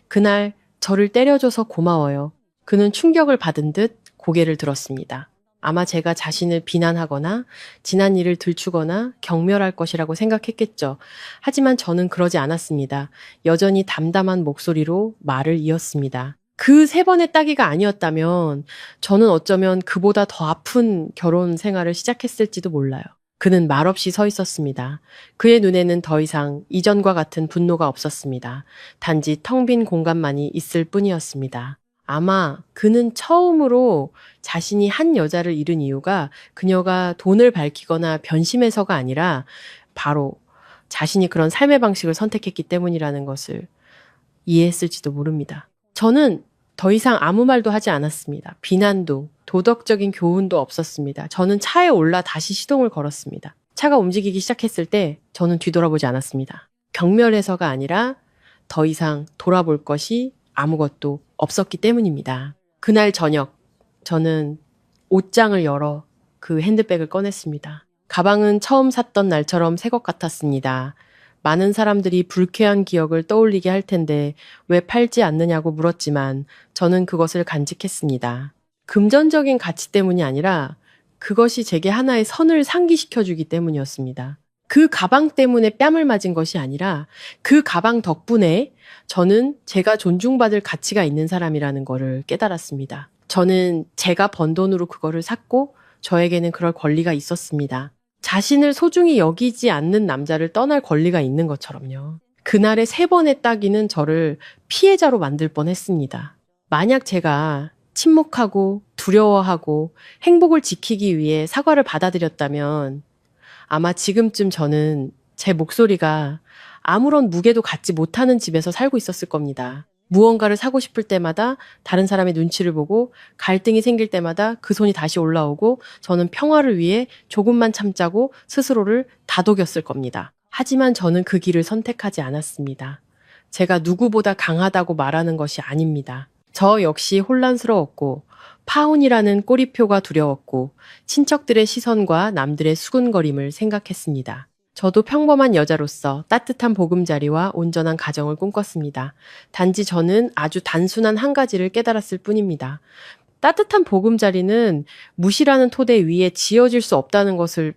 B: 그날 저를 때려줘서 고마워요. 그는 충격을 받은 듯 고개를 들었습니다. 아마 제가 자신을 비난하거나 지난 일을 들추거나 경멸할 것이라고 생각했겠죠. 하지만 저는 그러지 않았습니다. 여전히 담담한 목소리로 말을 이었습니다. 그 3번의 따기가 아니었다면 저는 어쩌면 그보다 더 아픈 결혼 생활을 시작했을지도 몰라요. 그는 말없이 서 있었습니다. 그의 눈에는 더 이상 이전과 같은 분노가 없었습니다. 단지 텅 빈 공간만이 있을 뿐이었습니다. 아마 그는 처음으로 자신이 한 여자를 잃은 이유가 그녀가 돈을 밝히거나 변심해서가 아니라 바로 자신이 그런 삶의 방식을 선택했기 때문이라는 것을 이해했을지도 모릅니다. 저는 더 이상 아무 말도 하지 않았습니다. 비난도 도덕적인 교훈도 없었습니다. 저는 차에 올라 다시 시동을 걸었습니다. 차가 움직이기 시작했을 때 저는 뒤돌아보지 않았습니다. 경멸해서가 아니라 더 이상 돌아볼 것이 아무것도 없었기 때문입니다. 그날 저녁 저는 옷장을 열어 그 핸드백을 꺼냈습니다. 가방은 처음 샀던 날처럼 새 것 같았습니다. 많은 사람들이 불쾌한 기억을 떠올리게 할 텐데 왜 팔지 않느냐고 물었지만 저는 그것을 간직했습니다. 금전적인 가치 때문이 아니라 그것이 제게 하나의 선을 상기시켜주기 때문이었습니다. 그 가방 때문에 뺨을 맞은 것이 아니라 그 가방 덕분에 저는 제가 존중받을 가치가 있는 사람이라는 것을 깨달았습니다. 저는 제가 번 돈으로 그거를 샀고 저에게는 그럴 권리가 있었습니다. 자신을 소중히 여기지 않는 남자를 떠날 권리가 있는 것처럼요. 그날의 3번의 따기는 저를 피해자로 만들 뻔했습니다. 만약 제가 침묵하고 두려워하고 행복을 지키기 위해 사과를 받아들였다면 아마 지금쯤 저는 제 목소리가 아무런 무게도 갖지 못하는 집에서 살고 있었을 겁니다. 무언가를 사고 싶을 때마다 다른 사람의 눈치를 보고 갈등이 생길 때마다 그 손이 다시 올라오고 저는 평화를 위해 조금만 참자고 스스로를 다독였을 겁니다. 하지만 저는 그 길을 선택하지 않았습니다. 제가 누구보다 강하다고 말하는 것이 아닙니다. 저 역시 혼란스러웠고 파혼이라는 꼬리표가 두려웠고 친척들의 시선과 남들의 수군거림을 생각했습니다. 저도 평범한 여자로서 따뜻한 보금자리와 온전한 가정을 꿈꿨습니다. 단지 저는 아주 단순한 한 가지를 깨달았을 뿐입니다. 따뜻한 보금자리는 무시라는 토대 위에 지어질 수 없다는 것을,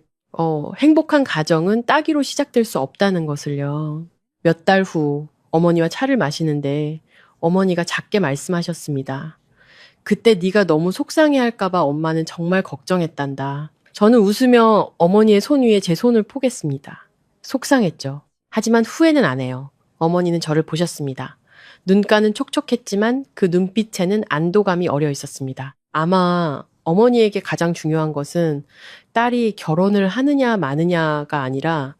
B: 행복한 가정은 따기로 시작될 수 없다는 것을요. 몇 달 후 어머니와 차를 마시는데 어머니가 작게 말씀하셨습니다. 그때 네가 너무 속상해할까봐 엄마는 정말 걱정했단다. 저는 웃으며 어머니의 손 위에 제 손을 포겠습니다. 속상했죠. 하지만 후회는 안 해요. 어머니는 저를 보셨습니다. 눈가는 촉촉했지만 그 눈빛에는 안도감이 어려 있었습니다. 아마 어머니에게 가장 중요한 것은 딸이 결혼을 하느냐 마느냐가 아니라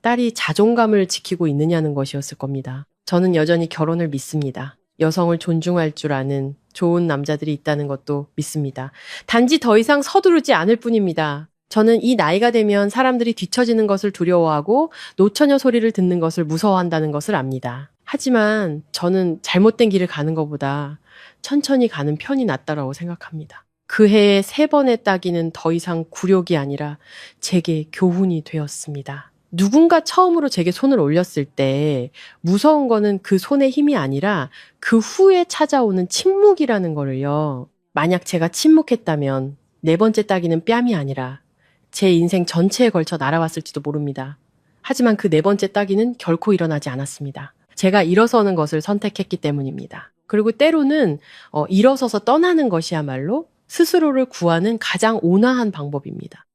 B: 딸이 자존감을 지키고 있느냐는 것이었을 겁니다. 저는 여전히 결혼을 믿습니다. 여성을 존중할 줄 아는 좋은 남자들이 있다는 것도 믿습니다. 단지 더 이상 서두르지 않을 뿐입니다. 저는 이 나이가 되면 사람들이 뒤처지는 것을 두려워하고 노처녀 소리를 듣는 것을 무서워한다는 것을 압니다. 하지만 저는 잘못된 길을 가는 것보다 천천히 가는 편이 낫다라고 생각합니다. 그 해의 3번의 따기는 더 이상 굴욕이 아니라 제게 교훈이 되었습니다. 누군가 처음으로 제게 손을 올렸을 때 무서운 거는 그 손의 힘이 아니라 그 후에 찾아오는 침묵이라는 거를요. 만약 제가 침묵했다면 4번째 따기는 뺨이 아니라 제 인생 전체에 걸쳐 날아왔을지도 모릅니다. 하지만 그 4번째 따기는 결코 일어나지 않았습니다. 제가 일어서는 것을 선택했기 때문입니다. 그리고 때로는 일어서서 떠나는 것이야말로 스스로를 구하는 가장 온화한 방법입니다.